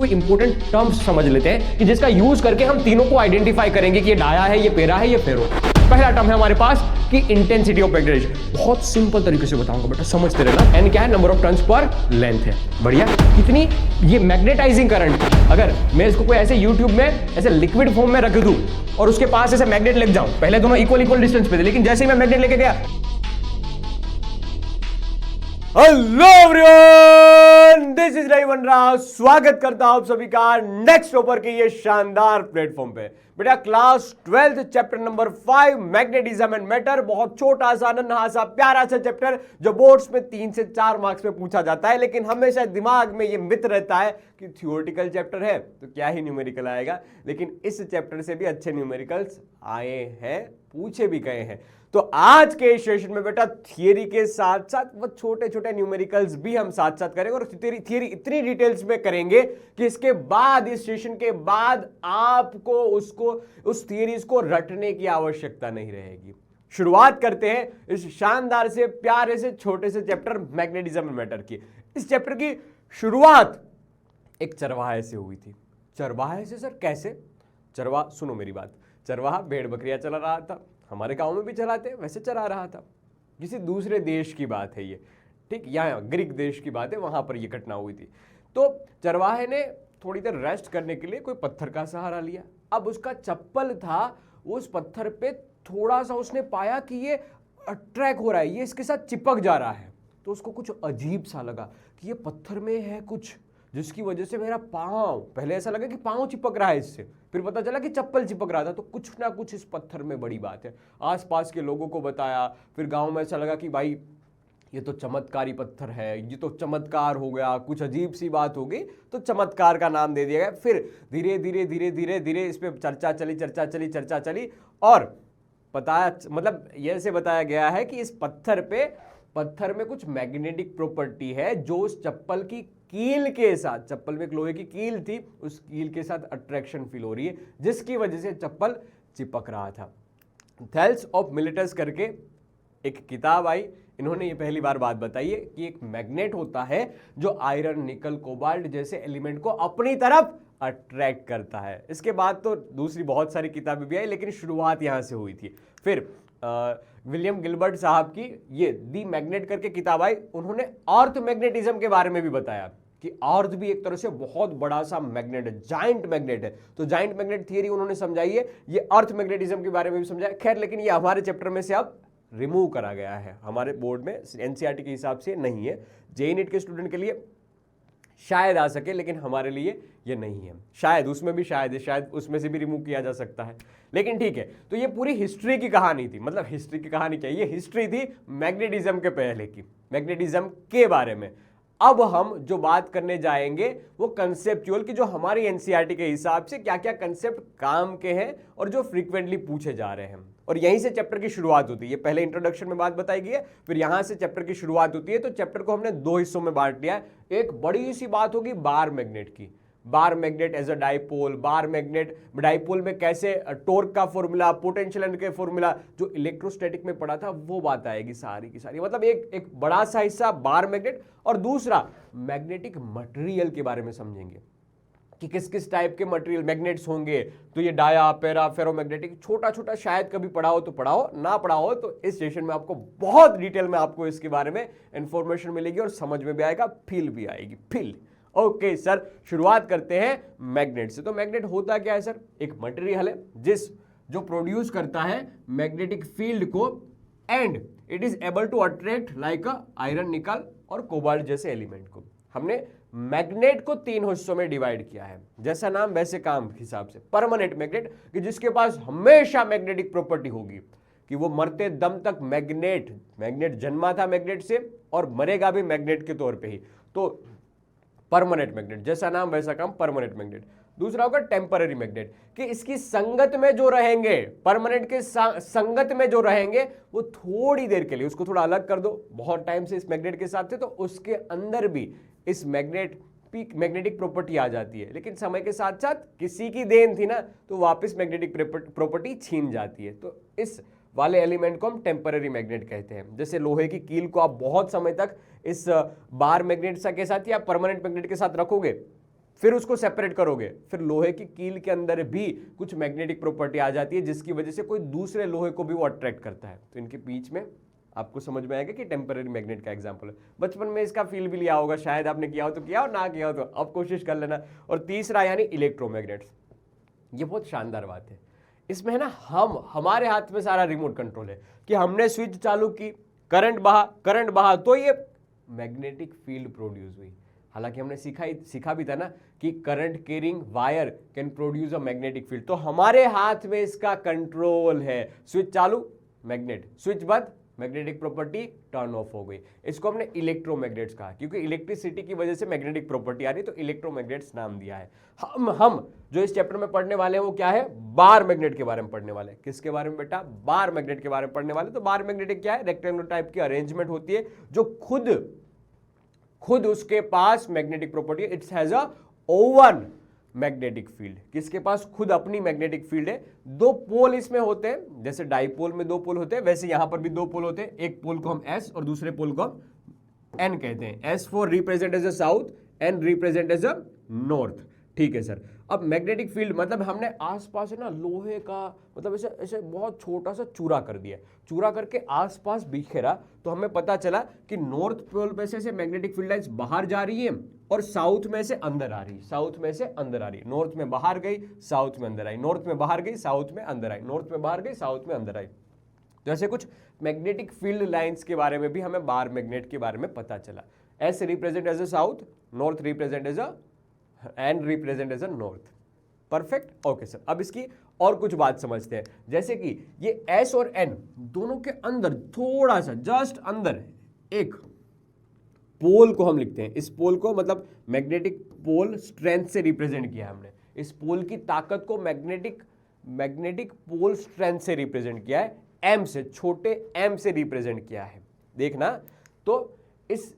कोई important terms समझ लेते हैं कि जिसका यूज करके हम तीनों को आइडेंटिफाई करेंगे कि ये डाया है, ये पेरा है, ये फेरो। पहला टर्म है हमारे पास कि इंटेंसिटी ऑफ मैग्नेटाइजेशन। बहुत सिंपल तरीके से बताऊंगा बेटा, समझते रहना। एन क्या है? Number of turns per length है। बढ़िया। कितनी ये मैग्नेटाइजिंग करंट, अगर मैं इसको कोई ऐसे यूट्यूब में ऐसे लिक्विड फॉर्म में रख दूं और उसके पास ऐसे मैग्नेट लग जाऊं, पहले दोनों इक्वल डिस्टेंस पे थे, लेकिन जैसे ही मैं मैग्नेट लेके गया, hello everyone, this is Ravivan Rao. स्वागत करता हूं आप सभी का नेक्स्ट टॉपर के ये शानदार प्लेटफॉर्म पे। बेटा class 12 chapter number 5 magnetism and matter. बहुत छोटा सा, नन्हा सा, प्यारा सा चैप्टर जो बोर्ड्स में 3 से 4 मार्क्स में पूछा जाता है, लेकिन हमेशा दिमाग में ये मिथ रहता है कि थियोरेटिकल चैप्टर है तो क्या ही न्यूमेरिकल आएगा। लेकिन इस चैप्टर से भी अच्छे न्यूमेरिकल्स आए हैं, पूछे भी गए हैं। तो आज के सेशन में बेटा थियरी के साथ साथ वो छोटे छोटे न्यूमेरिकल्स भी हम साथ साथ करेंगे, और थियरी इतनी डिटेल्स में करेंगे कि इसके बाद, इस सेशन के बाद आपको उस थियरीज को रटने की आवश्यकता नहीं रहेगी। शुरुआत करते हैं इस शानदार से, प्यारे से, छोटे से चैप्टर मैग्नेटिज्म एंड मैटर की। इस चैप्टर की शुरुआत एक चरवाहे से हुई थी। चरवाहे से सर कैसे? चरवाहा, सुनो मेरी बात, चरवाहा भेड़ बकरियां चला रहा था, हमारे गांव में भी चलाते, वैसे चला रहा था। किसी दूसरे देश की बात है ये, ठीक, यहाँ ग्रीक देश की बात है, वहां पर ये घटना हुई थी। तो चरवाहे ने थोड़ी देर रेस्ट करने के लिए कोई पत्थर का सहारा लिया। अब उसका चप्पल था, उस पत्थर पे थोड़ा सा उसने पाया कि ये अट्रैक्ट हो रहा है, ये इसके साथ चिपक जा रहा है। तो उसको कुछ अजीब सा लगा कि ये पत्थर में है कुछ, जिसकी वजह से मेरा पाँव, पहले ऐसा लगा कि पाँव चिपक रहा है इससे, फिर पता चला कि चप्पल चिपक रहा था। तो कुछ ना कुछ इस पत्थर में बड़ी बात है। आसपास के लोगों को बताया, फिर गांव में ऐसा लगा कि भाई ये तो चमत्कारी पत्थर है, ये तो चमत्कार हो गया, कुछ अजीब सी बात हो गई, तो चमत्कार का नाम दे दिया गया। फिर धीरे धीरे धीरे धीरे धीरे इस पर चर्चा चली और मतलब ये से बताया गया है कि इस पत्थर में कुछ मैग्नेटिक प्रॉपर्टी है जो उस चप्पल की कील के साथ, चप्पल में एक लोहे की कील थी, उस कील के साथ अट्रैक्शन फील हो रही है, जिसकी वजह से चप्पल चिपक रहा था। थेल्स ऑफ मिलेटस करके एक किताब आई, इन्होंने ये पहली बार बात बताई है कि एक मैग्नेट होता है जो आयरन, निकल, कोबाल्ट जैसे एलिमेंट को अपनी तरफ अट्रैक्ट करता है। इसके बाद तो दूसरी बहुत सारी किताबें भी आई, लेकिन शुरुआत यहां से हुई थी। फिर विलियम गिलबर्ट साहब की ये दी मैग्नेट करके किताब आई, उन्होंने अर्थ मैग्नेटिज्म के बारे में भी बताया कि अर्थ भी एक तरह से बहुत बड़ा सा मैग्नेट है, जाइंट मैग्नेट है। तो जाइंट मैग्नेट थियरी उन्होंने समझाई है, ये अर्थ मैग्नेटिज्म के बारे में भी समझाया। खैर, लेकिन ये हमारे चैप्टर में से अब रिमूव करा गया है, हमारे बोर्ड में एनसीईआरटी के हिसाब से नहीं है। जेईई नीट के स्टूडेंट के लिए शायद आ सके, लेकिन हमारे लिए ये नहीं है। शायद उसमें भी शायद उसमें से भी रिमूव किया जा सकता है, लेकिन ठीक है। तो ये पूरी हिस्ट्री की कहानी थी, मतलब हिस्ट्री की कहानी क्या, ये हिस्ट्री थी मैग्नेटिज्म के पहले की, मैग्नेटिज्म के बारे में। अब हम जो बात करने जाएंगे वो कंसेप्चुअल की, जो हमारी एनसीईआरटी के हिसाब से क्या क्या कंसेप्ट काम के हैं और जो फ्रीक्वेंटली पूछे जा रहे हैं। और यहीं से चैप्टर की शुरुआत होती है। पहले इंट्रोडक्शन में बात बताई गई है, फिर यहां से चैप्टर की शुरुआत होती है। तो चैप्टर को हमने 2 हिस्सों में बांट लिया है। एक बड़ी सी बात होगी बार मैग्नेट की, bar magnet as a dipole, bar magnet, dipole में कैसे टॉर्क का फॉर्मूला, पोटेंशियल के फॉर्मूला जो इलेक्ट्रोस्टैटिक में पढ़ा था, वो बात आएगी सारी की सारी। मतलब एक बड़ा सा हिस्सा बार मैग्नेट, और दूसरा मैग्नेटिक मटेरियल के बारे में समझेंगे कि किस किस टाइप के मटेरियल मैग्नेट्स होंगे। तो ये डाया, पेरा, फेरोमैग्नेटिक, छोटा छोटा शायद कभी पढ़ा हो तो पढ़ा हो, ना पढ़ा हो तो इस सेशन में आपको बहुत डिटेल में आपको इसके बारे में इंफॉर्मेशन मिलेगी और समझ में भी आएगा, फील भी आएगी, फील। ओके सर, शुरुआत करते हैं मैग्नेट से। तो मैग्नेट होता क्या है सर? एक मटेरियल है जो प्रोड्यूस करता है मैग्नेटिक फील्ड को, and it is able to attract like iron, nickel और कोबाल्ट जैसे एलिमेंट को। हमने मैग्नेट को 3 हिस्सों में डिवाइड किया है, जैसा नाम वैसे काम के हिसाब से। परमानेंट मैग्नेट, कि जिसके पास हमेशा मैग्नेटिक प्रॉपर्टी होगी, कि वो मरते दम तक मैग्नेट जन्मा था मैग्नेट से और मरेगा भी मैग्नेट के तौर पे ही। तो परमानेंट मैग्नेट, जैसा नाम वैसा काम, परमानेंट मैग्नेट। दूसरा होगा टेम्पररी मैग्नेट, कि इसकी संगत में जो रहेंगे, परमानेंट के संगत में जो रहेंगे, वो थोड़ी देर के लिए, उसको थोड़ा अलग कर दो, बहुत टाइम से इस मैग्नेट के साथ थे तो उसके अंदर भी इस मैग्नेटिक प्रॉपर्टी आ जाती है, लेकिन समय के साथ साथ किसी की देन थी ना, तो वापस मैग्नेटिक प्रॉपर्टी छीन जाती है। तो इस वाले एलिमेंट को हम टेम्पररी मैग्नेट कहते हैं। जैसे लोहे की कील को आप बहुत समय तक इस बार मैग्नेट के साथ या परमानेंट मैग्नेट के साथ रखोगे, फिर उसको सेपरेट करोगे, फिर लोहे की कील के अंदर भी कुछ मैग्नेटिक प्रॉपर्टी आ जाती है जिसकी वजह से कोई दूसरे लोहे को भी वो अट्रैक्ट करता है। तो इनके बीच में आपको समझ में आएगा कि टेम्पररी मैग्नेट का एग्जांपल है। बचपन में इसका फील भी लिया होगा, शायद आपने किया हो तो किया, और ना किया हो तो अब कोशिश कर लेना। और तीसरा यानी इलेक्ट्रोमैग्नेट्स, ये बहुत शानदार बात है। इसमें है ना, हमारे हाथ में सारा रिमोट कंट्रोल है कि हमने स्विच चालू की, करंट बहा तो ये मैग्नेटिक फील्ड प्रोड्यूस हुई। हालांकि हमने सीखा भी था ना कि current carrying wire can produce a magnetic field, तो हमारे हाथ में इसका कंट्रोल है। स्विच चालू मैग्नेट, स्विच बंद मैग्नेटिक प्रॉपर्टी टर्न ऑफ हो गई। इसको हमने इलेक्ट्रोमैग्नेट्स कहा क्योंकि इलेक्ट्रिसिटी की वजह से मैग्नेटिक प्रॉपर्टी आ रही, तो इलेक्ट्रोमैग्नेट्स नाम दिया है। हम जो इस चैप्टर में पढ़ने वाले हैं वो क्या है, बार मैग्नेट के बारे में पढ़ने वाले हैं। किसके बारे में बेटा, बार मैग्नेट के बारे में पढ़ने वाले। तो बार मैग्नेट क्या है, रेक्टेंगुलर टाइप की अरेंजमेंट होती है जो खुद उसके पास मैग्नेटिक प्रॉपर्टी है। It's has a oven magnetic field, किसके पास खुद अपनी मैग्नेटिक फील्ड है। दो पोल इसमें होते हैं, जैसे डाइपोल में दो पोल होते हैं, वैसे यहां पर भी दो पोल होते हैं। एक पोल को हम एस और दूसरे पोल को हम एन कहते हैं। S for represent as a south, N represent as a north. ठीक है सर। अब मैग्नेटिक फील्ड मतलब हमने आसपास है ना लोहे का, मतलब ऐसे ऐसे बहुत छोटा सा चूरा कर दिया, चूरा करके आसपास बिखेरा, तो हमें पता चला कि नॉर्थ पोल पे से मैग्नेटिक फील्ड लाइंस बाहर जा रही है और साउथ में से अंदर आ रही, साउथ में से अंदर आ रही। नॉर्थ में बाहर गई, साउथ में अंदर आई, नॉर्थ में बाहर गई, साउथ में अंदर आई, नॉर्थ में बाहर गई, साउथ में अंदर आई। तो ऐसे कुछ मैग्नेटिक फील्ड लाइंस के बारे में भी हमें बार मैग्नेट के बारे में पता चला। S represent as a south, north represent as a, N represent as a north. Perfect, okay sir. अब इसकी और कुछ बात समझते हैं, जैसे कि ये एस और एन दोनों के अंदर थोड़ा सा जस्ट अंदर एक पोल को हम लिखते हैं। इस पोल को मतलब मैग्नेटिक पोल स्ट्रेंथ से रिप्रेजेंट किया है हमने। इस पोल की ताकत को मैग्नेटिक पोल स्ट्रेंथ से रिप्रेजेंट किया है, एम से, छोटे एम से रिप्रेजेंट किया है। देखना, तो इस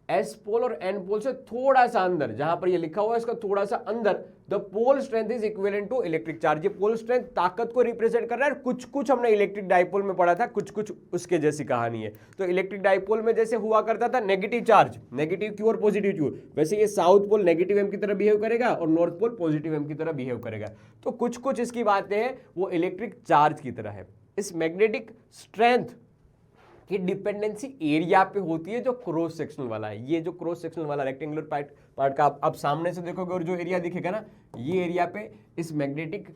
एस पोल और एन पोल से थोड़ा सा अंदर, जहां पर ये लिखा हुआ है इसका थोड़ा सा अंदर, the pole strength is equivalent to electric charge. ये पोल स्ट्रेंथ ताकत को रिप्रेजेंट कर रहा है। कुछ कुछ हमने इलेक्ट्रिक डाइपोल में पढ़ा था, कुछ कुछ उसके जैसी कहानी है। तो इलेक्ट्रिक डाइपोल में जैसे हुआ करता था नेगेटिव चार्ज, नेगेटिव क्यू और पॉजिटिव क्यू, वैसे ये साउथ पोल नेगेटिव एम की तरह बिहेव करेगा और नॉर्थ पोल पॉजिटिव एम की तरह बिहेव करेगा। तो कुछ कुछ इसकी बातें हैं वो इलेक्ट्रिक चार्ज की तरह है। इस मैग्नेटिक स्ट्रेंथ की डिपेंडेंसी एरिया पे होती है जो क्रॉस सेक्शनल वाला है। ये जो क्रॉस सेक्शनल वाला रेक्टेंगुलर पार्ट का आप सामने से देखोगे और जो एरिया दिखेगा ना, ये एरिया पे इस मैग्नेटिक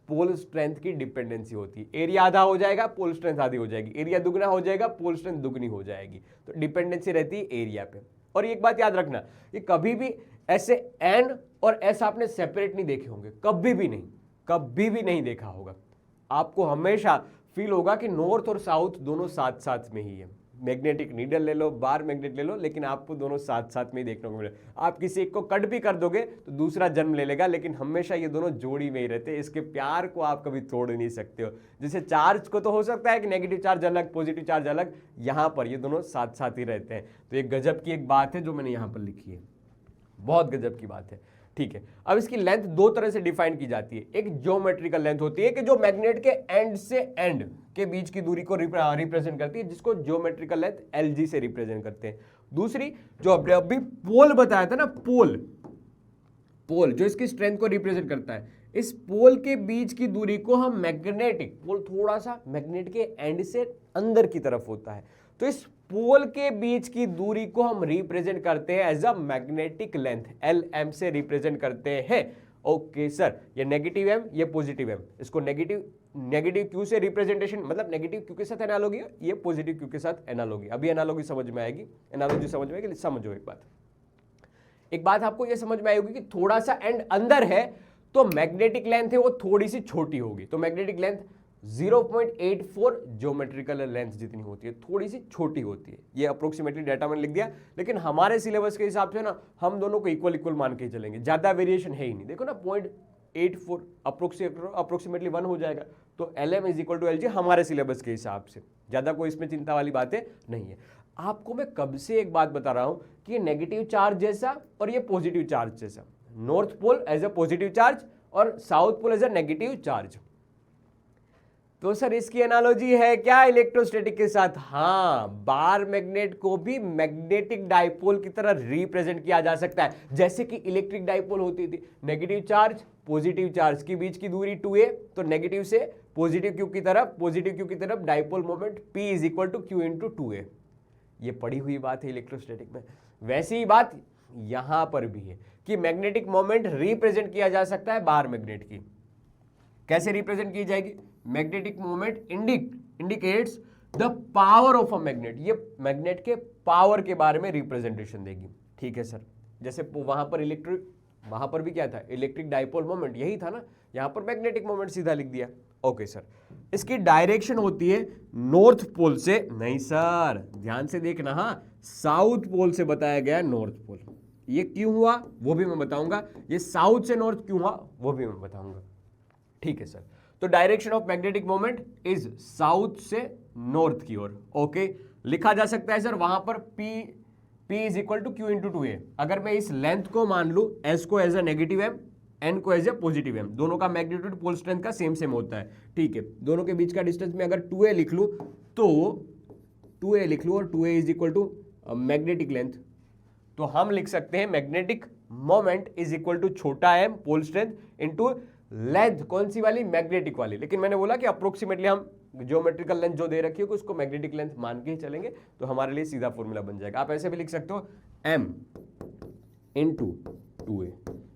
पोल स्ट्रेंथ की डिपेंडेंसी होती है। एरिया आधा हो जाएगा, पोल स्ट्रेंथ आधी हो जाएगी, एरिया दुगना हो जाएगा, पोल स्ट्रेंथ दुगनी हो जाएगी। तो डिपेंडेंसी रहती है एरिया पे। और एक बात याद रखना, ये कभी भी ऐसे एन और एस आपने सेपरेट नहीं देखे होंगे, कभी भी नहीं देखा होगा। आपको हमेशा फील होगा कि नॉर्थ और साउथ दोनों साथ साथ में ही है। मैग्नेटिक नीडल ले लो, बार मैग्नेट ले लो, लेकिन आपको दोनों साथ साथ में ही देखने को मिले। आप किसी एक को कट भी कर दोगे तो दूसरा जन्म ले लेगा, लेकिन हमेशा ये दोनों जोड़ी में ही रहते हैं। इसके प्यार को आप कभी तोड़ नहीं सकते हो। जैसे चार्ज को तो हो सकता है कि नेगेटिव चार्ज अलग, पॉजिटिव चार्ज अलग, यहाँ पर ये दोनों साथ साथ ही रहते हैं। तो एक गजब की एक बात है जो मैंने यहाँ पर लिखी है, बहुत गजब की बात है। ठीक है, अब इसकी लेंथ दो तरह से डिफाइन की जाती है। एक ज्योमेट्रिकल लेंथ होती है कि जो मैग्नेट के एंड से एंड के बीच की दूरी को रिप्रेजेंट करती है, जिसको ज्योमेट्रिकल लेंथ एलजी से रिप्रेजेंट करते हैं। दूसरी जो अभी पोल बताया था ना, पोल जो इसकी स्ट्रेंथ को रिप्रेजेंट करता है, इस पोल के बीच की दूरी को हम मैग्नेटिक पोल, थोड़ा सा मैग्नेट के एंड से अंदर की तरफ होता है, तो इस पोल के बीच की दूरी को हम रिप्रेजेंट करते हैं as a magnetic length, L M से रिप्रेजेंट करते हैं। ओके सर, ये नेगेटिव एम, ये पॉजिटिव एम, इसको नेगेटिव क्यू से रिप्रेजेंटेशन, मतलब नेगेटिव क्यू के साथ एनालॉगी, ये पॉजिटिव क्यू के साथ एनालॉगी। अभी एनालॉजी समझ में आएगी, एनालॉजी समझ में आएगी। समझो एक बात आपको ये समझ में आएगी कि थोड़ा सा एंड अंदर है तो मैग्नेटिक लेंथ है वो थोड़ी सी छोटी होगी। तो मैग्नेटिक लेंथ 0.84 ज्योमेट्रिकल लेंथ जितनी होती है, थोड़ी सी छोटी होती है। ये अप्रोक्सीमेटली डाटा मैंने लिख दिया, लेकिन हमारे सिलेबस के हिसाब से ना हम दोनों को इक्वल मान के चलेंगे, ज्यादा वेरिएशन है ही नहीं। देखो ना 0.84 अप्रोक्सीमेटली 1 हो जाएगा, तो LM is equal to LG हमारे सिलेबस के हिसाब से। ज्यादा कोई इसमें चिंता वाली बातें नहीं है। आपको मैं कब से एक बात बता रहा हूं कि ये नेगेटिव चार्ज जैसा और ये पॉजिटिव चार्ज जैसा, north pole as a positive charge और south pole as a negative charge. तो सर इसकी एनालॉजी है क्या इलेक्ट्रोस्टैटिक के साथ? हाँ, बार मैग्नेट को भी मैग्नेटिक डाइपोल की तरह रिप्रेजेंट किया जा सकता है। जैसे कि इलेक्ट्रिक डाइपोल होती थी, नेगेटिव चार्ज पॉजिटिव चार्ज के बीच की दूरी 2a, तो नेगेटिव से पॉजिटिव क्यू की तरफ dipole moment P is equal to Q into 2a। ये पढ़ी हुई बात है इलेक्ट्रोस्टैटिक में। वैसी ही बात यहां पर भी है कि मैग्नेटिक मोमेंट रिप्रेजेंट किया जा सकता है बार मैग्नेट की। कैसे रिप्रेजेंट की जाएगी? Magnetic moment indicates the power of a magnet. ये मैग्नेट के पावर के बारे में रिप्रेजेंटेशन देगी। ठीक है सर, जैसे वहां पर भी क्या था? इलेक्ट्रिक डाइपोल मोमेंट यही था ना, यहां पर मैग्नेटिक मोमेंट सीधा लिख दिया। ओके सर, इसकी डायरेक्शन होती है नॉर्थ पोल से, नहीं सर ध्यान से देखना, हाँ साउथ पोल से बताया गया नॉर्थ पोल। ये क्यों हुआ वो भी मैं बताऊंगा, ये साउथ से नॉर्थ क्यों हुआ वो भी मैं बताऊंगा। ठीक है सर, तो direction of magnetic moment is south से नॉर्थ की ओर। ओके, लिखा जा सकता है सर वहां पर P is equal to Q into 2a। अगर मैं इस लेंथ को मान लू, S को as a negative M, N को एज ए पॉजिटिव एम, दोनों का मैग्नीट्यूड पोल स्ट्रेंथ का सेम होता है। ठीक है, दोनों के बीच का डिस्टेंस में अगर 2a लिख लू तो 2a लिख लू, और 2a is equal to magnetic length, तो हम लिख सकते हैं magnetic moment is equal to छोटा m pole strength into length, कौन सी वाली? मैग्नेटिक वाली। लेकिन मैंने बोला कि अप्रोक्सीमेटली हम ज्योमेट्रिकल लेंथ जो दे रखी है उसको मैग्नेटिक लेंथ मान के ही चलेंगे, तो हमारे लिए सीधा फॉर्मूला बन जाएगा। आप ऐसे भी लिख सकते हो m इंटू 2a,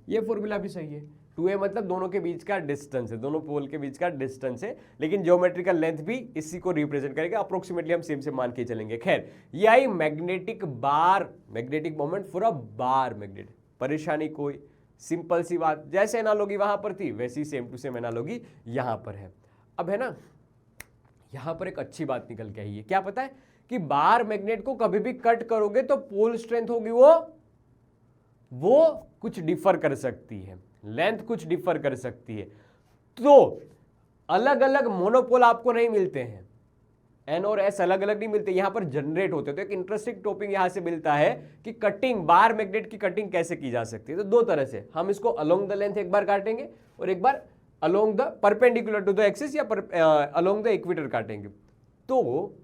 ये फॉर्मूला भी सही है। 2a मतलब दोनों के बीच का डिस्टेंस है, दोनों पोल के बीच का डिस्टेंस है, लेकिन ज्योमेट्रिकल लेंथ भी इसी को रिप्रेजेंट करेगा। अप्रोक्सीमेटली हम सेम से मान के चलेंगे। खैर, ये आई magnetic moment for a bar magnet. परेशानी कोई? सिंपल सी बात, जैसे एनालॉजी वहां पर थी वैसी सेम टू सेम एनालॉजी यहां पर है। अब है ना, यहां पर एक अच्छी बात निकल के आई है, क्या पता है? कि बार मैग्नेट को कभी भी कट करोगे तो पोल स्ट्रेंथ होगी वो कुछ डिफर कर सकती है, लेंथ कुछ डिफर कर सकती है। तो अलग अलग मोनोपोल आपको नहीं मिलते हैं, N और S अलग अलग नहीं मिलते, यहां पर जनरेट होते हैं। तो एक इंटरेस्टिंग टॉपिक यहां से मिलता है कि कटिंग, बार मैग्नेट की कटिंग कैसे की जा सकती है। तो दो तरह से हम इसको अलोंग द लेंथ एक बार काटेंगे और एक बार along the perpendicular to the axis या अलोंग द इक्वेटर काटेंगे। तो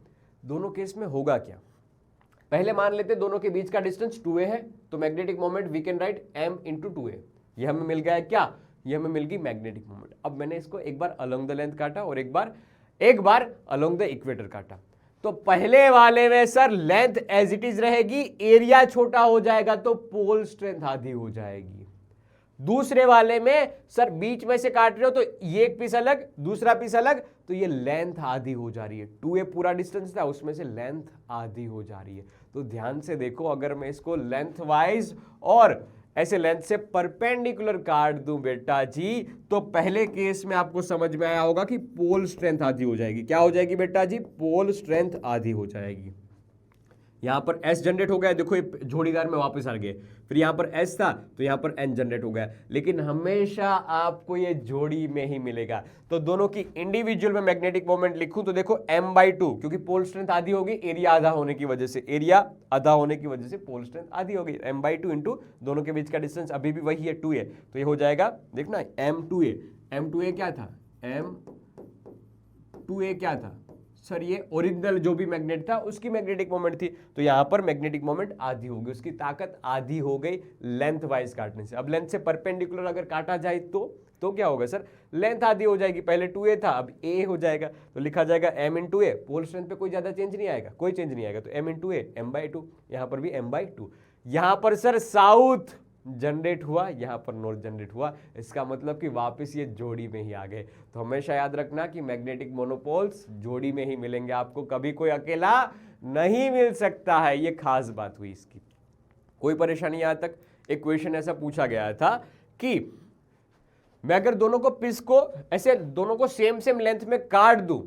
दोनों केस में होगा क्या? पहले मान लेते दोनों के बीच का डिस्टेंस 2a है, तो magnetic moment we can write m into 2a। ये हमें मिल गया है क्या? ये हमें मिल गई मैग्नेटिक मोमेंट। अब मैंने इसको एक बार अलोंग द लेंथ काटा और एक बार अलोंग द इक्वेटर काटा। तो पहले वाले में sir length as it is रहेगी, एरिया छोटा हो जाएगा तो पोल स्ट्रेंथ आधी हो जाएगी। दूसरे वाले में सर बीच में से काट रहे हो तो ये एक पीस अलग, दूसरा पीस अलग, तो ये लेंथ आधी हो जा रही है। 2a पूरा डिस्टेंस था, उसमें से लेंथ आधी हो जा रही है। तो ध्यान से देखो, अगर मैं इसको लेंथ वाइज और ऐसे लेंथ से परपेंडिकुलर काट दूं बेटा जी, तो पहले केस में आपको समझ में आया होगा कि पोल स्ट्रेंथ आधी हो जाएगी। क्या हो जाएगी बेटा जी? पोल स्ट्रेंथ आधी हो जाएगी। यहां पर S जनरेट हो गया, देखो ये जोड़ीदार में वापस आ गए। फिर यहां पर S था तो यहां पर N जनरेट हो गया, लेकिन हमेशा आपको ये जोड़ी में ही मिलेगा। तो दोनों की इंडिविजुअल में मैग्नेटिक मोमेंट लिखूं तो देखो m/2, क्योंकि पोल स्ट्रेंथ आधी होगी, एरिया आधा होने की वजह से, पोल स्ट्रेंथ आधी होगी। m/2 इंटू दोनों के बीच का डिस्टेंस अभी भी वही है 2a, तो ये हो जाएगा, देखना m2a क्या था? m2a क्या था सर? ये ओरिजिनल जो भी मैग्नेट था उसकी मैग्नेटिक मोमेंट थी, तो यहां पर मैग्नेटिक मोमेंट आधी हो गई, उसकी ताकत आधी हो गई लेंथ वाइज काटने से। अब लेंथ से परपेंडिकुलर अगर काटा जाए तो क्या होगा सर? लेंथ आधी हो जाएगी। पहले 2a था, अब a हो जाएगा, तो लिखा जाएगा m इंटू ए। पोल स्ट्रेंथ पे कोई ज्यादा चेंज नहीं आएगा, कोई चेंज नहीं आएगा, तो m इंटू ए, m/2। यहां पर भी m/2। यहां पर सर साउथ जनरेट हुआ, यहां पर नॉर्थ जनरेट हुआ, इसका मतलब कि वापस ये जोड़ी में ही आ गए। तो हमेशा याद रखना कि मैग्नेटिक मोनोपोल्स जोड़ी में ही मिलेंगे आपको, कभी कोई अकेला नहीं मिल सकता है। ये खास बात हुई इसकी। कोई परेशानी? यहां तक एक क्वेश्चन ऐसा पूछा गया था कि मैं अगर दोनों को पीस को ऐसे दोनों को सेम लेंथ में काट दूं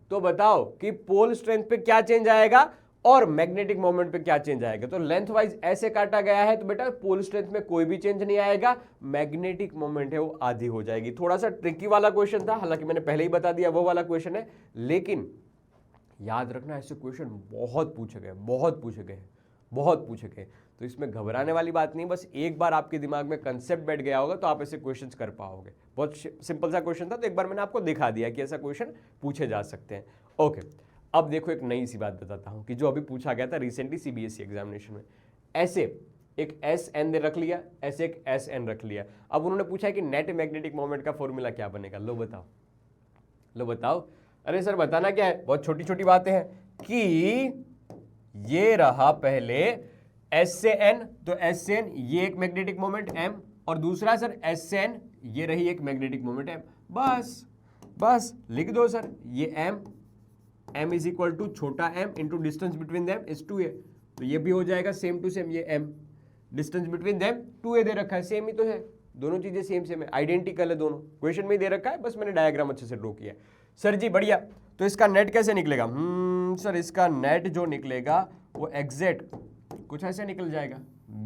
तो बताओ कि पोल स्ट्रेंथ पे क्या चेंज आएगा और मैग्नेटिक मोमेंट पे क्या चेंज आएगा। तो लेंथ वाइज ऐसे काटा गया है तो बेटा पोल स्ट्रेंथ में कोई भी चेंज नहीं आएगा, मैग्नेटिक मोमेंट है वो आधी हो जाएगी। थोड़ा सा ट्रिकी वाला क्वेश्चन था, हालांकि मैंने पहले ही बता दिया वो वाला क्वेश्चन है, लेकिन याद रखना ऐसे क्वेश्चन बहुत पूछे गए। तो इसमें घबराने वाली बात नहीं, बस एक बार आपके दिमाग में कंसेप्ट बैठ गया होगा तो आप ऐसे क्वेश्चंस कर पाओगे। बहुत सिंपल सा क्वेश्चन था, तो एक बार मैंने आपको दिखा दिया कि ऐसा क्वेश्चन पूछे जा सकते हैं। ओके, अब देखो एक नई सी बात बताता हूँ कि जो अभी पूछा गया था रिसेंटली सीबीएसई एग्जामिनेशन में। ऐसे एक एस एन ने रख लिया, ऐसे एक एस एन रख लिया। अब उन्होंने पूछा है कि नेट मैग्नेटिक मोमेंट का फॉर्मूला क्या बनेगा। लो बताओ, लो बताओ। अरे सर बताना क्या है, बहुत छोटी छोटी बातें हैं कि ये रहा पहले एस से एन, तो एस से एन ये एक मैग्नेटिक मोमेंट एम, और दूसरा सर एस से एन ये रही एक मैग्नेटिक मोमेंट एम। बस बस लिख दो सर, ये M, M is equal to छोटा M into distance between them is 2a, तो ये भी हो जाएगा सेम टू सेम। ये M, distance between them 2a दे रखा है, सेम ही तो है, दोनों चीजें सेम सेम है, आइडेंटिकल है दोनों, क्वेश्चन में ही दे रखा है, बस मैंने डायग्राम अच्छे से ड्रॉ किया है। सर जी बढ़िया, तो इसका नेट कैसे निकलेगा? सर इसका नेट जो निकलेगा वो एग्जैक्ट कुछ ऐसे निकल जाएगा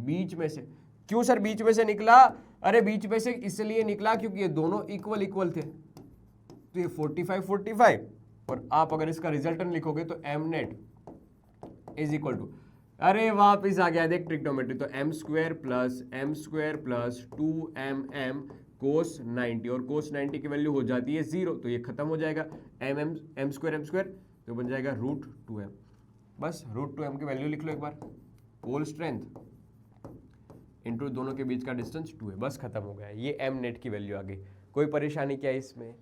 बीच में से। क्यों सर बीच में से निकला? अरे बीच में से इसलिए निकला क्योंकि ये दोनों इक्वल इक्वल थे, तो ये 45 45, और आप अगर इसका रिजल्टेंट लिखोगे तो M net is equal to, अरे वापिस आ गया देख ट्रिग्नोमेट्री, तो एम स्क्वायर प्लस 2mm कोस 90, और कोस 90 की वैल्यू हो जाती है 0, तो ये खत्म हो जाएगा, एम स्क्वायर तो बन जाएगा √2m। बस √2m की वैल्यू लिख लो एक बार, पोल स्ट्रेंथ इंटू दोनों के बीच का डिस्टेंस 2 है, बस खत्म हो गया। ये एम नेट की वैल्यू आ गई। कोई परेशानी क्या है इसमें?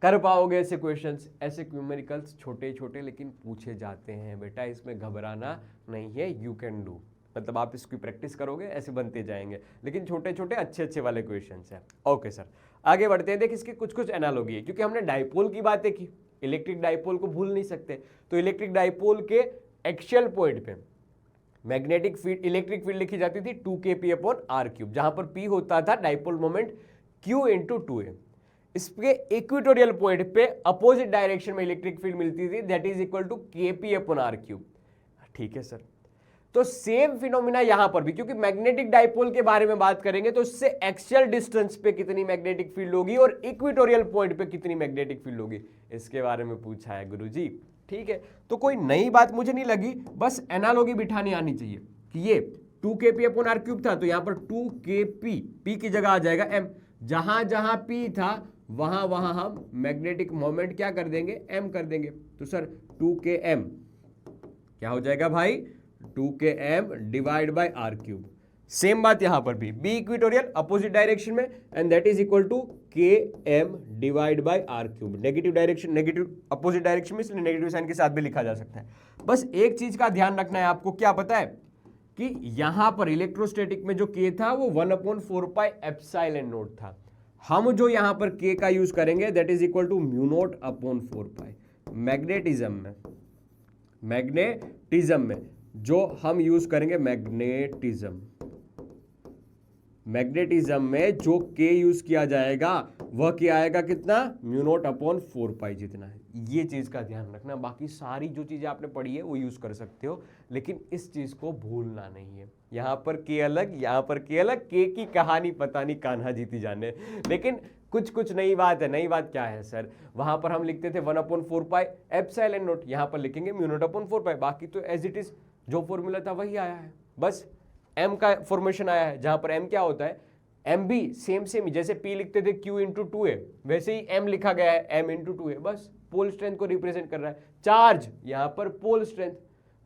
कर पाओगे ऐसे क्वेश्चंस, ऐसे न्यूमेरिकल्स छोटे छोटे लेकिन पूछे जाते हैं बेटा, इसमें घबराना नहीं है, यू कैन डू। मतलब आप इसकी प्रैक्टिस करोगे ऐसे बनते जाएंगे, लेकिन छोटे छोटे अच्छे अच्छे वाले क्वेश्चंस हैं। ओके सर, आगे बढ़ते हैं। देख इसकी कुछ कुछ एनालॉजी है, क्योंकि हमने डाइपोल की बातें की, इलेक्ट्रिक डाइपोल को भूल नहीं सकते, तो इलेक्ट्रिक डाइपोल के एक्सियल पॉइंट पे मैग्नेटिक फील्ड, इलेक्ट्रिक फील्ड लिखी जाती थी 2kp/r³, जहां पर p होता था dipole moment q into 2a। इसके इक्वेटोरियल पॉइंट पे अपोजिट डायरेक्शन में इलेक्ट्रिक फील्ड मिलती थी, that is equal to kp/r³। ठीक है सर, तो सेम फिनोमिना यहां पर भी, क्योंकि मैग्नेटिक डाइपोल के बारे में बात करेंगे तो इससे एक्सियल डिस्टेंस पे कितनी मैग्नेटिक फील्ड होगी और इक्वेटोरियल पॉइंट पे कितनी मैग्नेटिक फील्ड होगी, इसके बारे में पूछा है गुरुजी। ठीक है, तो कोई नई बात मुझे नहीं लगी, बस एनालॉजी बिठानी आनी चाहिए कि ये 2kp/r³ था, तो यहां पर 2kp, p की जगह आ जाएगा m, जहां जहां p था वहां वहां हम मैग्नेटिक मोमेंट क्या कर देंगे, m कर देंगे। तो सर 2km क्या हो जाएगा भाई, 2km divide by r³। Same बात यहां पर भी, b इक्वेटोरियल अपोजिट डायरेक्शन में, and that is equal to km divide by r³। Negative direction, negative opposite direction में, इसलिए नेगेटिव साइन के साथ भी लिखा जा सकता है। बस एक चीज का ध्यान रखना है आपको, क्या पता है कि यहां पर इलेक्ट्रोस्टैटिक में जो k था वो 1/4πε0 था। हम जो यहां पर k का यूज करेंगे that is equal to μ0/4π। Magnetism में जो हम यूज करेंगे, मैग्नेटिज्म में जो k यूज किया जाएगा वह क्या आएगा, कितना, μ0/4π जितना है। ये चीज का ध्यान रखना, बाकी सारी जो चीजें आपने पढ़ी है वो यूज कर सकते हो, लेकिन इस चीज को भूलना नहीं है। यहां पर k अलग, यहां पर k अलग, k की कहानी पता नहीं कान्हा जीती जाने, लेकिन कुछ कुछ नई बात है। नई बात क्या है सर, वहां पर हम लिखते थे 1/4πε0, यहां पर लिखेंगे μ0/4π, बाकी तो एज इट इज जो फॉर्मूला था वही आया है, बस m का फॉर्मेशन आया है, जहां पर m क्या होता है, m भी सेम सेम, जैसे p लिखते थे q इंटू 2a, वैसे ही m लिखा गया है m इंटू 2a, बस पोल स्ट्रेंथ को रिप्रेजेंट कर रहा है। चार्ज यहां पर पोल स्ट्रेंथ,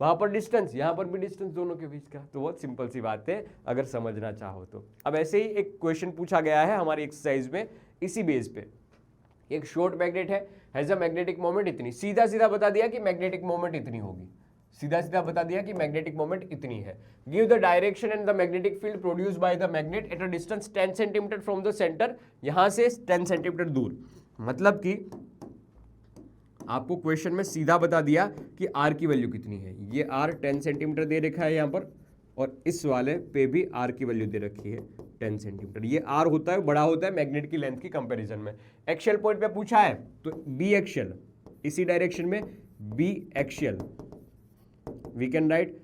वहां पर डिस्टेंस, यहां पर भी डिस्टेंस, दोनों के बीच का। तो बहुत सिंपल सी बात है अगर समझना चाहो तो। अब ऐसे ही एक क्वेश्चन पूछा गया है हमारी एक्सरसाइज में, इसी बेस पे, एक शॉर्ट मैग्नेट है, हैज अ मैग्नेटिक मोमेंट इतनी, सीधा सीधा बता दिया कि मैग्नेटिक मोमेंट इतनी होगी, सीधा सीधा बता दिया कि मैग्नेटिक मोमेंट इतनी है। Give the direction and the magnetic field produce by the magnet at a distance 10 centimetre from the centre, यहां से 10 सेंटीमीटर दूर। मतलब कि आपको क्वेश्चन में सीधा बता दिया कि r की वैल्यू कितनी है, ये r 10 सेंटीमीटर दे रखा है यहां पर, और इस वाले पे भी r की वैल्यू दे रखी है 10 सेंटीमीटर। ये r होता है, बड़ा होता है मैग्नेट की लेंथ की कंपैरिजन में। एक्सियल पॉइंट पे पूछा है तो b एक्सियल, इसी डायरेक्शन में b axial, we can write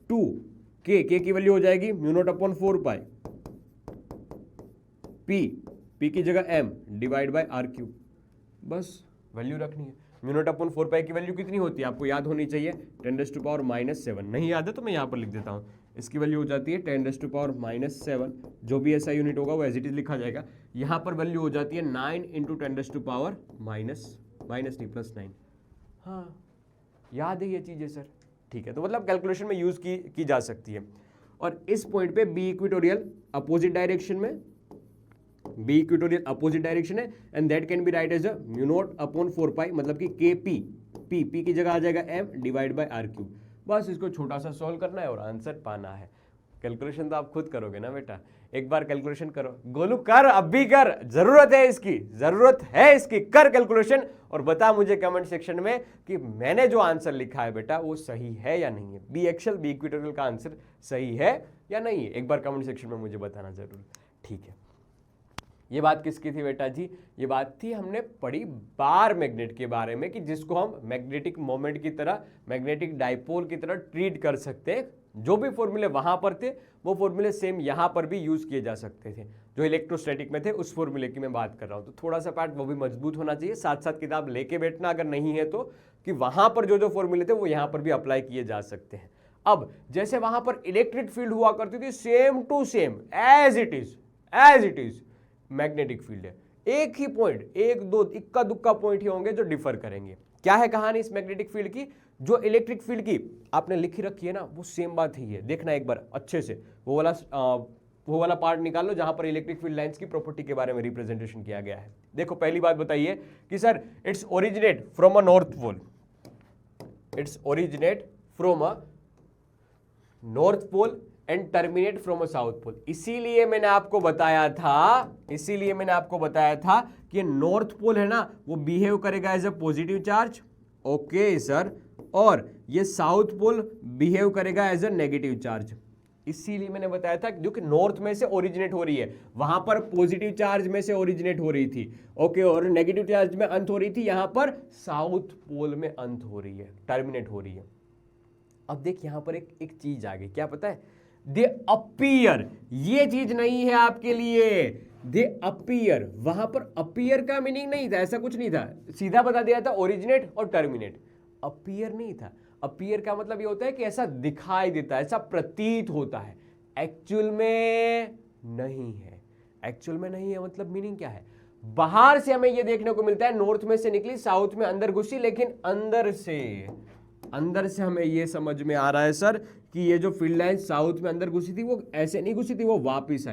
2k, k की वैल्यू हो जाएगी μ0/4π, p की जगह m डिवाइड बाय r³, बस वैल्यू रखनी है। μ0/4π की वैल्यू कितनी होती है आपको याद होनी चाहिए, 10⁻⁻⁷। नहीं याद है तो मैं यहां पर लिख देता हूं, इसकी वैल्यू हो जाती है 10⁻⁻7, जो भी ऐसा यूनिट होगा वो एज इट इज लिखा जाएगा। यहाँ पर वैल्यू हो जाती है 9 × 10⁻⁻9। हाँ, याद है ये चीज़ें सर, ठीक है। तो मतलब कैलकुलेशन में यूज़ की जा सकती है। और इस पॉइंट पे बी इक्वेटोरियल अपोजिट डायरेक्शन में, बी इक्वेटोरियल अपोजिट डायरेक्शन है, and that can be write as a μ0/4π, मतलब कि KP, P की जगह आ जाएगा m /r³। बस इसको छोटा सा सॉल्व करना है और आंसर पाना है। कैलकुलेशन तो आप खुद करोगे ना बेटा, एक बार कैलकुलेशन करो। गोलू कर, अब भी कर, जरूरत है इसकी, जरूरत है इसकी, कर कैलकुलेशन और बता मुझे कमेंट सेक्शन में कि मैंने जो आंसर लिखा है बेटा वो सही है या नहीं है। बी एक्सल बी इक्वेटोरियल का आंसर सही है या नहीं है, एक बार कमेंट सेक्शन में मुझे बताना जरूर, ठीक है। ये बात किसकी थी बेटा जी? ये बात थी, हमने पढ़ी बार मैग्नेट के बारे में, कि जिसको हम मैग्नेटिक मोमेंट की तरह, मैग्नेटिक डाइपोल की तरह ट्रीट कर सकते हैं। जो भी फॉर्मूले वहां पर थे वो फॉर्मूले सेम यहां पर भी यूज किए जा सकते थे, जो इलेक्ट्रोस्टैटिक में थे उस फॉर्मूले की मैं बात कर रहा हूं। तो थोड़ा सा पार्ट वो भी मजबूत होना चाहिए, साथ साथ किताब लेके बैठना अगर नहीं है तो, कि वहां पर जो फॉर्मूले थे वो यहां पर भी अप्लाई किए जा सकते हैं। अब जैसे वहां पर इलेक्ट्रिक फील्ड हुआ करती थी same to same as it is magnetic field है। एक ही पॉइंट, एक दो इक्का दुक्का पॉइंट ही होंगे जो डिफर करेंगे। क्या है कहानी इस मैग्नेटिक फील्ड की? जो इलेक्ट्रिक फील्ड की आपने लिखी रखी है ना, वो सेम बात ही है। देखना एक बार अच्छे से, वो वाला पार्ट निकाल लो जहां पर इलेक्ट्रिक फील्ड लाइंस की प्रॉपर्टी के बारे में रिप्रेजेंटेशन किया गया है। देखो पहली बात बताइए कि sir it's originate from a north pole, it's originate from a north pole and terminate from a south pole. इसीलिए मैंने आपको बताया था कि नॉर्थ पोल है ना, वो बिहेव करेगा as a positive charge, okay sir, और ये साउथ पोल बिहेव करेगा एज अ नेगेटिव चार्ज। इसीलिए मैंने बताया था जो कि नॉर्थ में से ओरिजिनेट हो रही है, वहां पर पॉजिटिव चार्ज में से ओरिजिनेट हो रही थी, ओके, और नेगेटिव चार्ज में अंत हो रही थी, यहां पर साउथ पोल में अंत हो रही है, टर्मिनेट हो रही है। अब देख यहां पर एक चीज आ गई, क्या पता है? दे अपीयर, ये चीज नहीं है आपके लिए, दे अपीयर। वहां पर अपीयर का मीनिंग नहीं था, ऐसा कुछ नहीं था, सीधा बता दिया था ओरिजिनेट और टर्मिनेट, अपीयर नहीं था। अपीयर का मतलब ये होता है कि ऐसा दिखाई देता है, ऐसा प्रतीत होता है, एक्चुअल में नहीं है। एक्चुअल में नहीं है मतलब मीनिंग क्या है? बाहर से हमें ये देखने को मिलता है, नॉर्थ में से निकली, साउथ में अंदर घुसी, लेकिन अंदर से हमें ये समझ में आ रहा है सर कि ये जो फील्ड लाइन साउथ में अंदर घुसी थी वो ऐसे नहीं घुसी थी, वो वापस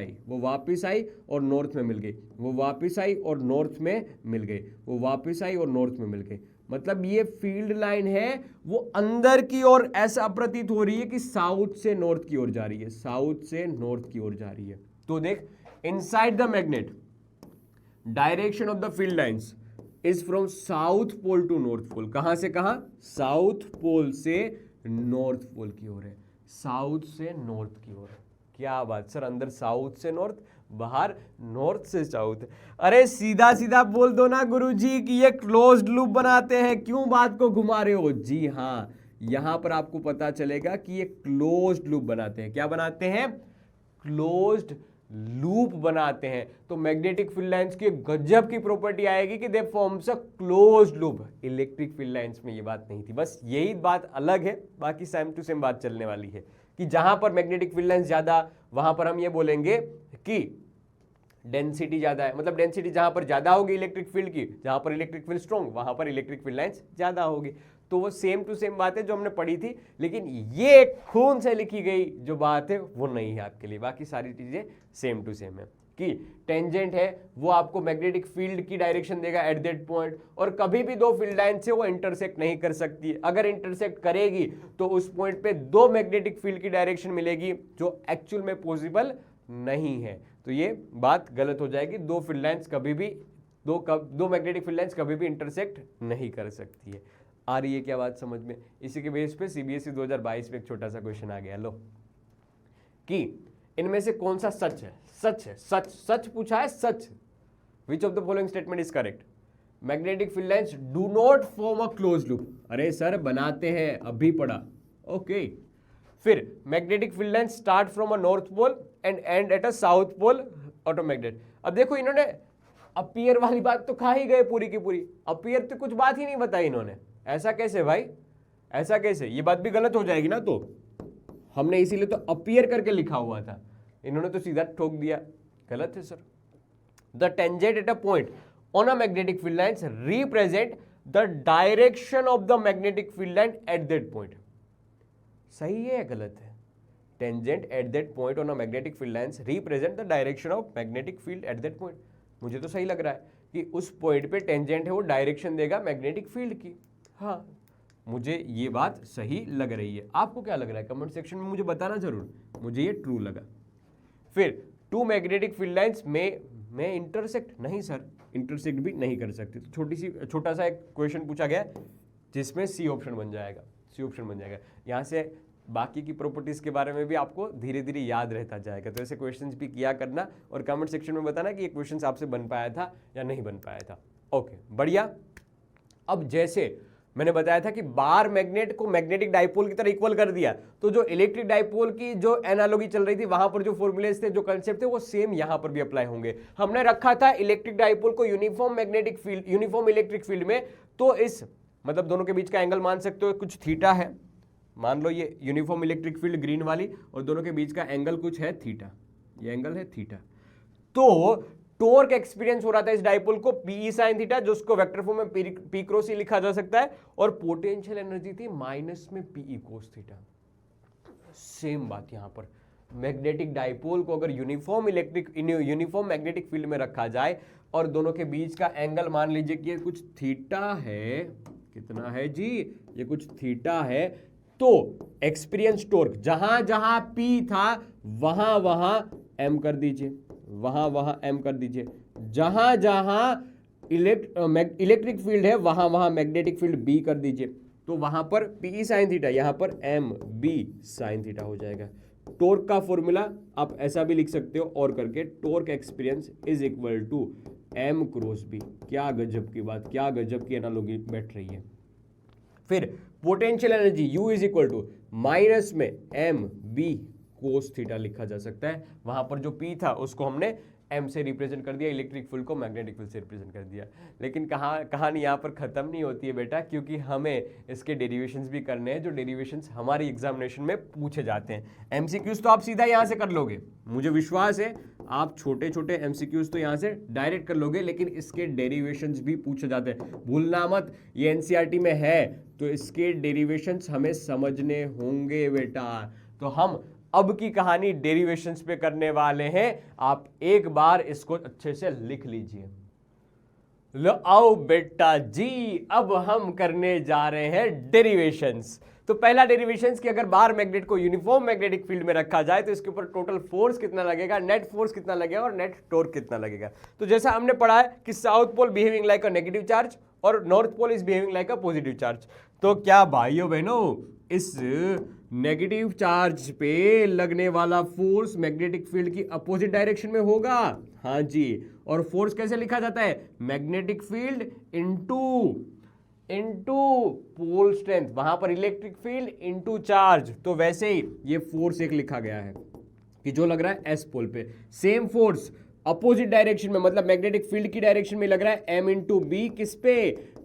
आई और नॉर्थ में मिल गई, वो वापस आई और नॉर्थ में मिल गई, वो वापस आई और नॉर्थ में मिल गई। मतलब ये फील्ड लाइन है वो अंदर की ओर ऐसा प्रतीत हो रही है कि साउथ से नॉर्थ की ओर जा रही है, साउथ से नॉर्थ की ओर जा रही है। तो देख, inside the magnet direction of the field lines is from south pole to north pole. कहां से कहां? साउथ पोल से नॉर्थ पोल की ओर है, साउथ से नॉर्थ की ओर। क्या बात सर, अंदर साउथ से नॉर्थ, बाहर नॉर्थ से साउथ। अरे सीधा सीधा बोल दो ना गुरुजी कि ये क्लोज्ड लूप बनाते हैं, क्यों बात को घुमा रहे हो? जी हाँ, यहां पर आपको पता चलेगा कि ये क्लोज्ड लूप बनाते हैं। क्या बनाते हैं? क्लोज्ड लूप बनाते हैं। तो मैग्नेटिक फील्ड लाइंस की गजब की प्रॉपर्टी आएगी कि दे forms a closed loop. Electric field lines में ये बात नहीं थी, बस यही बात अलग है, बाकी सेम टू सेम बात चलने वाली है कि जहां पर मैग्नेटिक फील्ड लाइंस ज्यादा, वहां पर हम ये बोलेंगे कि डेंसिटी ज्यादा है। मतलब डेंसिटी जहां पर ज्यादा होगी इलेक्ट्रिक फील्ड की, जहां पर इलेक्ट्रिक फील्ड स्ट्रॉन्ग, वहां पर इलेक्ट्रिक फील्ड लाइंस ज्यादा होगी। तो वो सेम टू सेम बात है जो हमने पढ़ी थी, लेकिन ये खून से लिखी गई जो बात है वो नहीं है आपके लिए, बाकी सारी चीजें सेम टू सेम है। कि टेंजेंट है वो आपको मैग्नेटिक फील्ड की डायरेक्शन देगा एट दैट पॉइंट, और कभी भी दो फील्ड लाइन से वो इंटरसेक्ट नहीं कर सकती। अगर इंटरसेक्ट करेगी तो उस पॉइंट पे दो मैग्नेटिक फील्ड की डायरेक्शन मिलेगी जो एक्चुअल में पॉसिबल नहीं है। तो ये बात गलत हो जाएगी, दो फील्ड लाइंस कभी भी, दो मैग्नेटिक फील्ड लाइंस कभी भी इंटरसेक्ट नहीं कर सकती है। आ रही है क्या बात समझ में? इसी के बेस पे सीबीएसई 2022 में एक छोटा सा क्वेश्चन आ गया, लो, कि इनमें से कौन सा सच है? सच पूछा है, सच। Which of the following statement is correct? Magnetic field lines do not form a closed loop. अरे सर बनाते हैं, अभी पढ़ा, ओके। फिर magnetic field lines start from a north pole and end at a south pole of the magnet. अब देखो इन्होंने appear वाली बात तो खा ही गए पूरी की पूरी, अपीयर तो कुछ बात ही नहीं बताई इन्होंने। ऐसा कैसे भाई, ऐसा कैसे? ये बात भी गलत हो जाएगी ना। तो हमने इसीलिए तो अपीयर करके लिखा हुआ था, इन्होंने तो सीधा ठोक दिया, गलत है sir. The tangent at a point on a magnetic field lines represent the direction of the magnetic field line at that point. सही है या गलत है? Tangent at that point on a magnetic field lines represent the direction of magnetic field at that point. मुझे तो सही लग रहा है कि उस पॉइंट पे टेंजेंट है वो डायरेक्शन देगा मैग्नेटिक फील्ड की। हाँ, मुझे ये बात सही लग रही है। आपको क्या लग रहा है कमेंट सेक्शन में मुझे बताना जरूर। मुझे ये ट्रू लगा। फिर टू मैग्नेटिक फील्ड लाइंस में इंटरसेक्ट, नहीं सर, इंटरसेक्ट भी नहीं कर सकते। तो छोटा सा एक क्वेश्चन पूछा गया जिसमें सी ऑप्शन बन जाएगा, सी ऑप्शन बन जाएगा। यहाँ से बाकी की प्रॉपर्टीज के बारे में भी आपको धीरे धीरे याद रहता जाएगा। तो ऐसे क्वेश्चंस भी किया करना और कमेंट सेक्शन में बताना कि ये क्वेश्चंस आपसे बन पाया था या नहीं बन पाया था। ओके, बढ़िया। अब जैसे मैंने बताया था कि बार मैग्नेट को मैग्नेटिक डाइपोल की तरह इक्वल कर दिया, तो जो इलेक्ट्रिक डाइपोल की जो एनालॉजी चल रही थी वहां पर जो फॉर्मूलेस थे, जो कंसेप्ट थे, वो सेम यहां पर भी अप्लाई होंगे। हमने रखा था इलेक्ट्रिक डाइपोल को uniform magnetic field, uniform electric field में, तो इस मतलब दोनों के बीच का एंगल मान सकते हो कुछ थीटा है। मान लो ये यूनिफॉर्म इलेक्ट्रिक फील्ड ग्रीन वाली और दोनों के बीच का एंगल कुछ है थीटा, ये एंगल है थीटा। तो टॉर्क एक्सपीरियंस हो रहा था इस डाइपोल को पी साइन थीटा, जो उसको वेक्टर फॉर्म में पी क्रॉस ई लिखा जा सकता है, और पोटेंशियल एनर्जी थी माइनस में पी कोस थीटा। सेम बात यहां पर मैग्नेटिक डाइपोल को अगर यूनिफॉर्म मैग्नेटिक फील्ड में रखा जाए और दोनों के बीच का एंगल मान लीजिए कि कुछ थीटा है, कितना है जी, ये कुछ थीटा है, तो एक्सपीरियंस टॉर्क जहां जहां पी था वहां वहां एम कर दीजिए, वहां वहां एम कर दीजिए। जहां जहां इलेक्ट्रिक फील्ड है वहां वहां मैग्नेटिक फील्ड बी कर दीजिए। तो वहां पर पी साइन थीटा, यहां पर एम बी साइन थीटा हो जाएगा। टॉर्क का फॉर्मूला आप ऐसा भी लिख सकते हो और करके, torque experience is equal to M cross B. क्या गजब की बात, क्या गजब की एनालॉजी बैठ रही है। फिर potential energy U is equal to minus में एम बी कोस थीटा लिखा जा सकता है। वहां पर जो P था उसको हमने M से रिप्रेजेंट कर दिया, इलेक्ट्रिक फील्ड को मैग्नेटिक फील्ड से रिप्रेजेंट कर दिया। लेकिन कहानी यहाँ पर खत्म नहीं होती है बेटा, क्योंकि हमें इसके डेरिवेशंस भी करने हैं, जो डेरिवेशंस हमारी एग्जामिनेशन में पूछे जाते हैं। एमसीक्यूज तो आप सीधा यहाँ से कर लोगे, मुझे विश्वास है आप छोटे छोटे एमसीक्यूज तो यहाँ से डायरेक्ट कर लोगे, लेकिन इसके डेरिवेशंस भी पूछे जाते हैं। भूलना मत, ये एनसीईआरटी में है तो इसके डेरिवेशंस हमें समझने होंगे बेटा। तो हम अब की कहानी डेरिवेशंस पे करने वाले हैं, आप एक बार इसको अच्छे से लिख लीजिए। लो आओ बेटा जी, अब हम करने जा रहे हैं डेरिवेशंस। तो पहला डेरिवेशंस कि अगर बार मैग्नेट को यूनिफॉर्म मैग्नेटिक फील्ड में रखा जाए तो इसके ऊपर टोटल फोर्स कितना लगेगा, नेट फोर्स कितना लगेगा और नेट टॉर्क कितना लगेगा। तो जैसा हमने पढ़ा है कि south pole behaving like a negative charge और north pole is behaving like a positive charge. तो क्या भाइयों बहनों, इस नेगेटिव चार्ज पे लगने वाला फोर्स मैग्नेटिक फील्ड की अपोजिट डायरेक्शन में होगा? हाँ जी। और फोर्स कैसे लिखा जाता है? Magnetic field into pole strength, वहां पर इलेक्ट्रिक फील्ड इनटू चार्ज। तो वैसे ही ये फोर्स एक लिखा गया है कि जो लग रहा है एस पोल पे, सेम फोर्स अपोजिट डायरेक्शन में, मतलब मैग्नेटिक फील्ड की डायरेक्शन में लग रहा है एम इंटू बी, किस पे?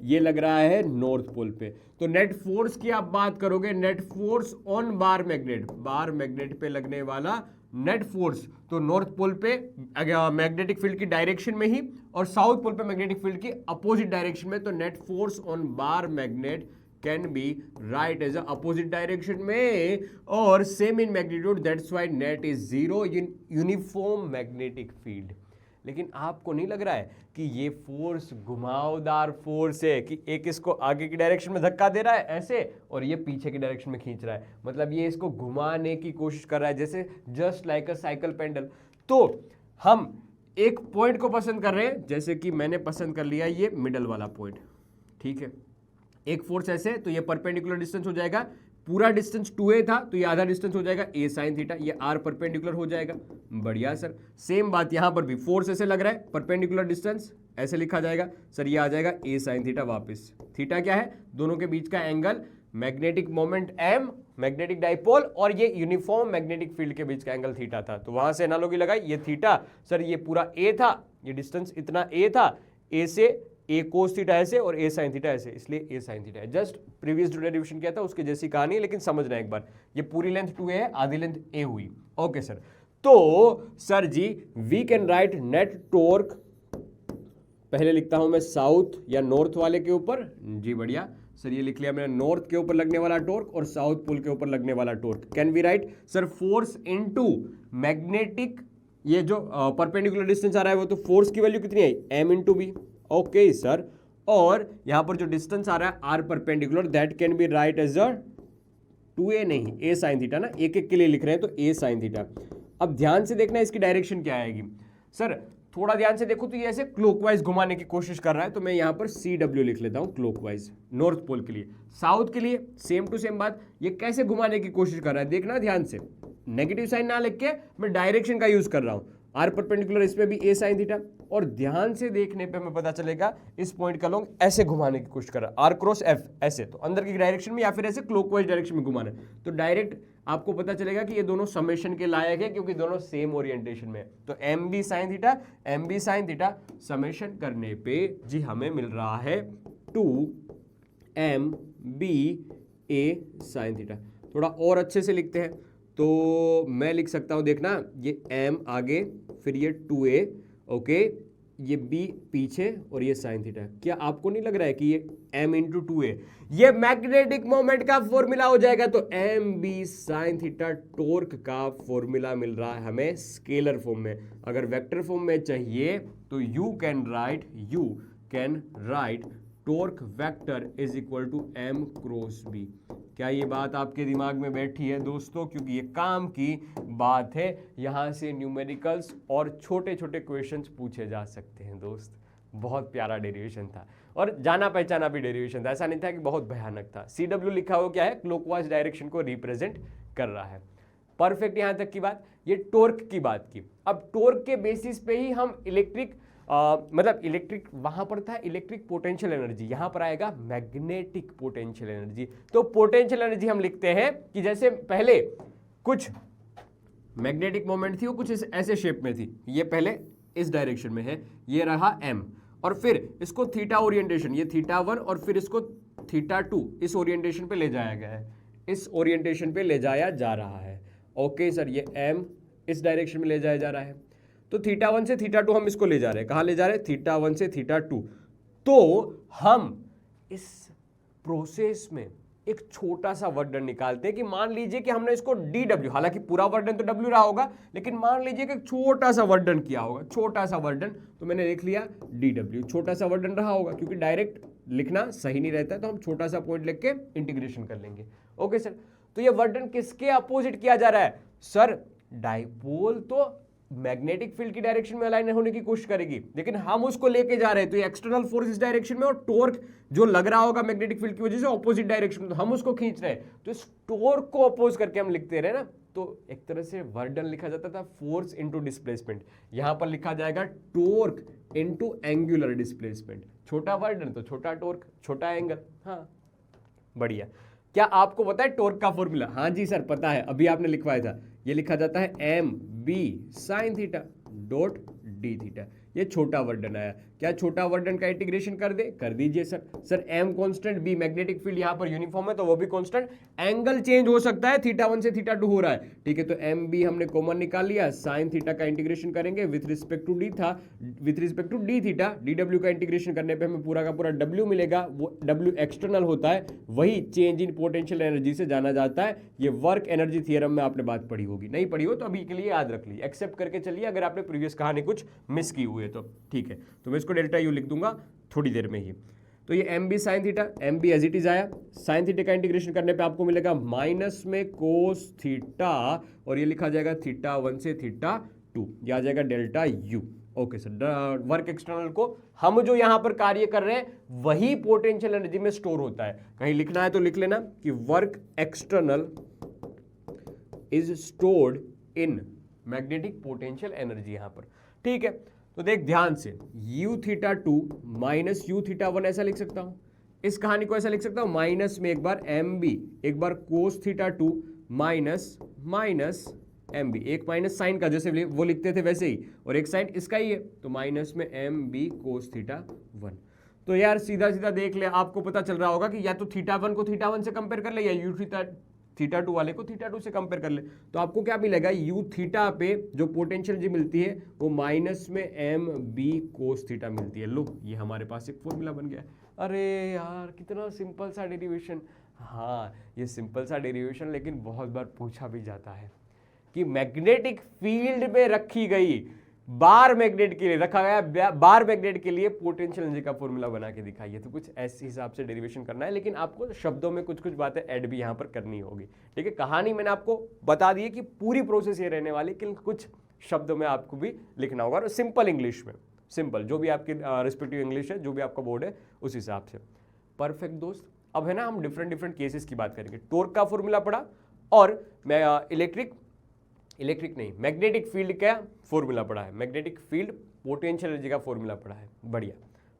ये लग रहा है नॉर्थ पोल पे। तो नेट फोर्स की आप बात करोगे, net force on bar magnet पे लगने वाला नेट फोर्स, तो नॉर्थ पोल पे मैग्नेटिक फील्ड की डायरेक्शन में ही और साउथ पोल पे मैग्नेटिक फील्ड की अपोजिट डायरेक्शन में, तो net force on bar magnet can be write as opposite direction में और same in magnitude, that's why net is zero in uniform magnetic field. लेकिन आपको नहीं लग रहा है कि ये फोर्स घुमावदार फोर्स है, कि एक इसको आगे की डायरेक्शन में धक्का दे रहा है ऐसे और ये पीछे की डायरेक्शन में खींच रहा है, मतलब ये इसको घुमाने की कोशिश कर रहा है, जैसे just like a cycle pedal. तो हम एक पॉइंट को पसंद कर रहे हैं, जैसे कि मैंने पसंद कर लिया ये मिडल वाला पॉइंट, ठीक है। एक फोर्स ऐसे, तो ये परपेंडिकुलर डिस्टेंस हो जाएगा, पूरा डिस्टेंस 2a था तो ये आधा डिस्टेंस हो जाएगा a sin थीटा, ये r परपेंडिकुलर हो जाएगा। बढ़िया सर, सेम बात यहां पर भी, फोर्स ऐसे लग रहा है, परपेंडिकुलर डिस्टेंस ऐसे लिखा जाएगा सर, ये आ जाएगा a sin थीटा वापस। थीटा क्या है? दोनों के बीच का angle, magnetic moment m, magnetic dipole और ये यूनिफॉर्म मैग्नेटिक फील्ड के बीच का एंगल थीटा था। तो वहां से एनालॉजी लगाई, ये थीटा सर, ये पूरा a था, ये डिस्टेंस इतना a था, a से ए कोस थीटा ऐसे और ए साइन थीटा ऐसे, इसलिए ए साइन थीटा है। जस्ट प्रीवियस जो डेरिवेशन किया था उसके जैसी कहानी है, लेकिन समझना एक बार, ये पूरी लेंथ 2a है, आधी लेंथ a हुई। ओके सर, तो sir ji we can write net torque, पहले लिखता हूं मैं साउथ या नॉर्थ वाले के ऊपर, जी बढ़िया सर, ये लिख लिया मैंने, नॉर्थ के ऊपर लगने वाला टॉर्क और साउथ पोल के ऊपर लगने वाला torque. Can we write sir force into magnetic, ये जो परपेंडिकुलर डिस्टेंस आ रहा है वो तो फोर्स की वैल्यू कितनी आई, m into B. Okay sir, और यहां पर जो डिस्टेंस आ रहा है R perpendicular, that can be write as a 2a, नहीं a साइन थीटा ना, एक एक के लिए लिख रहे हैं तो a साइन थीटा। अब ध्यान से देखना इसकी डायरेक्शन क्या आएगी सर, थोड़ा ध्यान से देखो तो ये ऐसे क्लॉकवाइज घुमाने की कोशिश कर रहा है, तो मैं यहां पर CW लिख लेता हूं क्लॉकवाइज, नॉर्थ पोल के लिए। साउथ के लिए सेम टू सेम बात, ये कैसे घुमाने की कोशिश कर रहा है देखना ध्यान से, नेगेटिव साइन ना लिख के मैं डायरेक्शन का यूज कर रहा हूं, आर परपेंडिकुलर इसमें भी a साइन थीटा, और ध्यान से देखने पे हमें पता चलेगा इस पॉइंट का लॉन्ग ऐसे घुमाने की कोशिश कर रहा है, आर क्रॉस एफ ऐसे, तो अंदर की डायरेक्शन में या फिर ऐसे क्लॉकवाइज डायरेक्शन में घुमाना है, तो डायरेक्ट आपको पता चलेगा कि ये दोनों समेशन के लायक है क्योंकि दोनों सेम ओरिएंटेशन में है। तो M B sine theta summation करने पे जी हमें मिल रहा है 2MBA साइन थीटा। थोड़ा और अच्छे से लिखते हैं तो मैं लिख सकता हूं, देखना ये m आगे, फिर ये 2a, ओके, ये b पीछे और ये साइन थीटा। क्या आपको नहीं लग रहा है कि ये m इंटू 2a ये मैग्नेटिक मोमेंट का फॉर्मूला हो जाएगा, तो mb साइन थीटा टॉर्क का फॉर्मूला मिल रहा है हमें स्केलर फॉर्म में। अगर वेक्टर फॉर्म में चाहिए तो you can write torque vector is equal to m cross b। क्या ये बात आपके दिमाग में बैठी है दोस्तों, क्योंकि ये काम की बात है, यहां से न्यूमेरिकल्स और छोटे छोटे क्वेश्चंस पूछे जा सकते हैं दोस्त। बहुत प्यारा डेरिवेशन था और जाना पहचाना भी डेरिवेशन था, ऐसा नहीं था कि बहुत भयानक था। CW लिखा हुआ क्या है, क्लॉकवाइज डायरेक्शन को रिप्रेजेंट कर रहा है। परफेक्ट, यहां तक की बात। ये टॉर्क की बात की, अब टॉर्क के बेसिस पे ही हम इलेक्ट्रिक वहां पर था इलेक्ट्रिक पोटेंशियल एनर्जी, यहां पर आएगा मैग्नेटिक पोटेंशियल एनर्जी। तो पोटेंशियल एनर्जी हम लिखते हैं कि जैसे पहले कुछ मैग्नेटिक मोमेंट थी वो कुछ ऐसे शेप में थी, ये पहले इस डायरेक्शन में है, ये रहा m, और फिर इसको थीटा ओरिएंटेशन, ये θ1 और फिर इसको θ2 इस ओरिएंटेशन पे ले जाया गया है, इस ओरिएंटेशन पे ले जाया जा रहा है। ओके सर, ये m इस डायरेक्शन में ले जाया जा रहा है, तो θ1 से θ2 हम इसको ले जा रहे हैं, कहाँ ले जा रहे हैं, θ1 से θ2। तो हम इस प्रोसेस में एक छोटा सा वर्डन निकालते हैं कि मान लीजिए कि हमने इसको dw, हालांकि पूरा वर्डन तो w रहा होगा, लेकिन मान लीजिए कि छोटा सा वर्डन किया होगा, छोटा सा वर्डन, तो मैंने लिख लिया dw, छोटा सा वर्डन रहा होगा, क्योंकि डायरेक्ट लिखना सही नहीं रहता है, तो हम छोटा सा पॉइंट लिख के इंटीग्रेशन कर लेंगे। ओके सर, तो ये वर्डन किसके अपोजिट किया जा रहा है सर, डाइपोल तो मैग्नेटिक फील्ड की डायरेक्शन में अलाइन होने की कोशिश करेगी, लेकिन हम उसको लेके जा रहे हैं, तो ये एक्सटर्नल फोर्स इस डायरेक्शन में और टॉर्क जो लग रहा होगा मैग्नेटिक फील्ड की वजह से ऑपोजिट डायरेक्शन में, तो हम उसको खींच रहे हैं, तो इस टॉर्क को अपोज करके हम लिखते रहे ना, तो एक तरह से वर्डन लिखा जाता था फोर्स इनटू डिस्प्लेसमेंट, यहां पर लिखा जाएगा टॉर्क इनटू एंगुलर डिस्प्लेसमेंट। छोटा वर्डन तो छोटा टॉर्क, छोटा एंगल। हाँ बढ़िया। क्या आपको पता है टॉर्क का फॉर्मूला? हाँ जी सर पता है, अभी आपने लिखवाया था, ये लिखा जाता है mb sine theta dot d theta. ये छोटा वर्डन आया, क्या छोटा वर्डन का इंटीग्रेशन कर दे, कर दीजिए sir. Sir m constant, b magnetic field यहाँ पर यूनिफॉर्म है तो वो भी कांस्टेंट, एंगल चेंज हो सकता है, θ1 से θ2 हो रहा है, ठीक है, तो mb हमने कॉमन निकाल लिया, साइन थीटा का इंटीग्रेशन करेंगे with respect to d theta, dw का इंटीग्रेशन करने पे हमें पूरा का पूरा w मिलेगा, वो w एक्सटर्नल होता है, वही चेंज इन पोटेंशियल एनर्जी से जाना जाता है। ये वर्क एनर्जी थ्योरम में आपने बात पढ़ी होगी, नहीं पढ़ी हो तो अभी के लिए याद रख ली, एक्सेप्ट करके चलिए अगर आपने प्रीवियस कहानी कुछ मिस की हुई है तो, ठीक है, तो मैं इसको डेल्टा यू लिख दूंगा थोड़ी देर में ही। तो ये mb sine theta, mb as it is आया, साइन थीटा का इंटीग्रेशन करने पे आपको मिलेगा माइनस में कोस थीटा, और ये लिखा जाएगा θ1 से θ2, ये आ जाएगा delta U. Okay sir, work external को हम जो यहां पर कार्य कर रहे हैं वही पोटेंशियल एनर्जी में स्टोर होता है, कहीं लिखना है तो लिख लेना कि work external is stored in magnetic potential energy यहां पर, ठीक है। तो देख ध्यान से, u θ2 माइनस u θ1 ऐसा लिख सकता हूं, इस कहानी को ऐसा लिख सकता हूं, माइनस में एक बार mb, एक बार कोस θ2 माइनस mb, एक माइनस साइन का जैसे वो लिखते थे वैसे ही, और एक साइन इसका ही है, तो माइनस में mb कोस θ1। तो यार सीधा सीधा देख ले, आपको पता चल रहा होगा कि या तो θ1 को θ1 से कंपेयर कर ले या u θ2 वाले को θ2 से कंपेयर कर ले। तो आपको क्या मिलेगा, u थीटा पे जो पोटेंशियल जी मिलती है वो माइनस में एम बी कोस थीटा मिलती है। लो ये हमारे पास एक फॉर्मूला बन गया। अरे यार कितना सिंपल सा डेरिवेशन। हाँ ये सिंपल सा डेरिवेशन लेकिन बहुत बार पूछा भी जाता है कि मैग्नेटिक फील्ड में रखी गई बार मैग्नेट के लिए रखा गया बार मैग्नेट के लिए पोटेंशियल एनर्जी का फॉर्मूला बना के दिखाइए। तो कुछ ऐसे हिसाब से डेरिवेशन करना है, लेकिन आपको शब्दों में कुछ कुछ बातें ऐड भी यहाँ पर करनी होगी। ठीक है, कहानी मैंने आपको बता दी है कि पूरी प्रोसेस ये रहने वाली, लेकिन कुछ शब्दों में आपको भी लिखना होगा और सिंपल इंग्लिश में, सिंपल जो भी आपकी रिस्पेक्टिव इंग्लिश है, जो भी आपका बोर्ड है उस हिसाब से। परफेक्ट दोस्त, अब है ना हम डिफरेंट केसेस की बात करेंगे। टॉर्क का फॉर्मूला पढ़ा और मैं इलेक्ट्रिक नहीं मैग्नेटिक फील्ड का फॉर्मूला पढ़ा है, मैग्नेटिक फील्ड पोटेंशियल एनर्जी का फॉर्मूला पढ़ा है, बढ़िया,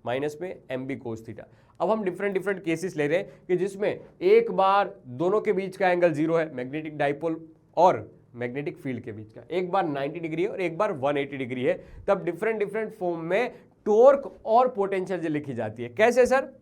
माइनस में एम बी कोस थीटा। अब हम डिफरेंट केसेस ले रहे हैं कि जिसमें एक बार दोनों के बीच का एंगल 0 है, मैग्नेटिक डाइपोल और मैग्नेटिक फील्ड के बीच का, एक बार 90 डिग्री है और एक बार 180 डिग्री है, तब डिफरेंट फॉर्म में टॉर्क और पोटेंशियल एनर्जी लिखी जाती है। कैसे सर,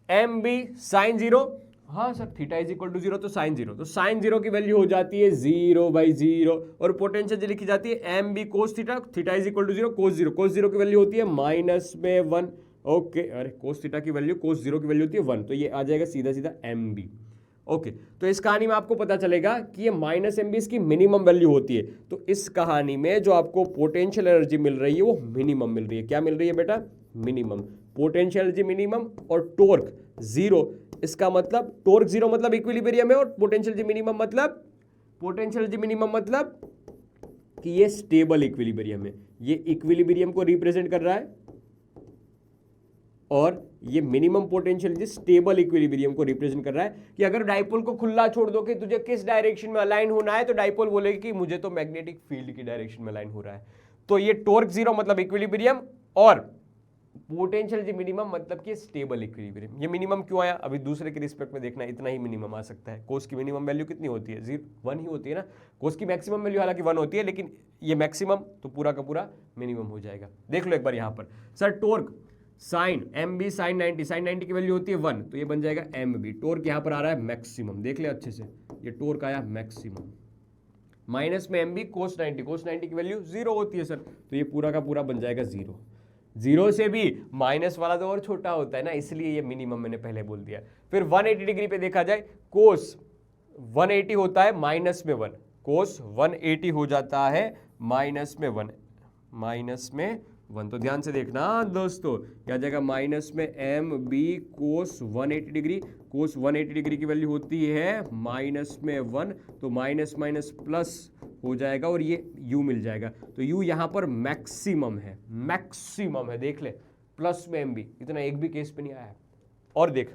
एम बी साइन 0, हाँ sir theta is equal to 0 तो साइन 0, तो साइन 0 की वैल्यू हो जाती है 0/0 और पोटेंशियल जो लिखी जाती है M B cos theta, theta is equal to 0 cos 0 की वैल्यू होती है माइनस में 1। ओके, अरे कोस थीटा की वैल्यू कोस 0 की वैल्यू होती है 1, तो ये आ जाएगा सीधा सीधा एम बी। ओके, तो इस कहानी में आपको पता चलेगा कि ये माइनस एम बी इसकी मिनिमम वैल्यू होती है। तो इस कहानी में जो आपको पोटेंशियल एनर्जी मिल रही है वो मिनिमम मिल रही है। क्या मिल रही है बेटा, मिनिमम पोटेंशियल एनर्जी मिनिमम और टॉर्क 0। इसका मतलब टॉर्क 0 मतलब इक्विलिब्रियम है और पोटेंशियल मिनिमम मतलब कि ये स्टेबल इक्विलिब्रियम है। ये इक्विलिब्रियम को रिप्रेजेंट कर रहा है और ये मिनिमम पोटेंशियल स्टेबल इक्विलिब्रियम को रिप्रेजेंट कर रहा है कि अगर डाइपोल को खुला छोड़ दो कि तुझे किस डायरेक्शन में अलाइन होना है, तो डाइपोल बोलेगी कि मुझे तो मैग्नेटिक फील्ड की डायरेक्शन में अलाइन हो रहा है। तो ये टॉर्क 0 मतलब इक्विलिब्रियम और पोटेंशियल जी मिनिमम मतलब कि स्टेबल इक्विलिब्रियम। ये मिनिमम क्यों आया, अभी दूसरे के रिस्पेक्ट में देखना, इतना ही मिनिमम आ सकता है। कोस की मिनिमम वैल्यू कितनी होती है, 1 ही होती है ना। कोस की मैक्सिमम वैल्यू हालांकि 1 होती है, लेकिन ये मैक्सिमम तो पूरा का पूरा मिनिमम हो जाएगा। देख लो एक बार यहाँ पर, sir torque sine M B sine 90 की वैल्यू होती है 1, तो ये बन जाएगा एम बी। टॉर्क यहाँ पर आ रहा है मैक्सिमम, देख ले अच्छे से, ये टॉर्क आया मैक्सिमम, माइनस में एम बी कोस 90 की वैल्यू 0 होती है सर, तो ये पूरा का पूरा बन जाएगा 0 से भी माइनस वाला तो और छोटा होता है ना, इसलिए ये मिनिमम मैंने पहले बोल दिया। फिर 180 डिग्री पे देखा जाए, कोस 180 होता है माइनस में 1, कोस 180 हो जाता है माइनस में 1, तो ध्यान से देखना दोस्तों, क्या जाएगा माइनस में एम बी कोस 180 डिग्री, कोस 180 डिग्री की वैल्यू होती है माइनस में 1, तो माइनस माइनस प्लस हो जाएगा और ये u मिल जाएगा। तो u यहां पर मैक्सिमम है, देख ले, प्लस में एम बी, इतना एक भी केस पे नहीं आया है। और देख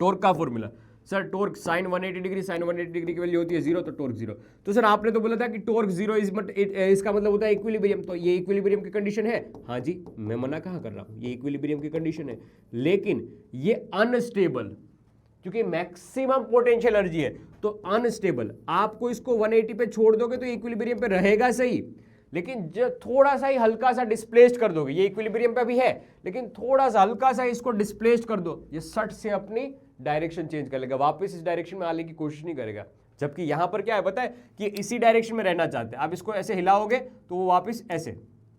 टॉर्क का formula, sir torque sine 180 degree की वैल्यू होती है 0, तो टॉर्क 0। तो सर आपने तो बोला था कि टॉर्क 0 इसका मतलब होता है इक्विलिब्रियम, तो ये इक्विलिब्रियम की कंडीशन है। हाँ जी, मैं मना कहाँ कर रहा हूँ, ये इक्विलिब्रियम की कंडीशन है, लेकिन ये अनस्टेबल, क्योंकि मैक्सिमम पोटेंशियल एनर्जी है तो अनस्टेबल। आपको इसको 180 पे छोड़ दोगे तो इक्विलिब्रियम पे रहेगा सही, लेकिन जब थोड़ा सा ही हल्का सा डिस्प्लेस्ड कर दोगे, ये इक्विलिब्रियम पे भी है लेकिन थोड़ा सा हल्का सा इसको डिस्प्लेस्ड कर दो, ये सट से अपनी डायरेक्शन चेंज कर लेगा, वापस इस डायरेक्शन में आने की कोशिश नहीं करेगा। जबकि यहां पर क्या है पता है कि इसी डायरेक्शन में रहना चाहते हैं, आप इसको ऐसे हिलाओगे तो वो वापस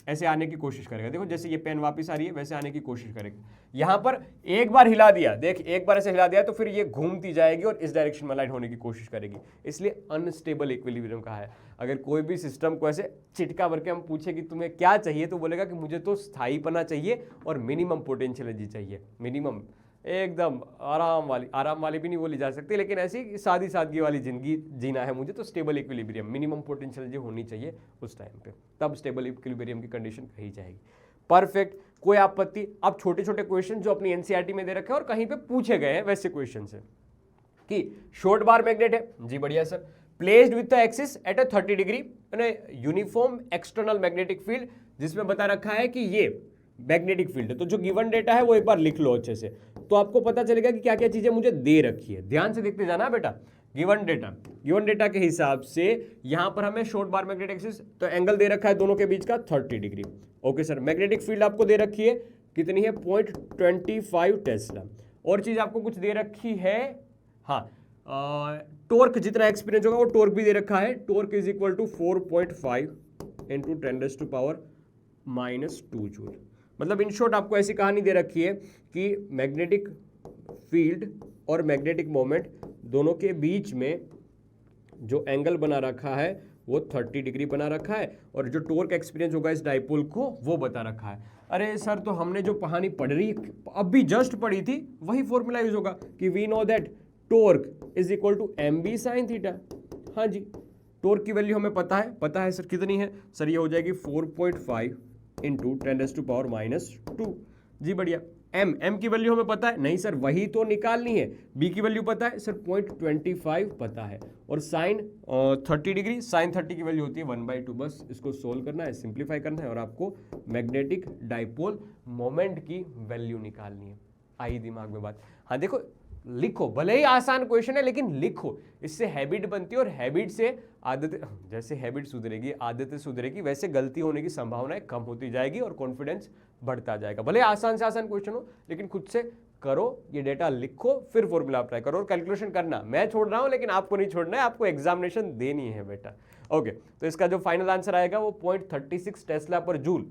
ऐसे आने की कोशिश करेगा। देखो जैसे ये पेन वापस आ रही है वैसे आने की कोशिश करेगा। यहां पर एक बार हिला दिया, देख एक बार ऐसे हिला दिया तो फिर ये घूमती जाएगी और इस डायरेक्शन में अलाइन होने की कोशिश करेगी, इसलिए अनस्टेबल इक्विलिब्रियम कहा है। अगर कोई भी सिस्टम को ऐसे चिटका भर के हम पूछे कि तुम्हें क्या चाहिए, तो बोलेगा कि मुझे तो स्थायीपना चाहिए और मिनिमम पोटेंशियल एनर्जी चाहिए, मिनिमम एकदम आराम वाली भी नहीं बोली जा सकती, लेकिन ऐसी सादगी वाली जिंदगी जीना है मुझे, तो stable equilibrium, minimum potential energy होनी चाहिए उस टाइम पे, तब स्टेबल इक्विलिब्रियम की कंडीशन कही जाएगी। परफेक्ट, कोई आपत्ति? अब छोटे छोटे क्वेश्चन जो अपनी एनसीईआरटी में दे रखे हैं और कहीं पे पूछे गए हैं वैसे क्वेश्चन है कि शॉर्ट बार मैग्नेट है जी, बढ़िया sir, placed with the axis at 30 degree uniform external magnetic field, जिसमें बता रखा है कि ये मैग्नेटिक फील्ड है। तो जो गिवन डेटा है वो एक बार लिख लो अच्छे से, तो आपको पता चलेगा कि क्या क्या चीजें मुझे दे रखी है। ध्यान से देखते जाना बेटा, गिवन डेटा के हिसाब से यहां पर हमें शॉर्ट बार मैग्नेटिक एक्सिस, तो एंगल दे रखा है दोनों के बीच का 30 degree. Okay sir, magnetic field आपको दे रखी है कितनी है 0.25 टेस्ला। और चीज आपको कुछ दे रखी है, हाँ टॉर्क जितना एक्सपीरियंस होगा वो टॉर्क भी दे रखा है, torque is equal to 4.5 into 10⁻⁻² joule. मतलब इन शॉर्ट आपको ऐसी कहानी दे रखी है कि मैग्नेटिक फील्ड और मैग्नेटिक मोमेंट दोनों के बीच में जो एंगल बना रखा है वो 30 डिग्री बना रखा है, और जो टॉर्क एक्सपीरियंस होगा इस डाइपोल को वो बता रखा है। अरे सर तो हमने जो कहानी पढ़ रही अभी जस्ट पढ़ी थी वही फॉर्मूला यूज होगा कि we know that torque is equal to mb sin theta. हाँ जी, टॉर्क की वैल्यू हमें पता है सर कितनी है सर, ये हो जाएगी 4.5 इंटू 10⁻²। जी बढ़िया। m की वैल्यू हमें पता है, नहीं सर वही तो निकालनी है। b की वैल्यू पता है सर 0.25 पता है, और साइन 30 डिग्री, साइन 30 की वैल्यू होती है 1/2। बस इसको सोल्व करना है, सिंप्लीफाई करना है, और आपको मैग्नेटिक डाइपोल मोमेंट की वैल्यू निकालनी है। आई दिमाग में बात। हाँ देखो, लिखो, भले ही आसान क्वेश्चन है लेकिन लिखो, इससे हैबिट बनती है, और हैबिट से आदतें, जैसे हैबिट सुधरेगी आदतें सुधरेगी वैसे गलती होने की संभावनाएं कम होती जाएगी और कॉन्फिडेंस बढ़ता जाएगा। भले आसान से आसान क्वेश्चन हो लेकिन खुद से करो, ये डेटा लिखो, फिर फॉर्मूला अप्लाई करो और कैलकुलेशन करना। मैं छोड़ रहा हूं लेकिन आपको नहीं छोड़ना है, आपको एग्जामिनेशन देनी है बेटा। ओके, तो इसका जो फाइनल आंसर आएगा वो 0.36 टेस्ला पर जूल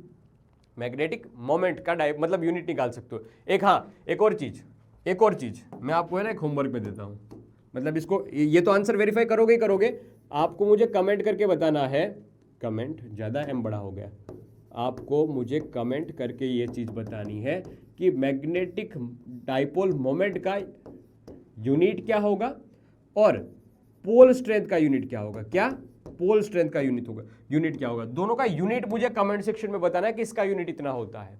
मैग्नेटिक मोमेंट का मतलब यूनिट निकाल सकते हो। एक और चीज मैं आपको है ना एक होमवर्क पे देता हूं, मतलब इसको, ये तो आंसर वेरीफाई करोगे ही करोगे, आपको मुझे कमेंट करके बताना है, कमेंट ज़्यादा एम बड़ा हो गया, आपको मुझे कमेंट करके ये चीज़ बतानी है कि मैग्नेटिक डाइपोल मोमेंट का यूनिट क्या होगा और पोल स्ट्रेंथ का यूनिट क्या होगा। क्या पोल स्ट्रेंथ का यूनिट क्या होगा, दोनों का यूनिट मुझे कमेंट सेक्शन में बताना है कि इसका यूनिट इतना होता है,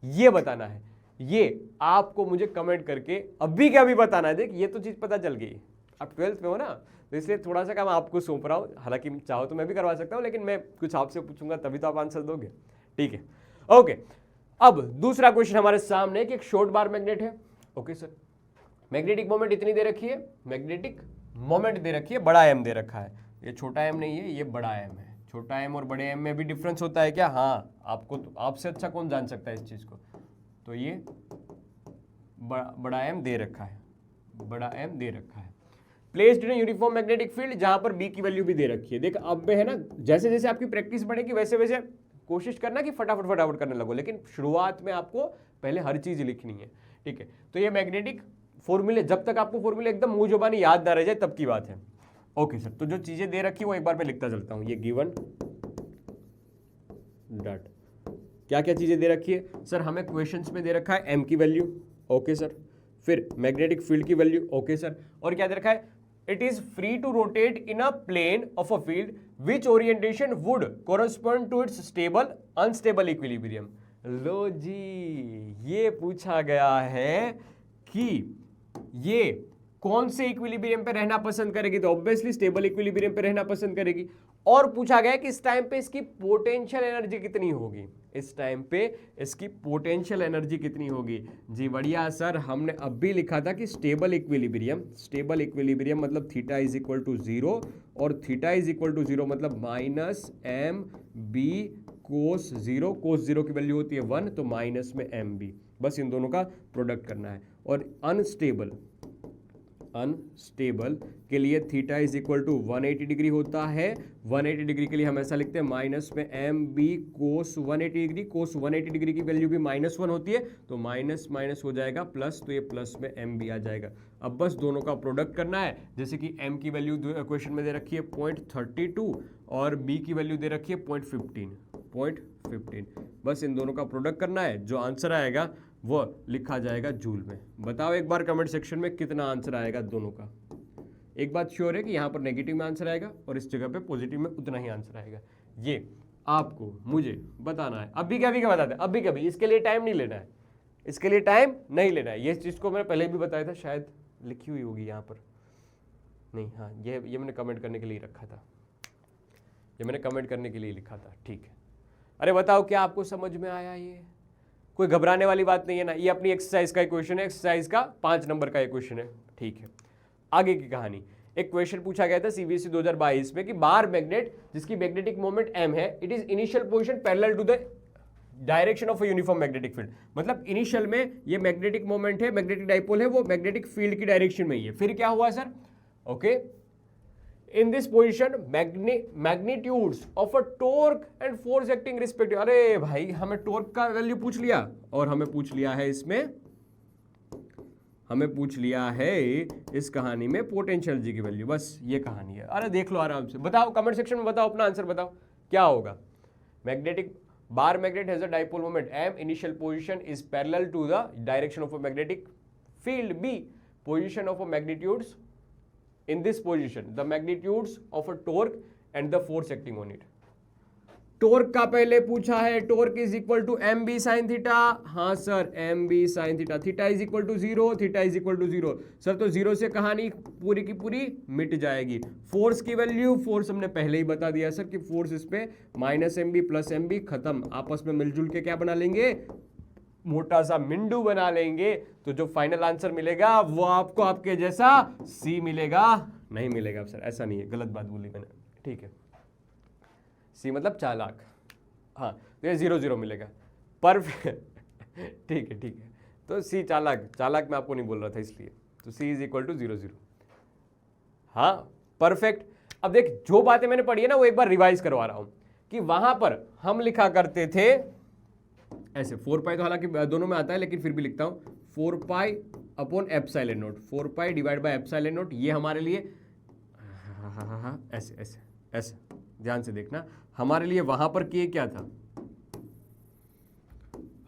ये बताना है। ये आपको मुझे कमेंट करके अभी क्या भी बताना है। देख ये तो चीज़ पता चल गई, आप 12th में हो ना, तो इसलिए थोड़ा सा काम आपको सौंप रहा हूँ। हालांकि चाहो तो मैं भी करवा सकता हूँ, लेकिन मैं कुछ आपसे पूछूंगा तभी तो आप आंसर दोगे। ठीक है, ओके। अब दूसरा क्वेश्चन हमारे सामने कि एक शॉर्ट बार मैग्नेट है। ओके सर, मैग्नेटिक मोमेंट इतनी दे रखी है, मैग्नेटिक मोमेंट दे रखी है, बड़ा एम दे रखा है, ये छोटा एम नहीं है, ये बड़ा एम है। छोटा एम और बड़े एम में भी डिफरेंस होता है क्या? हाँ, आपको तो, आपसे अच्छा कौन जान सकता है इस चीज़ को। तो ये बड़ा एम दे रखा है, बड़ा एम दे रखा है। Placed in uniform magnetic field, जहां पर बी की वैल्यू भी दे रखी है। देख अब है ना, जैसे जैसे आपकी प्रैक्टिस बढ़ेगी वैसे वैसे कोशिश करना कि फटाफट करने लगो, लेकिन शुरुआत में आपको पहले हर चीज लिखनी है। ठीक है, तो ये मैग्नेटिक फॉर्मूले, जब तक आपको फॉर्मूले एकदम मुंह जुबानी याद ना रह जाए तब की बात है। ओके सर, तो जो चीजें दे रखी है वो एक बार मैं लिखता चलता हूं। ये गिवन डॉट, क्या क्या चीजें दे रखी है सर, हमें क्वेश्चंस में दे रखा है एम की वैल्यू, ओके सर, फिर मैग्नेटिक फील्ड की वैल्यू, ओके सर, और क्या दे रखा है, it is free to rotate in a plane of a field which orientation would correspond to its stable unstable equilibrium. लो जी, ये पूछा गया है कि ये कौन से इक्विलिब्रियम पे रहना पसंद करेगी, तो ऑब्वियसली स्टेबल इक्विलिब्रियम पे रहना पसंद करेगी। और पूछा गया कि इस टाइम पे इसकी पोटेंशियल एनर्जी कितनी होगी, इस टाइम पे इसकी पोटेंशियल एनर्जी कितनी होगी। जी बढ़िया सर, हमने अब भी लिखा था कि स्टेबल इक्विलिब्रियम मतलब थीटा इज इक्वल टू 0, और थीटा इज इक्वल टू 0 मतलब माइनस एम बी कोस 0, कोस 0 की वैल्यू होती है 1, तो माइनस में एम बी, बस इन दोनों का प्रोडक्ट करना है। और अनस्टेबल के लिए theta is equal to 180 degree होता है। 180 डिग्री के लिए हम ऐसा लिखते हैं माइनस में एम बी कोस 180 डिग्री, कोस 180 डिग्री की वैल्यू भी -1 होती है, तो माइनस माइनस हो जाएगा प्लस, तो ये प्लस में एम बी आ जाएगा। अब बस दोनों का प्रोडक्ट करना है, जैसे कि एम की वैल्यू क्वेश्चन में दे रखी है 0.32 और बी की वैल्यू दे रखी है 0.15, बस इन दोनों का प्रोडक्ट करना है। जो आंसर आएगा वो लिखा जाएगा जूल में। बताओ एक बार कमेंट सेक्शन में कितना आंसर आएगा दोनों का। एक बात श्योर है कि यहाँ पर नेगेटिव में आंसर आएगा और इस जगह पे पॉजिटिव में उतना ही आंसर आएगा। ये आपको मुझे बताना है। अभी क्या बताते हैं, अभी कभी इसके लिए टाइम नहीं लेना है, इसके लिए टाइम नहीं लेना है। ये चीज़ को मैंने पहले भी बताया था, शायद लिखी हुई होगी यहाँ पर, नहीं, हाँ ये मैंने कमेंट करने के लिए रखा था, ये मैंने कमेंट करने के लिए लिखा था। ठीक है, अरे बताओ क्या आपको समझ में आया? ये कोई घबराने वाली बात नहीं है ना, ये अपनी एक्सरसाइज का क्वेश्चन है, एक्सरसाइज का 5 नंबर का क्वेश्चन है। ठीक है, आगे की कहानी। एक क्वेश्चन पूछा गया था सीबीएसई 2022 में कि बार मैग्नेट जिसकी मैग्नेटिक मोमेंट m है, it is initial position parallel to the direction of a uniform magnetic field, मतलब इनिशियल में ये मैग्नेटिक मोमेंट है, मैग्नेटिक डाइपोल है, वो मैग्नेटिक फील्ड की डायरेक्शन में ही है। फिर क्या हुआ sir, okay, in this position magnitudes of a torque and force acting respective. अरे भाई हमें टॉर्क का वैल्यू पूछ लिया और हमें पूछ लिया है इसमें, हमें पूछ लिया है इस कहानी में पोटेंशियल जी की वैल्यू, बस ये कहानी है। अरे देख लो आराम से, बताओ कमेंट सेक्शन में, बताओ अपना आंसर बताओ क्या होगा। Magnetic bar magnet has a dipole moment m, initial position is parallel to the direction of a magnetic field, b, position of a magnitudes in this position the magnitudes of a torque and the force acting on it। Torque का पहले पूछा है, torque is equal to M B sine theta, हाँ sir M B sine theta, theta is equal to zero, theta is equal to zero sir, तो zero से कहानी पूरी की पूरी मिट जाएगी। फोर्स की वैल्यू, फोर्स हमने पहले ही बता दिया सर कि फोर्स इस पे minus M B plus M B, खत्म, आपस में मिलजुल के क्या बना लेंगे, मोटा सा मिंडू बना लेंगे। तो जो फाइनल आंसर मिलेगा वो आपको आपके जैसा सी मिलेगा, नहीं मिलेगा सर, ऐसा नहीं है, गलत बात बोली मैंने, ठीक है, सी मतलब चालाक, हाँ तो ये 0 0 मिलेगा, परफेक्ट, ठीक है ठीक है, तो सी चालाक, चालाक मैं आपको नहीं बोल रहा था इसलिए, तो सी इज इक्वल टू 0 0, हाँ परफेक्ट। अब देख जो बातें मैंने पढ़ी है ना वो एक बार रिवाइज करवा रहा हूं कि वहां पर हम लिखा करते थे ऐसे 4 पाई, तो हालांकि दोनों में आता है लेकिन फिर भी लिखता हूं 4 pi upon epsilon not, 4 pi divide by epsilon not, ये हमारे लिए ऐसे ऐसे ऐसे, ध्यान से देखना, हमारे लिए वहां पर के क्या था,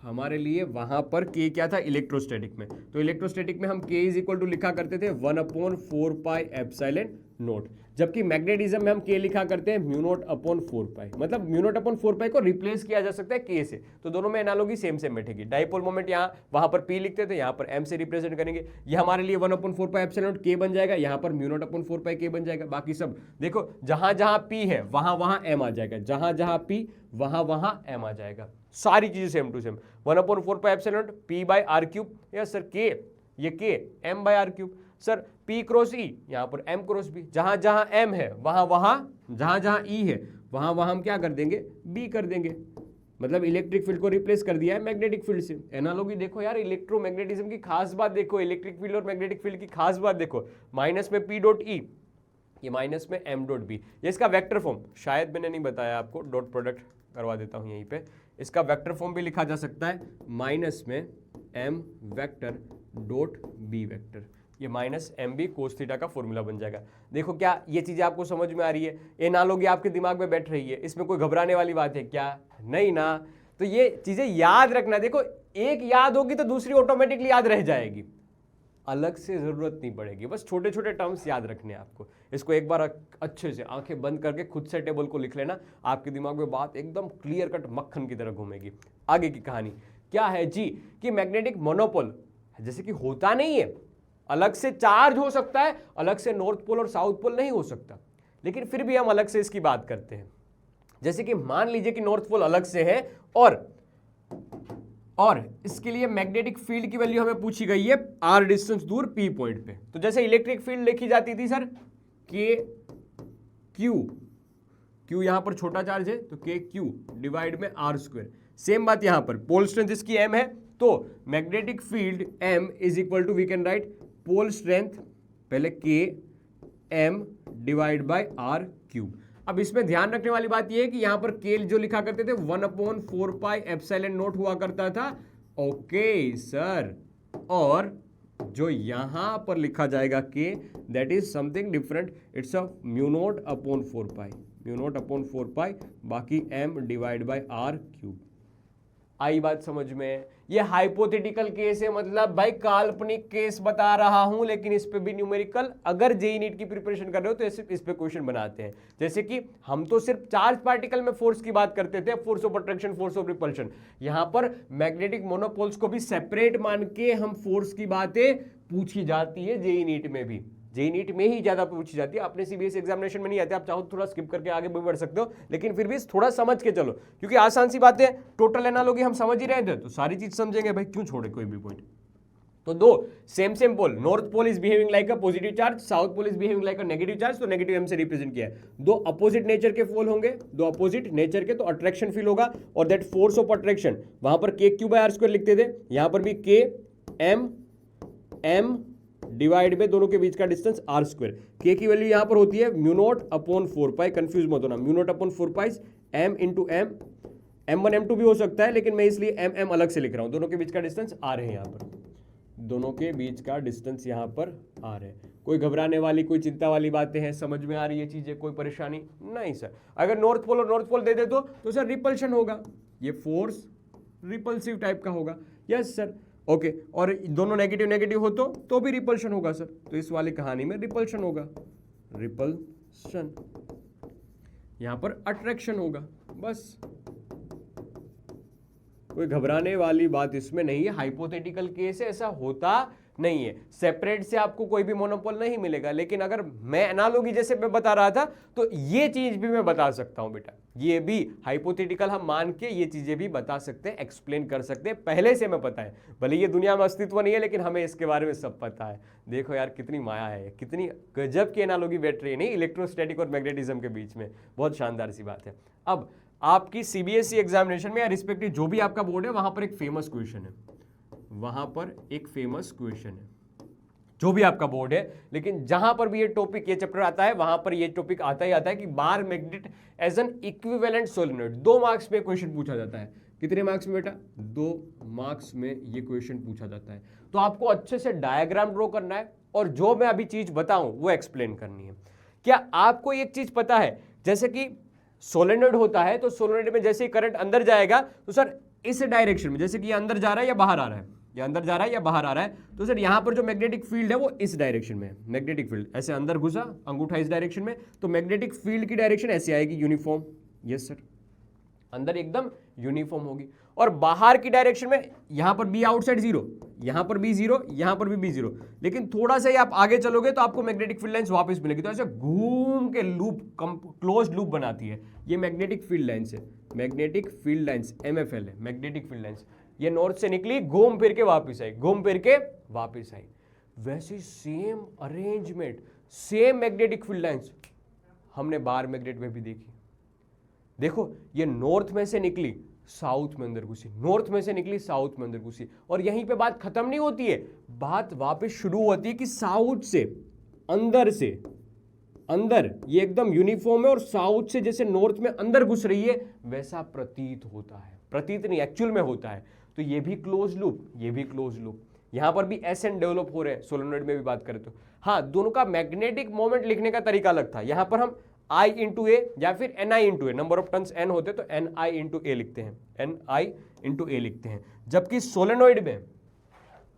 हमारे लिए वहां पर के क्या था इलेक्ट्रोस्टैटिक में, तो इलेक्ट्रोस्टैटिक में हम के इज इक्वल टू लिखा करते थे 1/4 पाई एप्सिलॉन नॉट, जबकि मैग्नेटिज्म में हम के लिखा करते हैं म्यू नॉट अपॉन 4 पाई, मतलब म्यू नॉट अपॉन 4 पाई को रिप्लेस किया जा सकता है के से, तो दोनों में एनालॉजी सेम सेम बैठेगी। डाइपोल मोमेंट यहाँ वहां पर पी लिखते थे, यहाँ पर एम से रिप्रेजेंट करेंगे, ये हमारे लिए 1/4 पाई एप्सिलॉन नॉट के बन जाएगा, यहाँ पर म्यू नॉट अपॉन 4 पाई के बन जाएगा। बाकी सब देखो जहां जहां पी है वहां वहां एम आ जाएगा, जहां जहां पी वहां वहां एम आ जाएगा, सारी चीजें same to same. 1/4 pi epsilon naught P by R cube, yes sir K, ये K M by R cube, sir P cross E, यहाँ पर M क्रॉस B, जहां जहां M है वहां वहां, जहां जहां E है वहां वहां हम क्या कर देंगे, B कर देंगे, मतलब इलेक्ट्रिक फील्ड को रिप्लेस कर दिया है मैग्नेटिक फील्ड से। एनालॉजी देखो यार, इलेक्ट्रोमैग्नेटिज्म की खास बात देखो, इलेक्ट्रिक फील्ड और मैग्नेटिक फील्ड की खास बात देखो, माइनस में P डॉट E, ये माइनस में M डॉट B, ये इसका वेक्टर फॉर्म, शायद मैंने नहीं बताया आपको, डॉट प्रोडक्ट करवा देता हूं यहीं पे, इसका वेक्टर फॉर्म भी लिखा जा सकता है माइनस में M vector dot B vector, ये minus M B cos theta का फॉर्मूला बन जाएगा। देखो क्या ये चीजें आपको समझ में आ रही है, एनालॉजी आपके दिमाग में बैठ रही है, इसमें कोई घबराने वाली बात है क्या, नहीं ना, तो ये चीजें याद रखना। देखो एक याद होगी तो दूसरी ऑटोमेटिकली याद रह जाएगी, अलग से जरूरत नहीं पड़ेगी, बस छोटे छोटे टर्म्स याद रखने आपको। इसको एक बार अच्छे से आंखें बंद करके खुद से टेबल को लिख लेना, आपके दिमाग में बात एकदम क्लियर कट मक्खन की तरह घूमेगी। आगे की कहानी क्या है जी, कि मैग्नेटिक मोनोपोल जैसे कि होता नहीं है, अलग से चार्ज हो सकता है, अलग से नॉर्थ पोल और साउथ पोल नहीं हो सकता, लेकिन फिर भी हम अलग से इसकी बात करते हैं। जैसे कि मान लीजिए कि नॉर्थ पोल अलग से है और इसके लिए मैग्नेटिक फील्ड की वैल्यू हमें पूछी गई है आर डिस्टेंस दूर पी पॉइंट पे, तो जैसे इलेक्ट्रिक फील्ड लिखी जाती थी सर के क्यू यहां पर छोटा चार्ज है तो के क्यू डिवाइड में आर स्क्वायर, सेम बात यहां पर, पोल स्ट्रेंथ इसकी एम है तो magnetic field M is equal to, we can write pole strength पहले K M divide by R cube. अब इसमें ध्यान रखने वाली बात यह है कि यहां पर के जो लिखा करते थे 1/4 पाई एप्सिलॉन नॉट हुआ करता था, ओके सर, और जो यहां पर लिखा जाएगा के that is something different, it's a mu naught upon 4 pi, mu naught upon 4 pi, बाकी M divide by R cube. आई बात समझ में? ये हाइपोथेटिकल केस है, मतलब भाई काल्पनिक केस बता रहा हूं, लेकिन इस पे भी न्यूमेरिकल, अगर जेईई नीट की प्रिपरेशन कर रहे हो तो इस पे क्वेश्चन बनाते हैं। जैसे कि हम तो सिर्फ चार्ज पार्टिकल में फोर्स की बात करते थे, force of attraction, force of repulsion, यहां पर मैग्नेटिक मोनोपोल्स को भी सेपरेट मान के हम फोर्स की बातें पूछी जाती है जेईई नीट में भी, जेईई नीट में ही ज्यादा पूछी जाती है, अपने सीबीएसई एग्जामिनेशन में नहीं आती। आप चाहो तो थोड़ा स्किप करके आगे भी बढ़ सकते हो, लेकिन फिर भी थोड़ा समझ के चलो, क्योंकि आसान सी बातें, टोटल एनालॉजी हम समझ ही रहे थे तो सारी चीज समझेंगे भाई, क्यों छोड़े कोई भी पॉइंट। तो दो same pole, north pole is behaving like a positive charge, south pole is behaving like a negative charge, तो नेगेटिव एम से रिप्रेजेंट किया है। दो अपोजिट नेचर के पोल होंगे, दो अपोजिट नेचर के, तो अट्रैक्शन फील होगा, और दैट फोर्स ऑफ अट्रैक्शन वहां पर के क्यू बाय आर स्क्वायर लिखते थे, यहां पर भी के एम डिवाइड में दोनों के बीच का डिस्टेंस आर स्क्वायर। के की वैल्यू यहां पर होती है mu naught upon 4 pi, confuse मत होना, mu naught upon 4 pi M into M, M1 M2 भी हो सकता है, लेकिन मैं इसलिए M अलग से लिख रहा हूं। दोनों के बीच का डिस्टेंस आर है, यहां पर दोनों के बीच का डिस्टेंस यहां पर आर है। कोई घबराने वाली, कोई चिंता वाली बातें हैं? समझ में आ रही है चीजें? कोई परेशानी नहीं सर। अगर नॉर्थ पोल और नॉर्थ पोल दे दे तो सर रिपल्शन होगा, ये फोर्स रिपल्सिव टाइप का होगा। Yes sir, okay. और दोनों नेगेटिव नेगेटिव हो तो भी रिपल्शन होगा सर। तो इस वाली कहानी में रिपल्शन होगा, रिपल्शन, यहां पर अट्रैक्शन होगा। बस कोई घबराने वाली बात इसमें नहीं है। हाइपोथेटिकल केस है, ऐसा होता नहीं है। सेपरेट से आपको कोई भी मोनोपोल नहीं मिलेगा, लेकिन अगर मैं एनालॉजी जैसे मैं बता रहा था तो ये चीज भी मैं बता सकता हूं बेटा, ये भी हाइपोथेटिकल हम मान के ये चीजें भी बता सकते हैं, एक्सप्लेन कर सकते हैं, पहले से मैं पता है। भले ये दुनिया में अस्तित्व नहीं है, लेकिन हमें इसके बारे में सब पता है। देखो यार कितनी माया है, कितनी गजब की एनालॉजी बैठ रही है नहीं इलेक्ट्रोस्टैटिक और मैग्नेटिज्म के बीच में। बहुत शानदार सी बात है। अब आपकी सीबीएसई एग्जामिनेशन में या रिस्पेक्टिव जो भी आपका बोर्ड है, वहां पर एक फेमस क्वेश्चन है, वहां पर एक फेमस क्वेश्चन है, जो भी आपका बोर्ड है, लेकिन जहां पर भी ये टॉपिक, ये चैप्टर आता है, वहां पर ये टॉपिक आता ही आता है कि bar magnet as an equivalent solenoid. 2 marks में क्वेश्चन पूछा जाता है। कितने मार्क्स में बेटा? 2 मार्क्स में ये क्वेश्चन पूछा जाता है। तो आपको अच्छे से डायग्राम ड्रॉ करना है, और जो मैं अभी चीज बताऊं वो एक्सप्लेन करनी है। क्या आपको एक चीज पता है, जैसे कि सोलेनोइड होता है, तो सोलेनोइड में जैसे ही करंट अंदर जाएगा तो सर इस डायरेक्शन में, जैसे कि ये अंदर जा रहा है या बाहर आ रहा है, या अंदर जा रहा है या बाहर आ रहा है, तो सर यहां पर जो मैग्नेटिक फील्ड है वो इस डायरेक्शन में है। मैग्नेटिक फील्ड ऐसे अंदर घुसा, अंगूठा इस डायरेक्शन में, तो मैग्नेटिक फील्ड की डायरेक्शन ऐसे आएगी, यूनिफॉर्म। यस सर, अंदर एकदम यूनिफॉर्म होगी। और बाहर की डायरेक्शन में यहां पर बी आउटसाइड 0, यहां पर बी 0, यहां पर भी 0, लेकिन थोड़ा सा ही आप आगे चलोगे तो आपको मैग्नेटिक फील्ड लाइंस वापस मिलेगी। तो ऐसे घूम के लूप, क्लोज्ड लूप बनाती है ये मैग्नेटिक फील्ड लाइंस है। मैग्नेटिक फील्ड लाइंस MFL है, मैग्नेटिक फील्ड लाइंस। ये नॉर्थ से निकली, घूम फिर के वापस आई, घूम फिर के वापस आई। वैसे same arrangement, same magnetic field lines हमने बार मैग्नेट में भी देखी। देखो ये नॉर्थ में से निकली, साउथ में अंदर घुसी, नॉर्थ में से निकली, साउथ में अंदर घुसी, और यहीं पे बात खत्म नहीं होती है, बात वापस शुरू होती है कि साउथ से अंदर ये एकदम यूनिफॉर्म है, और साउथ से जैसे नॉर्थ में अंदर घुस रही है वैसा प्रतीत होता है। प्रतीत नहीं, एक्चुअल में होता है। तो ये भी क्लोज लूप, ये भी क्लोज लूप। यहां पर भी एसएन डेवलप हो रहे हैं, सोलेनोइड में भी बात करें तो। हाँ, दोनों का मैग्नेटिक मोमेंट लिखने का तरीका अलग था। यहां पर हम I इंटू ए या फिर NI into A, number of turns N होते तो NI इंटू ए लिखते हैं, NI इंटू ए लिखते हैं। जबकि सोलेनोइड में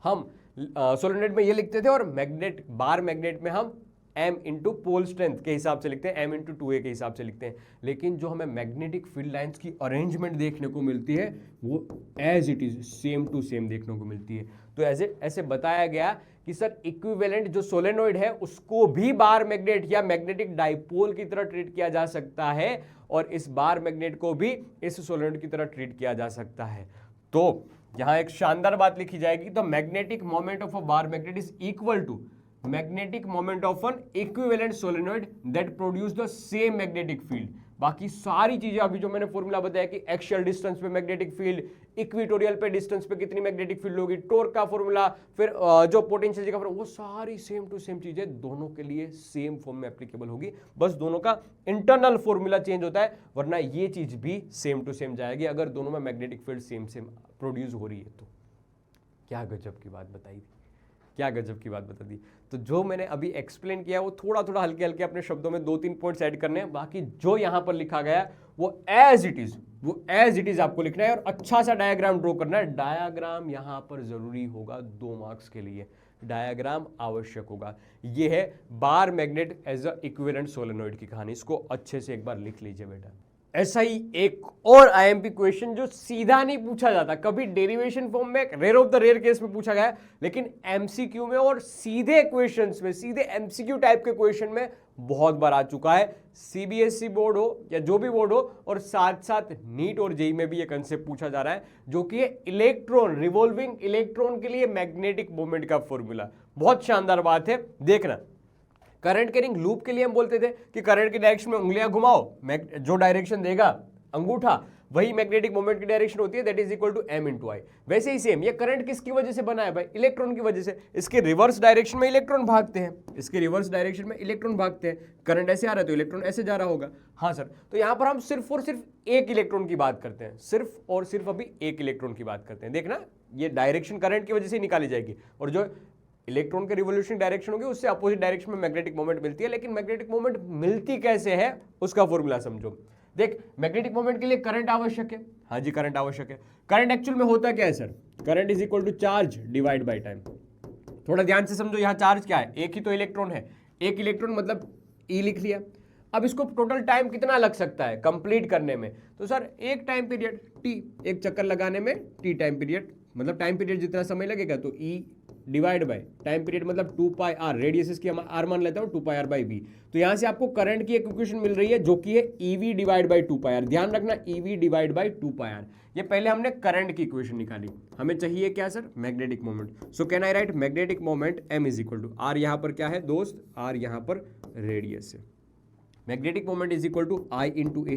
हम सोलेनोइड में ये लिखते थे, और मैग्नेट, बार मैग्नेट में हम M इंटू पोल स्ट्रेंथ के हिसाब से लिखते हैं, M इंटू 2A के हिसाब से लिखते हैं। लेकिन जो हमें मैग्नेटिक फील्ड लाइंस की अरेंजमेंट देखने को मिलती है वो as it is same to same देखने को मिलती है। तो ऐसे बताया गया कि सर इक्विवेलेंट जो सोलेनोइड है उसको भी बार मैग्नेट या मैग्नेटिक डाइपोल की तरह ट्रीट किया जा सकता है, और इस बार मैग्नेट को भी इस सोलेनोइड की तरह ट्रीट किया जा सकता है। तो यहां एक शानदार बात लिखी जाएगी, the magnetic moment of a bar magnet is equal to magnetic moment of an equivalent solenoid that produce the same magnetic field. बाकी सारी चीजें अभी जो मैंने फॉर्मूला बताया कि एक्सियल डिस्टेंस पे मैग्नेटिक फील्ड, इक्वेटोरियल पे डिस्टेंस पे कितनी मैग्नेटिक फील्ड होगी, टॉर्क का फॉर्मूला, फिर जो पोटेंशियल का फॉर्मूला, वो सारी सेम टू सेम चीजें दोनों के लिए सेम फॉर्म में एप्लीकेबल होगी। बस दोनों का इंटरनल फॉर्मूला चेंज होता है, वरना ये चीज भी सेम टू सेम जाएगी अगर दोनों में मैग्नेटिक फील्ड सेम प्रोड्यूस हो रही है तो। क्या गजब की बात बताई, क्या गजब की बात बता दी। तो जो मैंने अभी एक्सप्लेन किया वो थोड़ा थोड़ा हल्के हल्के अपने शब्दों में 2-3 पॉइंट्स ऐड करने हैं, बाकी जो यहां पर लिखा गया वो एज इट इज आपको लिखना है, और अच्छा सा डायग्राम ड्रॉ करना है। डायग्राम यहां पर जरूरी होगा 2 मार्क्स के लिए, डायग्राम आवश्यक होगा। ये है bar magnet as a equivalent solenoid की कहानी, इसको अच्छे से एक बार लिख लीजिए बेटा। ऐसा ही एक और आईएमपी क्वेश्चन जो सीधा नहीं पूछा जाता, कभी डेरिवेशन फॉर्म में rare of the rare case में पूछा गया, लेकिन एमसीक्यू में और सीधे क्वेश्चंस में, सीधे एमसीक्यू टाइप के क्वेश्चन में बहुत बार आ चुका है। सीबीएसई बोर्ड हो या जो भी बोर्ड हो, और साथ साथ नीट और जेईई में भी ये कंसेप्ट पूछा जा रहा है, जो कि इलेक्ट्रॉन, रिवॉल्विंग इलेक्ट्रॉन के लिए मैग्नेटिक मोमेंट का फॉर्मूला। बहुत शानदार बात है, देखना। करंट कैरिंग लूप के लिए हम बोलते थे कि करंट की डायरेक्शन में उंगलियां घुमाओ, जो डायरेक्शन देगा अंगूठा वही मैग्नेटिक मोमेंट की डायरेक्शन होती है, that is equal to m into I. वैसे ही सेम ये करंट किसकी वजह से बना है भाई? इलेक्ट्रॉन की वजह से। इसके रिवर्स डायरेक्शन में इलेक्ट्रॉन भागते हैं, इसके रिवर्स डायरेक्शन में इलेक्ट्रॉन भागते हैं। करंट ऐसे आ रहा है तो इलेक्ट्रॉन ऐसे जा रहा होगा। हाँ सर, तो यहां पर हम सिर्फ और सिर्फ एक इलेक्ट्रॉन की बात करते हैं, सिर्फ और सिर्फ अभी एक इलेक्ट्रॉन की बात करते हैं। देखना, ये डायरेक्शन करंट की वजह से निकाली जाएगी, और जो इलेक्ट्रॉन के रिवोल्यूशन डायरेक्शन होगी उससे अपोजिट डायरेक्शन में मैग्नेटिक मोमेंट मिलती है। लेकिन मैग्नेटिक मोमेंट मिलती कैसे है उसका फॉर्मूला समझो। देख, मैग्नेटिक मोमेंट के लिए करंट आवश्यक है। हाँ जी, करंट आवश्यक है। करंट एक्चुअल में होता क्या है sir? Current is equal to charge divide by time. थोड़ा ध्यान से समझो, यहाँ चार्ज क्या है? एक ही तो इलेक्ट्रॉन है, एक इलेक्ट्रॉन मतलब ई लिख लिया। अब इसको टोटल टाइम कितना लग सकता है कंप्लीट करने में? तो सर एक टाइम पीरियड टी, एक चक्कर लगाने में टी टाइम पीरियड, मतलब टाइम पीरियड जितना समय लगेगा तो ई डिवाइड बाय टाइम पीरियड मतलब 2 पाई आर, रेडियस इसकी हम आर मान लेता हूं 2 पाई आर बाई वी। तो यहां से आपको करंट की एक इक्वेशन मिल रही है जो कि है EV divide by 2 pi r. ध्यान रखना, EV divide by 2 pi r. ये पहले हमने करंट की इक्वेशन निकाली, हमें चाहिए क्या sir? Magnetic moment. So can I write magnetic moment M is equal to R, यहां पर क्या है दोस्त? आर यहां पर रेडियस है। Magnetic moment is equal to I into A,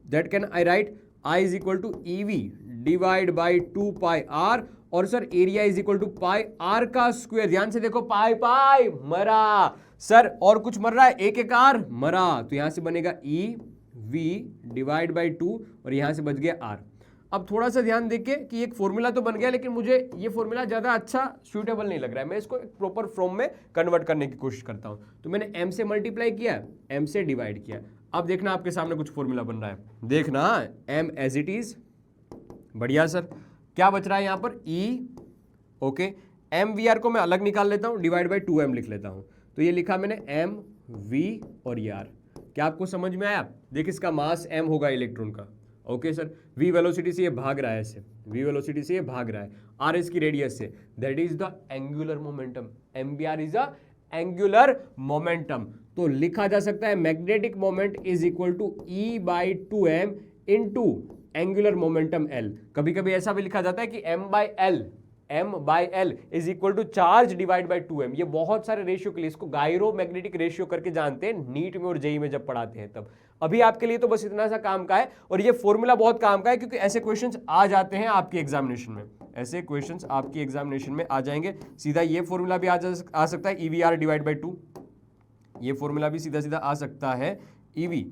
that can I write I is equal to E V divide by 2 pi R, और sir area is equal to pi R का स्क्वायर। ध्यान से देखो, पाई पाई मरा sir, और कुछ मर रहा है? एक एक आर मरा, तो यहां से बनेगा ई वी डिवाइड बाई 2, और यहां से बच गया आर। अब थोड़ा सा ध्यान देखिए कि एक फॉर्मूला तो बन गया, लेकिन मुझे ये फॉर्मूला ज्यादा अच्छा सूटेबल नहीं लग रहा है। मैं इसको एक प्रॉपर फॉर्म में कन्वर्ट करने की कोशिश करता हूं। तो मैंने m से मल्टीप्लाई किया, m से डिवाइड किया। अब देखना आपके सामने कुछ फॉर्मूला बन रहा है, देखना m एज इट इज। बढ़िया सर, क्या बच रहा है यहाँ पर? E, okay. M V R को मैं अलग निकाल लेता हूँ, डिवाइड बाई 2m लिख लेता हूँ। तो ये लिखा मैंने m v और ये r। क्या आपको समझ में आया? देख, इसका मास m होगा इलेक्ट्रॉन का, ओके सर। v वेलोसिटी से ये भाग रहा है, ऐसे v वेलोसिटी से ये भाग रहा है, r इसकी रेडियस से, that is the angular momentum. M V R is a angular momentum. तो लिखा जा सकता है magnetic moment is equal to E by 2m into angular momentum L। कभी कभी ऐसा भी लिखा जाता है कि m by L is equal to charge divide by 2m। ये बहुत सारे रेशियो के लिए इसको गायरो मैग्नेटिक रेशियो करके जानते हैं, नीट में और जेईई में जब पढ़ाते हैं तब। अभी आपके लिए तो बस इतना सा काम का है, और ये फॉर्मूला बहुत काम का है, क्योंकि ऐसे क्वेश्चंस आ जाते हैं आपकी एग्जामिनेशन में, ऐसे क्वेश्चंस आपकी एग्जामिनेशन में आ जाएंगे। सीधा ये फॉर्मूला भी आ सकता है, ईवी आर डिवाइड बाई 2। ये फॉर्मूला भी सीधा सीधा आ सकता है, ईवी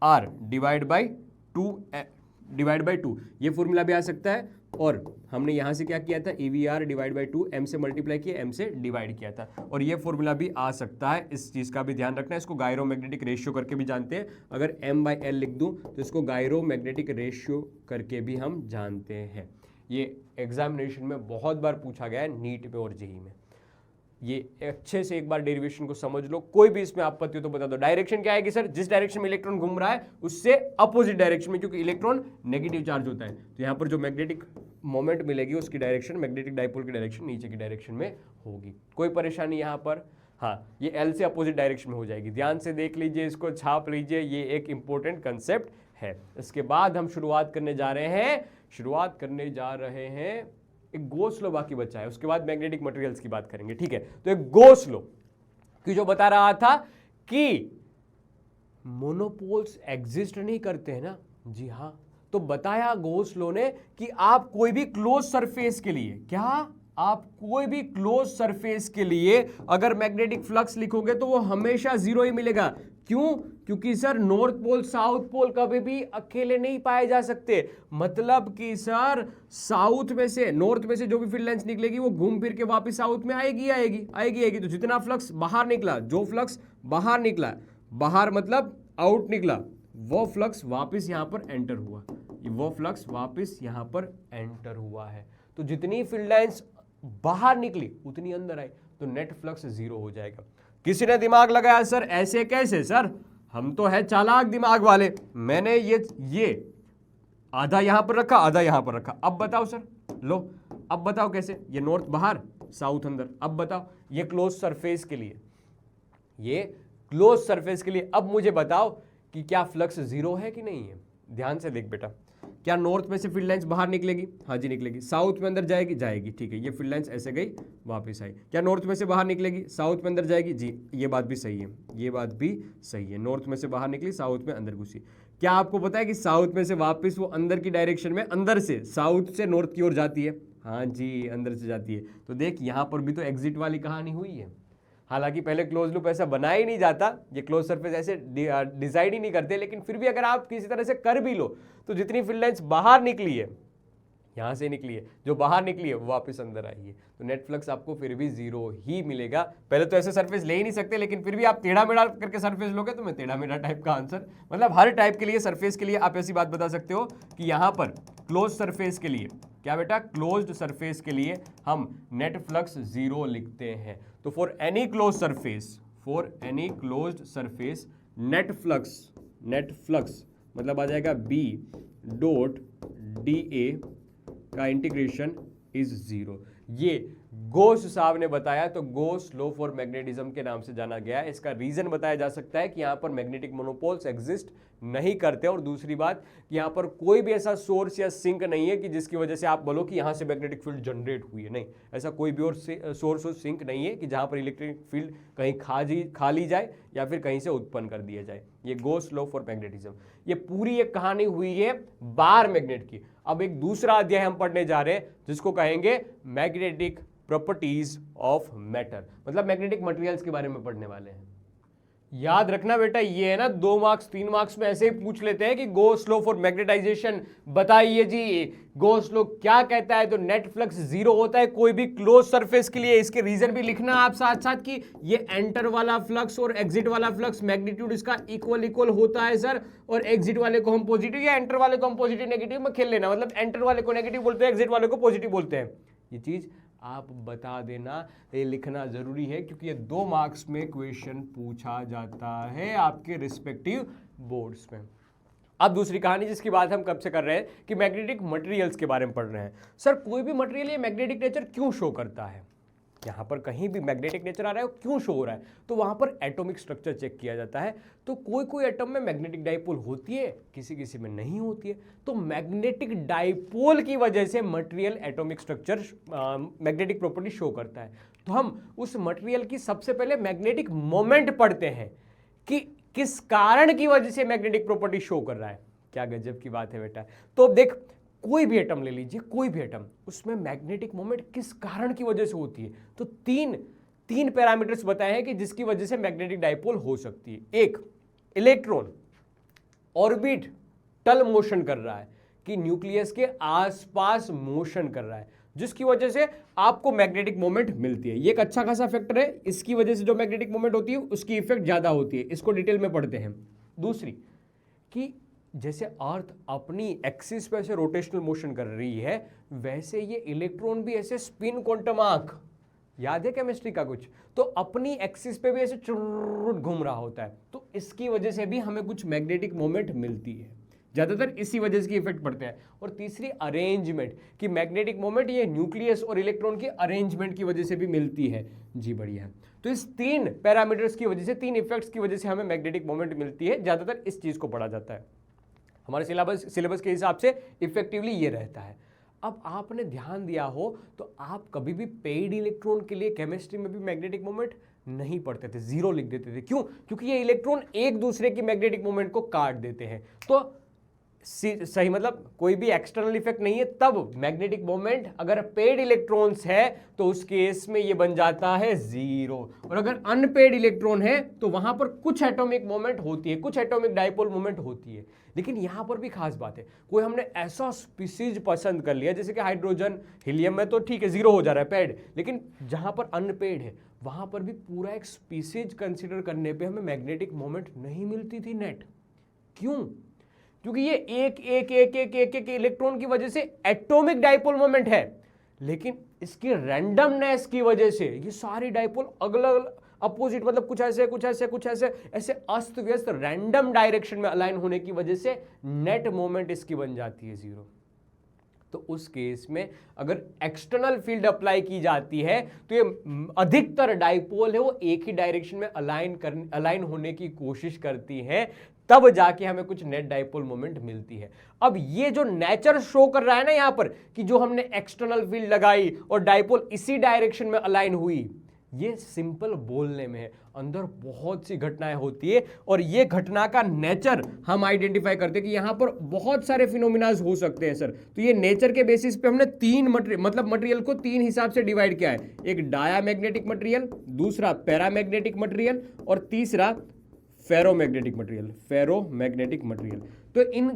आर डिवाइड बाई 2 ये फॉर्मूला भी आ सकता है। और हमने यहां से क्या किया था? EVR डिवाइड बाई 2, m से मल्टीप्लाई किया, m से डिवाइड किया था। और ये फॉर्मूला भी आ सकता है, इस चीज का भी ध्यान रखना है। इसको गायरो मैग्नेटिक रेशियो करके भी जानते हैं। अगर m बाई एल लिख दूं तो इसको गायरो मैग्नेटिक रेशियो करके भी हम जानते हैं। ये एग्जामिनेशन में बहुत बार पूछा गया है, नीट में और जेईई में। ये अच्छे से एक बार डेरिवेशन को समझ लो, कोई भी इसमें आपत्ति हो तो बता दो। डायरेक्शन क्या आएगी सर? जिस डायरेक्शन में इलेक्ट्रॉन घूम रहा है उससे अपोजिट डायरेक्शन में, क्योंकि इलेक्ट्रॉन नेगेटिव चार्ज होता है, तो यहाँ पर जो मैग्नेटिक मोमेंट मिलेगी उसकी डायरेक्शन, मैग्नेटिक डाइपोल की डायरेक्शन नीचे की डायरेक्शन में होगी। कोई परेशानी यहाँ पर? हाँ, ये एल से अपोजिट डायरेक्शन में हो जाएगी। ध्यान से देख लीजिए, इसको छाप लीजिए, ये एक इंपॉर्टेंट कंसेप्ट है। इसके बाद हम शुरुआत करने जा रहे हैं एक गोस लॉ बाकी बचा है, उसके बाद मैग्नेटिक मटेरियल्स की बात करेंगे, ठीक है। तो एक गोस लॉ की जो बता रहा था कि मोनोपोल्स एग्जिस्ट नहीं करते हैं ना, जी हाँ। तो बताया गोस लॉ ने कि आप कोई भी क्लोज सरफेस के लिए, क्या आप कोई भी क्लोज सरफेस के लिए अगर मैग्नेटिक फ्लक्स लिखोगे तो वो हमेशा जीरो ही मिलेगा। क्यों? क्योंकि sir north pole south pole कभी भी अकेले नहीं पाए जा सकते। मतलब कि सर साउथ में से, नॉर्थ में से जो भी फील्ड लाइंस निकलेगी वो घूम फिर के वापस साउथ में आएगी। तो जितना फ्लक्स बाहर निकला, जो फ्लक्स बाहर निकला, बाहर मतलब आउट निकला, वो फ्लक्स वापस यहां पर एंटर हुआ, है। तो जितनी फील्ड लाइंस बाहर निकली उतनी अंदर आई, तो नेट फ्लक्स जीरो हो जाएगा। किसी ने दिमाग लगाया सर ऐसे कैसे सर? हम तो है चालाक दिमाग वाले, मैंने ये आधा यहां पर रखा, आधा यहां पर रखा। अब बताओ सर, लो अब बताओ कैसे, ये नॉर्थ बाहर, साउथ अंदर। अब बताओ ये क्लोज सरफेस के लिए, ये क्लोज सरफेस के लिए। अब मुझे बताओ कि क्या फ्लक्स जीरो है कि नहीं है। ध्यान से देख बेटा, क्या नॉर्थ में से फील्ड लाइंस बाहर निकलेगी? हाँ जी निकलेगी। साउथ में अंदर जाएगी? जाएगी, ठीक है। ये फील्ड लाइंस ऐसे गई, वापस आई। क्या नॉर्थ में से बाहर निकलेगी, साउथ में अंदर जाएगी? जी, ये बात भी सही है, ये बात भी सही है। नॉर्थ में से बाहर निकली, साउथ में अंदर घुसी। क्या आपको पता है कि साउथ में से वापस वो अंदर की डायरेक्शन में, अंदर से साउथ से नॉर्थ की ओर जाती है? हाँ जी, अंदर से जाती है। तो देख यहाँ पर भी तो एग्जिट वाली कहानी हुई है। हालांकि पहले क्लोज लूप ऐसा बनाया ही नहीं जाता, ये क्लोज सरफेस ऐसे डिसाइड ही नहीं करते, लेकिन फिर भी अगर आप किसी तरह से कर भी लो तो जितनी फील्ड लाइंस बाहर निकली है, यहां से निकली है, जो बाहर निकली है वो वापस अंदर आई है, तो नेट फ्लक्स आपको फिर भी जीरो ही मिलेगा। पहले तो ऐसे सरफेस ले ही नहीं सकते, लेकिन फिर भी आप टेढ़ा मेढ़ा करके सरफेस लोगे तो मैं टेढ़ा मेढ़ा टाइप का आंसर, मतलब हर टाइप के लिए सरफेस के लिए आप ऐसी बात बता सकते हो कि यहां पर क्लोज सरफेस के लिए, क्या बेटा, क्लोज्ड सरफेस के लिए हम नेट फ्लक्स जीरो लिखते हैं। तो for any close surface net flux मतलब आ जाएगा बी डॉट डी ए का इंटीग्रेशन इज जीरो। ये गोस साहब ने बताया, तो गोस लॉ फॉर मैग्नेटिज्म के नाम से जाना गया है। इसका रीजन बताया जा सकता है कि यहाँ पर मैग्नेटिक मोनोपोल्स एग्जिस्ट नहीं करते, और दूसरी बात कि यहाँ पर कोई भी ऐसा सोर्स या सिंक नहीं है कि जिसकी वजह से आप बोलो कि यहाँ से मैग्नेटिक फील्ड जनरेट हुई है। नहीं, ऐसा कोई भी और सोर्स और सिंक नहीं है कि जहाँ पर इलेक्ट्रिक फील्ड कहीं खा ली जाए या फिर कहीं से उत्पन्न कर दिया जाए। ये गोस लॉ फॉर मैग्नेटिज्म, ये पूरी एक कहानी हुई है बार मैग्नेट की। अब एक दूसरा अध्याय हम पढ़ने जा रहे हैं जिसको कहेंगे मैग्नेटिक प्रॉपर्टीज ऑफ मैटर, मतलब मैग्नेटिक मटेरियल्स के बारे में पढ़ने वाले हैं। याद रखना बेटा, ये है ना 2 मार्क्स 3 मार्क्स में ऐसे ही पूछ लेते हैं कि गोस लॉ फॉर मैग्नेटाइजेशन बताइए जी, गोस लॉ क्या कहता है, तो नेट फ्लक्स जीरो होता है कोई भी क्लोज सरफेस के लिए। इसके रीजन भी लिखना आप साथ साथ कि ये एंटर वाला फ्लक्स और एग्जिट वाला फ्लक्स मैग्नीट्यूड इसका इक्वल होता है सर, और एग्जिट वाले को हम पॉजिटिव या एंटर वाले को हम पॉजिटिव नेगेटिव में खेल लेना, मतलब एंटर वाले को नेगेटिव बोलते हैं, एग्जिट वाले को पॉजिटिव बोलते हैं। ये चीज आप बता देना, ये लिखना जरूरी है क्योंकि ये 2 मार्क्स में क्वेश्चन पूछा जाता है आपके रिस्पेक्टिव बोर्ड्स में। अब दूसरी कहानी जिसकी बात हम कब से कर रहे हैं कि मैग्नेटिक मटेरियल्स के बारे में पढ़ रहे हैं। सर कोई भी मटेरियल ये मैग्नेटिक नेचर क्यों शो करता है, यहाँ पर कहीं भी मैग्नेटिक नेचर आ रहा है क्यों शो हो रहा है, तो वहां पर एटॉमिक स्ट्रक्चर चेक किया जाता है। तो कोई एटम में मैग्नेटिक डाइपोल होती है, किसी में नहीं होती है। तो मैग्नेटिक डाइपोल की वजह से material atomic structure magnetic property show करता है। तो हम उस मटेरियल की सबसे पहले मैग्नेटिक मोमेंट पढ़ते हैं कि किस कारण की वजह से मैग्नेटिक प्रॉपर्टी शो कर रहा है। क्या गजब की बात है बेटा। तो देख, कोई भी एटम ले लीजिए, कोई भी एटम, उसमें मैग्नेटिक मोमेंट किस कारण की वजह से होती है। तो तीन पैरामीटर्स बताए हैं कि जिसकी वजह से मैग्नेटिक डाइपोल हो सकती है। एक, इलेक्ट्रॉन ऑर्बिटल मोशन कर रहा है कि न्यूक्लियस के आसपास मोशन कर रहा है, जिसकी वजह से आपको मैग्नेटिक मोमेंट मिलती है। ये एक अच्छा खासा फैक्टर है, इसकी वजह से जो मैग्नेटिक मोमेंट होती है उसकी इफेक्ट ज्यादा होती है। इसको डिटेल में पढ़ते हैं। दूसरी, कि जैसे अर्थ अपनी एक्सिस पे ऐसे रोटेशनल मोशन कर रही है, वैसे ये इलेक्ट्रॉन भी ऐसे स्पिन क्वांटम आर्क, याद है केमिस्ट्री का कुछ, तो अपनी एक्सिस पे भी ऐसे चुर्रुट घूम रहा होता है। तो इसकी वजह से भी हमें कुछ मैग्नेटिक मोमेंट मिलती है, ज्यादातर इसी वजह से इफेक्ट पड़ते हैं। और तीसरी, अरेंजमेंट, कि मैग्नेटिक मोमेंट ये न्यूक्लियस और इलेक्ट्रॉन की अरेंजमेंट की वजह से भी मिलती है। जी बढ़िया। तो इस 3 पैरामीटर्स की वजह से, 3 इफेक्ट्स की वजह से हमें मैग्नेटिक मोमेंट मिलती है। ज्यादातर इस चीज को पढ़ा जाता है हमारे सिलेबस के हिसाब से, इफेक्टिवली ये रहता है। अब आपने ध्यान दिया हो तो आप कभी भी पेड इलेक्ट्रॉन के लिए केमिस्ट्री में भी मैग्नेटिक मोमेंट नहीं पढ़ते थे, जीरो लिख देते थे। क्यों? क्योंकि ये इलेक्ट्रॉन एक दूसरे की मैग्नेटिक मोमेंट को काट देते हैं। तो सही, मतलब कोई भी एक्सटर्नल इफेक्ट नहीं है, तब मैग्नेटिक मोमेंट अगर पेड इलेक्ट्रॉन्स है तो उस केस में ये बन जाता है जीरो, और अगर अनपेड इलेक्ट्रॉन है तो वहां पर कुछ एटॉमिक मोमेंट होती है, कुछ एटॉमिक डाइपोल मोमेंट होती है। लेकिन यहां पर भी खास बात है, कोई हमने ऐसा स्पीसीज पसंद कर लिया, जैसे कि हाइड्रोजन, हीलियम में तो ठीक है जीरो हो जा रहा है पेड, लेकिन जहां पर अनपेड है वहां पर भी पूरा एक स्पीसीज कंसिडर करने पे हमें मैग्नेटिक मोमेंट नहीं मिलती थी नेट। क्यों? क्योंकि ये एक इलेक्ट्रॉन की वजह से एटॉमिक डाइपोल मोमेंट है, लेकिन इसकी रैंडमनेस की वजह से ये सारी डाइपोल अपोजिट मतलब कुछ ऐसे कुछ ऐसे कुछ ऐसे, ऐसे अस्त व्यस्त रैंडम डायरेक्शन में अलाइन होने की वजह से नेट मोमेंट इसकी बन जाती है 0। तो उस केस में अगर एक्सटर्नल फील्ड अप्लाई की जाती है तो ये अधिकतर डाइपोल है वो एक ही डायरेक्शन में अलाइन होने की कोशिश करती है, तब जाके हमें कुछ नेट डाइपोल मोमेंट मिलती है। अब ये जो नेचर शो कर रहा है ना यहां पर कि जो हमने एक्सटर्नल फील्ड लगाई और डाइपोल इसी डायरेक्शन में अलाइन हुई, ये सिंपल बोलने में है, अंदर बहुत सी घटनाएं होती है और ये घटना का नेचर हम आइडेंटिफाई करते हैं कि यहां पर बहुत सारे फिनोमिनाज हो सकते हैं सर। तो ये नेचर के बेसिस पे हमने तीन मटेरियल को तीन हिसाब से डिवाइड किया है, एक डायामैग्नेटिक मटेरियल, दूसरा पैरामैग्नेटिक मटेरियल और तीसरा फेरोमैग्नेटिक मटेरियल। तो इन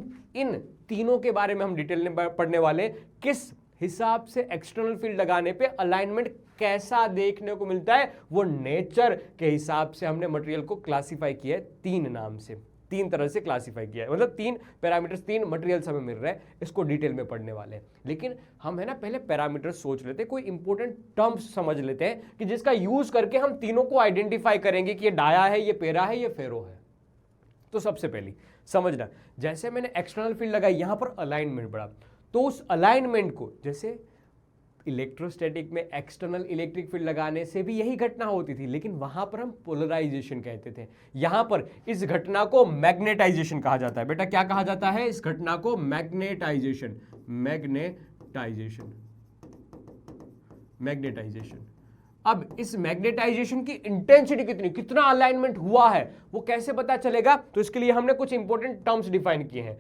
तीनों के बारे में हम डिटेल में पढ़ने वाले, किस हिसाब से एक्सटर्नल फील्ड लगाने पे अलाइनमेंट कैसा देखने को मिलता है, वो नेचर के हिसाब से हमने मटेरियल को क्लासिफाई किया है, तीन नाम से, तीन तरह से क्लासिफाई किया है, मतलब तीन पैरामीटर्स, तीन मटेरियल्स हमें मिल रहे हैं, इसको डिटेल में पढ़ने वाले हैं। लेकिन हम है ना पहले पैरामीटर्स सोच लेते हैं, कोई इंपॉर्टेंट टर्म्स समझ लेते हैं कि जिसका यूज करके हम तीनों को आइडेंटिफाई करेंगे कि ये डाया है, ये पेरा है, ये फेरो है। तो सबसे पहले समझना, जैसे मैंने एक्सटर्नल फील्ड लगाई, यहां पर अलाइनमेंट बढ़ा, तो उस अलाइनमेंट को, जैसे इलेक्ट्रोस्टैटिक में एक्सटर्नल इलेक्ट्रिक फील्ड लगाने से भी यही घटना होती थी, लेकिन वहां पर हम पोलराइजेशन कहते थे। यहां पर इस घटना को मैग्नेटाइजेशन कहा जाता है। बेटा क्या कहा जाता है इस घटना को? मैग्नेटाइजेशन। अब इस मैग्नेटाइजेशन की इंटेंसिटी कितना अलाइनमेंट हुआ है, वो कैसे पता चलेगा? तो इसके लिए हमने कुछ इंपॉर्टेंट टर्म्स डिफाइन किए हैं,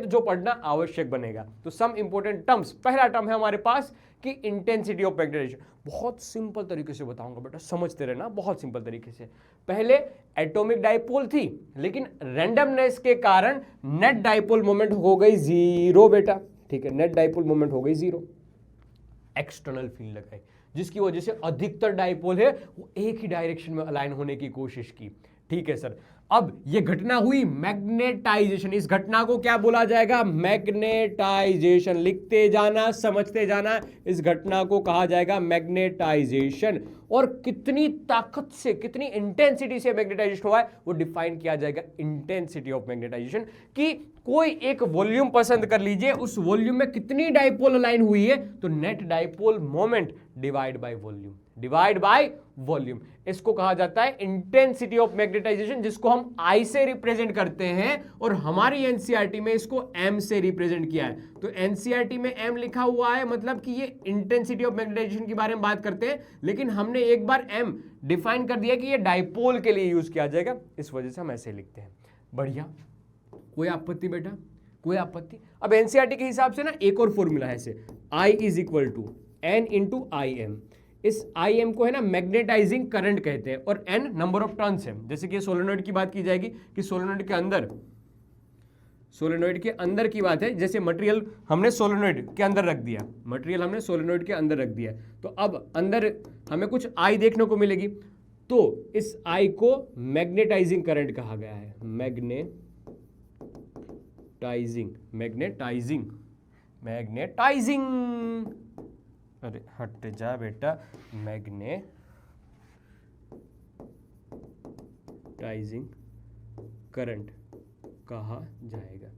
तो जो पढ़ना आवश्यक बनेगा। तो सम इंपॉर्टेंट टर्म्स, पहला टर्म है हमारे पास कि इंटेंसिटी ऑफ मैग्नेटाइजेशन। बहुत सिंपल तरीके से बताऊंगा बेटा, समझते रहना, बहुत सिंपल तरीके से। पहले एटॉमिक डाइपोल थी, लेकिन रैंडमनेस के कारण नेट डाइपोल मोमेंट हो गई 0 बेटा, ठीक है, नेट डाइपोल मोमेंट हो गई 0। एक्सटर्नल फील्ड लगाई, जिसकी वजह से अधिकतर डाइपोल है वो एक ही डायरेक्शन में अलाइन होने की कोशिश की, ठीक है सर। अब ये घटना हुई मैग्नेटाइजेशन, इस घटना को क्या बोला जाएगा? मैग्नेटाइजेशन। लिखते जाना, समझते जाना, इस घटना को कहा जाएगा मैग्नेटाइजेशन। और कितनी ताकत से, कितनी इंटेंसिटी से मैग्नेटाइजेशन हुआ है वो डिफाइन किया जाएगा इंटेंसिटी ऑफ मैग्नेटाइजेशन। कि कोई एक वॉल्यूम पसंद कर लीजिए, उस वॉल्यूम में कितनी डाइपोल अलाइन हुई है, तो net dipole moment divide by volume, इसको कहा जाता है इंटेंसिटी ऑफ मैग्नेटाइजेशन, जिसको हम I से रिप्रेजेंट करते हैं और हमारी एनसीईआरटी में इसको M से रिप्रेजेंट किया है। तो एनसीईआरटी में M लिखा हुआ है, मतलब कि ये इंटेंसिटी ऑफ मैग्नेटाइजेशन के बारे में बात करते हैं, लेकिन हमने एक बार M डिफाइन कर दिया कि ये डाइपोल के लिए यूज किया जाएगा, इस वजह से हम ऐसे लिखते हैं। बढ़िया, कोई आपत्ति बेटा? कोई आपत्ति? अब एनसीईआरटी के हिसाब से ना एक और फॉर्मूला है ऐसे, I is equal to N into IM। इस IM को है ना मैग्नेटाइजिंग करंट कहते हैं और N नंबर ऑफ टर्न्स है। जैसे कि सोलेनॉइड की बात की जाएगी कि सोलेनॉइड के अंदर की बात है, जैसे मटेरियल हमने सोलेनॉइड के अंदर रख दिया, तो अब अंदर हमें कुछ I देखने को मिलेगी, तो इस I को मैग्नेटाइजिंग करंट कहा गया है। मैग्नेटाइजिंग, अरे हट जा बेटा, मैग्नेटाइजिंग करंट कहा जाएगा।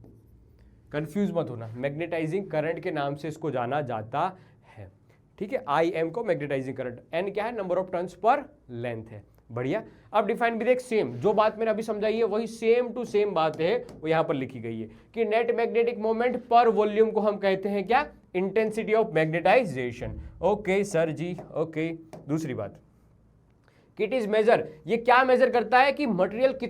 कंफ्यूज मत होना, मैग्नेटाइजिंग करंट के नाम से इसको जाना जाता है, ठीक है। IM को मैग्नेटाइजिंग करंट, N क्या है? Number of turns per length है। बढ़िया, अब डिफाइन भी देख, सेम जो बात मैंने अभी समझाई है वही सेम टू सेम बात है वो यहां पर लिखी गई है कि नेट मैग्नेटिक मोमेंट पर वॉल्यूम को हम कहते हैं क्या? Intensity of magnetization. Okay sir ji, okay. दूसरी बात, इट इज मेजर, ये क्या मेजर करता है कि मटेरियल के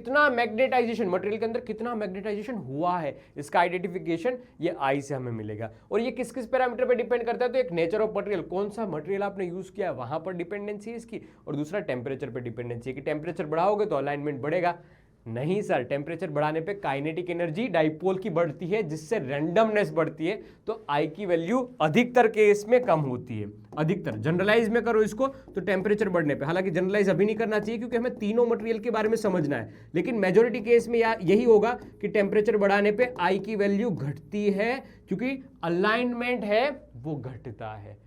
अंदर कितना मैग्नेटाइजेशन हुआ है, इसका आइडेंटिफिकेशन ये I से हमें मिलेगा। और ये किस किस पैरामीटर पे डिपेंड करता है? तो एक नेचर ऑफ मटेरियल, कौन सा मटेरियल आपने यूज किया है वहां पर डिपेंडेंसी है इसकी, और दूसरा टेम्परेचर पे डिपेंडेंसी है कि टेम्परेचर बढ़ाओगे तो अलाइनमेंट बढ़ेगा। नहीं सर, टेम्परेचर बढ़ाने पे काइनेटिक एनर्जी डाइपोल की बढ़ती है, जिससे रैंडमनेस बढ़ती है, तो I की वैल्यू अधिकतर केस में कम होती है। अधिकतर, जनरलाइज में करो इसको तो टेम्परेचर बढ़ने पे, हालांकि जनरलाइज अभी नहीं करना चाहिए क्योंकि हमें तीनों मटेरियल के बारे में समझना है, लेकिन मेजोरिटी केस में यही होगा कि टेम्परेचर बढ़ाने पे I की वैल्यू घटती है, क्योंकि अलाइनमेंट है वो घटता है।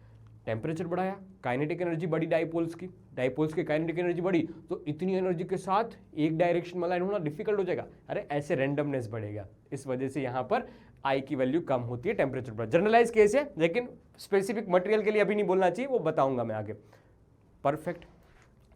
टेम्परेचर बढ़ाया, काइनेटिक एनर्जी बढ़ी डाइपोल्स की, डाइपोल्स की काइनेटिक एनर्जी बढ़ी तो इतनी एनर्जी के साथ एक डायरेक्शन में लाइन होना डिफिकल्ट हो जाएगा, अरे ऐसे रैंडमनेस बढ़ेगा, इस वजह से यहाँ पर आई की वैल्यू कम होती है टेम्परेचर पर। जनरलाइज केस है, लेकिन स्पेसिफिक मटेरियल के लिए अभी नहीं बोलना चाहिए, वो बताऊंगा मैं आगे। परफेक्ट।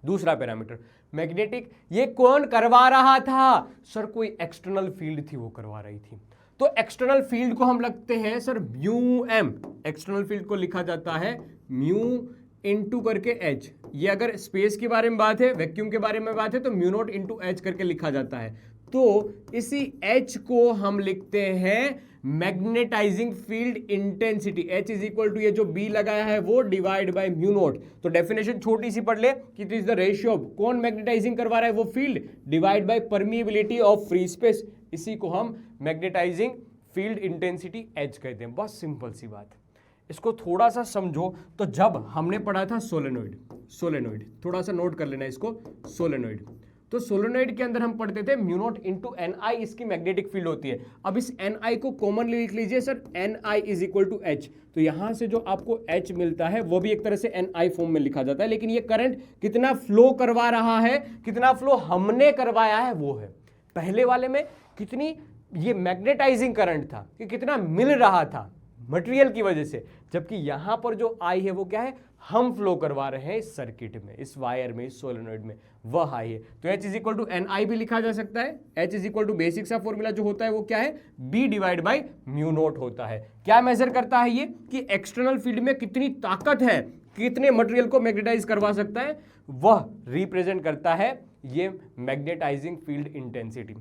दूसरा पैरामीटर मैग्नेटिक, ये कौन करवा रहा था सर? कोई एक्सटर्नल फील्ड थी वो करवा रही थी। तो एक्सटर्नल फील्ड को हम लिखते हैं sir mu M, external field को लिखा जाता है म्यू इंटू करके एच। ये अगर स्पेस के बारे में बात है, वैक्यूम के बारे में बात है तो म्यू नॉट इंटू एच करके लिखा जाता है। तो इसी एच को हम लिखते हैं magnetizing field intensity. H is equal to ये जो बी लगाया है वो डिवाइड बाय म्यू नॉट। तो डेफिनेशन छोटी सी पढ़ ले कि it is the ratio of, कौन मैग्नेटाइजिंग करवा रहा है वो field, divide by permeability of free space, इसी को हम मैग्नेटाइजिंग फील्ड इंटेंसिटी एच कहते हैं। बस सिंपल सी बात। इसको थोड़ा सा समझो तो जब हमने पढ़ा था सोलेनोइड, सोलेनोइड थोड़ा सा नोट कर लेना इसको, सोलेनोइड। तो सोलेनोइड के अंदर हम पढ़ते थे म्यू नॉट इंटू एन आई इसकी मैग्नेटिक फील्ड होती है। अब इस एन आई को कॉमनली लिख लीजिए sir, N I is equal to H. तो यहां से जो आपको एच मिलता है वो भी एक तरह से एन आई फॉर्म में लिखा जाता है, लेकिन ये करंट कितना फ्लो करवा रहा है, कितना फ्लो हमने करवाया है वो है। पहले वाले में कितनी ये मैग्नेटाइजिंग करंट था कि कितना मिल रहा था मटेरियल की वजह से, जबकि यहां पर जो आई है वो क्या है, हम फ्लो करवा रहे हैं इस सर्किट में, इस वायर में, इस सोलेनोइड में, वह आई है। तो H is equal to N I भी लिखा जा सकता है। H is equal to basic सा फॉर्मूला जो होता है वो क्या है, B divide by mu naught होता है। क्या मेजर करता है ये कि एक्सटर्नल फील्ड में कितनी ताकत है, कितने मटेरियल को मैग्नेटाइज करवा सकता है, वह रिप्रेजेंट करता है ये मैग्नेटाइजिंग फील्ड इंटेंसिटी।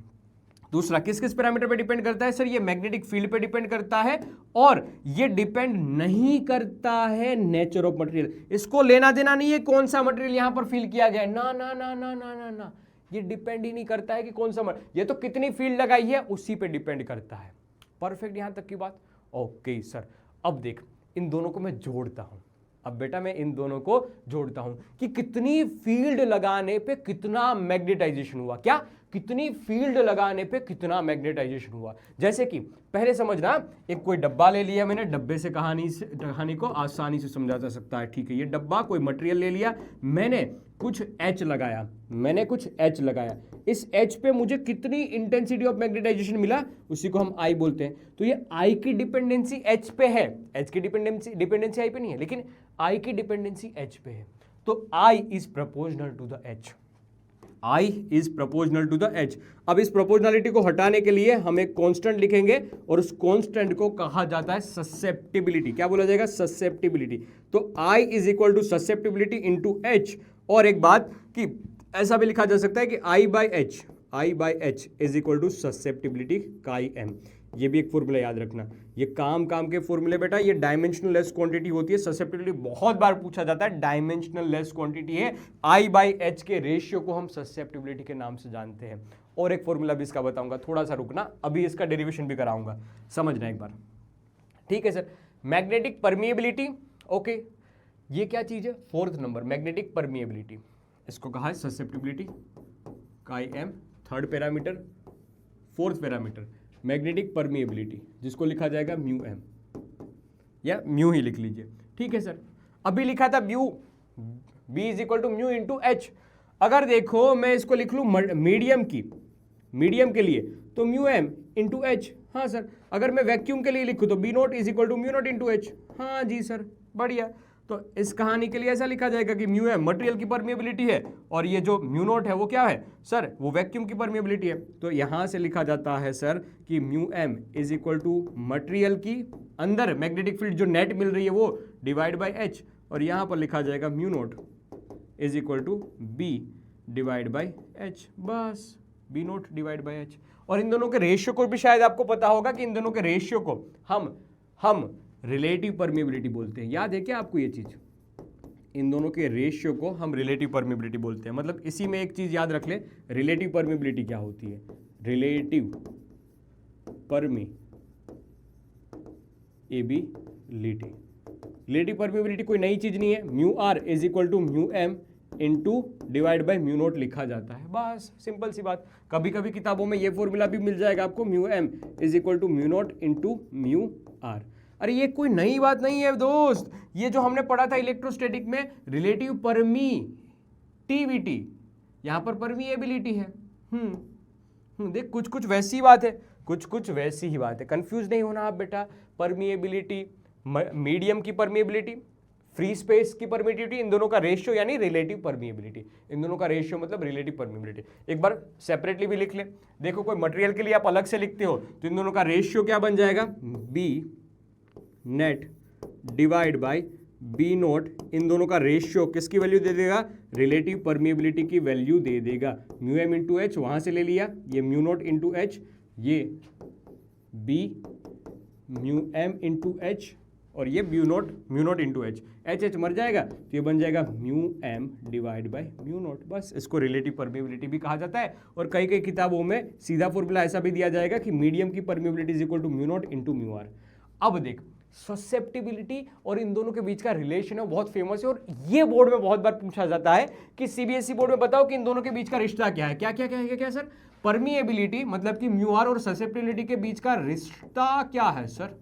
दूसरा किस किस पैरामीटर पे डिपेंड करता है सर? ये मैग्नेटिक फील्ड पे डिपेंड करता है और ये डिपेंड नहीं करता है नेचर ऑफ मटेरियल। इसको लेना देना नहीं है कौन सा मटेरियल यहां पर फील किया गया है, ना ना ना ना ना ना ना, ये डिपेंड ही नहीं करता है कि कौन सा ये तो कितनी फील्ड लगाई है उसी पे डिपेंड करता है। परफेक्ट, यहां तक की बात ओके सर। अब देख इन दोनों को मैं जोड़ता हूं, अब बेटा मैं इन दोनों को जोड़ता हूं कि कितनी फील्ड लगाने पे कितना मैग्नेटाइजेशन हुआ, क्या कितनी फील्ड लगाने पे कितना मैग्नेटाइजेशन हुआ। जैसे कि पहले समझना, एक कोई डब्बा ले लिया मैंने, डब्बे से कहानी को आसानी से समझा जा सकता है। ठीक है, ये डब्बा कोई मटेरियल ले लिया, मैंने कुछ H लगाया, मैंने कुछ H लगाया, इस H पे मुझे कितनी इंटेंसिटी ऑफ मैग्नेटाइजेशन मिला उसी को हम I बोलते हैं। तो ये I की डिपेंडेंसी H पे है, H की डिपेंडेंसी I पे नहीं है, लेकिन I की डिपेंडेंसी H पे है। तो I is proportional to the H, I is proportional to the H। अब इस प्रोपोर्शनलिटी को हटाने के लिए हम एक कांस्टेंट लिखेंगे और उस कांस्टेंट को कहा जाता है ससेप्टिबिलिटी। क्या बोला जाएगा? ससेप्टिबिलिटी। तो I is equal to susceptibility into H। और एक बात कि ऐसा भी लिखा जा सकता है कि I by H is equal to susceptibility chi M। ये भी एक फॉर्मूला याद रखना, ये काम के फॉर्मूले बेटा, ये डायमेंशनल लेस क्वांटिटी होती है। ससेप्टिबिलिटी बहुत बार पूछा जाता है, डायमेंशनल लेस क्वांटिटी है। I बाई H के रेशियो को हम ससेप्टिबिलिटी के नाम से जानते हैं। और एक फॉर्मूला भी इसका बताऊंगा, थोड़ा सा रुकना, अभी इसका डेरिवेशन भी कराऊंगा, समझना एक बार। ठीक है सर, मैग्नेटिक परमिएबिलिटी, ओके, ये क्या चीज है? फोर्थ नंबर मैग्नेटिक परमिएबिलिटी, इसको कहा है susceptibility chi M। Third parameter, fourth parameter magnetic permeability, जिसको लिखा जाएगा म्यू M, या म्यू ही लिख लीजिए। ठीक है सर, अभी लिखा था mu, B is equal to mu into H। अगर देखो मैं इसको लिख लूँ मीडियम के लिए तो म्यू M इंटू H। हाँ सर, अगर मैं वैक्यूम के लिए लिखूँ तो B naught is equal to mu naught into H। हाँ जी सर, बढ़िया। तो इस कहानी के लिए ऐसा लिखा जाएगा कि म्यू M मटेरियल की परमिएबिलिटी है और ये जो म्यू नोट है वो क्या है सर? वो वैक्यूम की परमिएबिलिटी है। तो यहां से लिखा जाता है सर कि mu M is equal to material की अंदर मैग्नेटिक फील्ड जो नेट मिल रही है वो डिवाइड बाय H, और यहां पर लिखा जाएगा mu naught is equal to B divide by H। बस B naught divide by H। और इन दोनों के रेशियो को भी शायद आपको पता होगा कि इन दोनों के रेशियो को हम रिलेटिव परमिएबिलिटी बोलते हैं। याद है क्या आपको ये चीज? इन दोनों के रेशियो को हम रिलेटिव परमिएबिलिटी बोलते हैं। मतलब इसी में एक चीज याद रख ले, रिलेटिव परमिएबिलिटी क्या होती है? रिलेटिव परमिएबिलिटी, रिलेटिव परमिएबिलिटी कोई नई चीज नहीं है। Mu R is equal to mu M into divide by mu naught लिखा जाता है। बस सिंपल सी बात। कभी कभी किताबों में ये फॉर्मूला भी मिल जाएगा आपको, mu M is equal to mu naught into mu R। अरे ये कोई नई बात नहीं है दोस्त, ये जो हमने पढ़ा था इलेक्ट्रोस्टैटिक में रिलेटिव परमीटिविटी, यहां पर परमीएबिलिटी है। देख कुछ कुछ वैसी बात है, कुछ कुछ वैसी ही बात है, कंफ्यूज नहीं होना आप बेटा। परमीएबिलिटी, मीडियम की परमीएबिलिटी, फ्री स्पेस की परमिटिविटी, इन दोनों का रेशियो यानी रिलेटिव परमिएबिलिटी, इन दोनों का रेशियो मतलब रिलेटिव परमिएबिलिटी। एक बार सेपरेटली भी लिख ले, देखो कोई मटेरियल के लिए आप अलग से लिखते हो तो इन दोनों का रेशियो क्या बन जाएगा, B net divide by B naught, इन दोनों का रेशियो किसकी वैल्यू दे देगा, रिलेटिव परमिएबिलिटी की वैल्यू दे देगा। म्यू एम इंटू एच वहां से ले लिया, ये म्यू नोट इंटू एच, ये B mu M into H और ये mu naught into H, H H मर जाएगा तो ये बन जाएगा mu M divide by mu naught. बस इसको रिलेटिव परमिएबिलिटी भी कहा जाता है। और कई कई किताबों में सीधा फॉर्मूला ऐसा भी दिया जाएगा कि मीडियम की permeability is equal to mu naught into mu R. अब देख ससेप्टिबिलिटी और इन दोनों के बीच का रिलेशन है, बहुत फेमस है और ये बोर्ड में बहुत बार पूछा जाता है कि सीबीएसई बोर्ड में बताओ कि इन दोनों के बीच का रिश्ता क्या है। क्या क्या क्या क्या, क्या सर, परमिएबिलिटी मतलब कि म्यू आर और ससेप्टिबिलिटी के बीच का रिश्ता क्या है सर,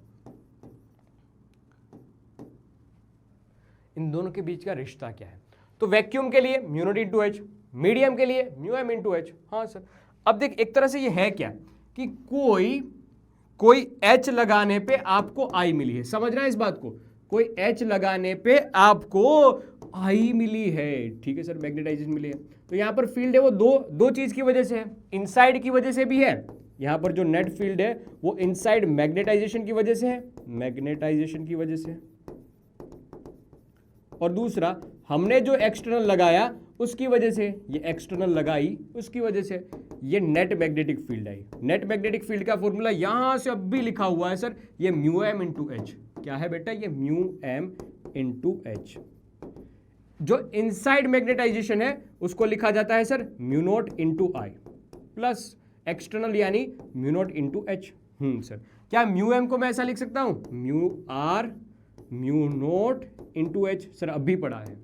इन दोनों के बीच का रिश्ता क्या है। तो वैक्यूम के लिए mu naught into H, medium के लिए म्यू एम इंटू एच। हाँ सर, अब देख एक तरह से ये है क्या कि कोई H लगाने पे आपको I मिली है, समझ रहा है इस बात को, कोई H लगाने पे आपको I मिली है, ठीक है सर, मैग्नेटाइजेशन मिली है। तो यहां पर फील्ड है वो दो चीज की वजह से है, इनसाइड की वजह से भी है, यहां पर जो नेट फील्ड है वो इनसाइड मैग्नेटाइजेशन की वजह से है, मैग्नेटाइजेशन की वजह से, और दूसरा हमने जो एक्सटर्नल लगाया उसकी वजह से, ये एक्सटर्नल लगाई उसकी वजह से ये net magnetic field I. Net magnetic field का फॉर्मूला यहां से अब भी लिखा हुआ है सर, ये म्यू एम इंटू एच। क्या है बेटा, ये म्यू एम इंटू एच। जो इनसाइड मैग्नेटाइजेशन है उसको लिखा जाता है sir mu naught into I plus external यानी mu naught into H. Sir क्या म्यू एम को मैं ऐसा लिख सकता हूं, mu R mu naught into H, sir अभी पढ़ा है,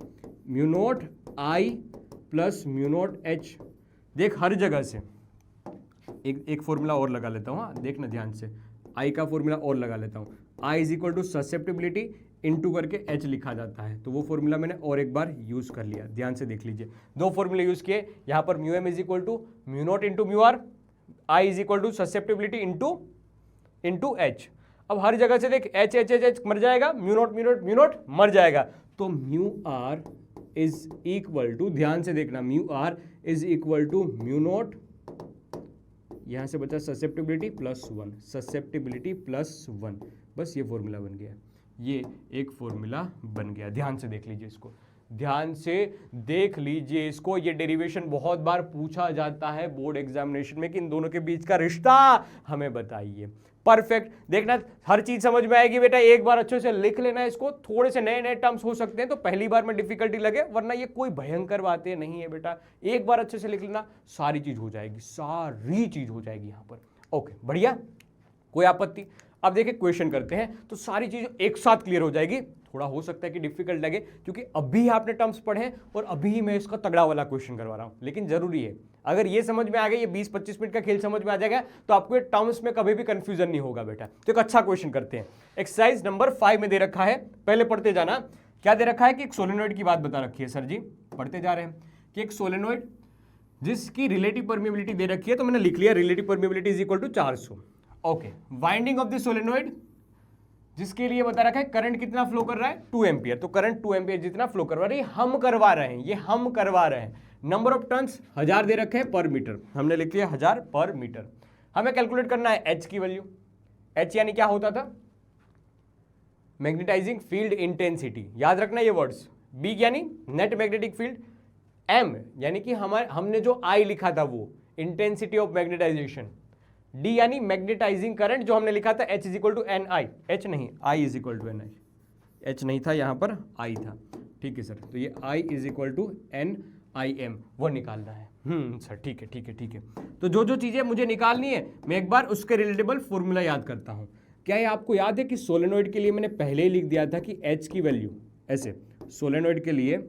mu naught I plus mu naught H. देख हर जगह से एक फॉर्मूला और लगा लेता हूँ, हाँ देखना ध्यान से, आई का फॉर्मूला और लगा लेता हूँ, I is equal to susceptibility into करके एच लिखा जाता है, तो वो फॉर्मूला मैंने और एक बार यूज कर लिया, ध्यान से देख लीजिए, दो फॉर्मूले यूज किए, यहाँ पर mu M is equal to mu naught into mu R, I is equal to susceptibility into H. अब हर जगह से देख एच एच एच एच मर जाएगा, म्यू नोट मर जाएगा, तो mu R is equal to, ध्यान से देखना, mu R is equal to mu naught, यहां से बचा susceptibility plus one, susceptibility plus one, बस ये फॉर्मूला बन गया, ये एक फॉर्मूला बन गया। ध्यान से देख लीजिए इसको, ध्यान से देख लीजिए इसको, ये डेरिवेशन बहुत बार पूछा जाता है बोर्ड एग्जामिनेशन में कि इन दोनों के बीच का रिश्ता हमें बताइए। परफेक्ट, देखना हर चीज समझ में आएगी बेटा, एक बार अच्छे से लिख लेना इसको, थोड़े से नए नए टर्म्स हो सकते हैं तो पहली बार में डिफिकल्टी लगे, वरना ये कोई भयंकर बातें नहीं है बेटा, एक बार अच्छे से लिख लेना, सारी चीज हो जाएगी, सारी चीज हो जाएगी यहाँ पर। ओके बढ़िया, कोई आपत्ति। अब देखिए क्वेश्चन करते हैं तो सारी चीज एक साथ क्लियर हो जाएगी। थोड़ा हो सकता है कि डिफिकल्ट लगे क्योंकि अभी आपने टर्म्स पढ़े और अभी ही मैं इसका तगड़ा वाला क्वेश्चन करवा रहा हूं, लेकिन जरूरी है, अगर ये समझ में आ गया, ये 20-25 मिनट का खेल समझ में आ जाएगा तो आपको ये टर्म्स में कभी भी कंफ्यूजन नहीं होगा बेटा। तो एक अच्छा क्वेश्चन करते हैं, एक्सरसाइज नंबर 5 में दे रखा है, पहले पढ़ते जाना। क्या दे रखा है कि एक सोलेनोइड की बात बता रखी है, सर जी पढ़ते जा रहे हैं कि एक सोलेनोइड जिसकी रिलेटिव परमिएबिलिटी दे रखी है, तो मैंने लिख लिया relative permeability is equal to 400। Okay, winding of the solenoid जिसके लिए बता रखा है करंट कितना फ्लो कर रहा है, 2 एम्पियर, तो करंट 2 एम्पियर जितना फ्लो करवा रही है, हम करवा रहे हैं, ये हम करवा रहे हैं। नंबर ऑफ टर्न्स 1000 दे रखे हैं पर मीटर, हमने लिख लिया 1000 पर मीटर। हमें कैलकुलेट करना है एच की वैल्यू, एच यानी क्या होता था, मैग्नेटाइजिंग फील्ड इंटेंसिटी, याद रखना ये वर्ड्स। बी यानी नेट मैग्नेटिक फील्ड, एम यानी कि हमने जो आई लिखा था वो इंटेंसिटी ऑफ मैग्नेटाइजेशन, डी यानी मैग्नेटाइजिंग करंट जो हमने लिखा था H is equal to N I, H नहीं I is equal to N I, H नहीं था यहाँ पर आई था, ठीक है सर, तो ये I is equal to N I M वो निकालना है। सर ठीक है ठीक है ठीक है, तो जो जो चीजें मुझे निकालनी है मैं एक बार उसके रिलेटेबल फॉर्मूला याद करता हूँ। क्या ये आपको याद है कि सोलेनोइड के लिए मैंने पहले ही लिख दिया था कि एच की वैल्यू ऐसे, सोलेनोइड के लिए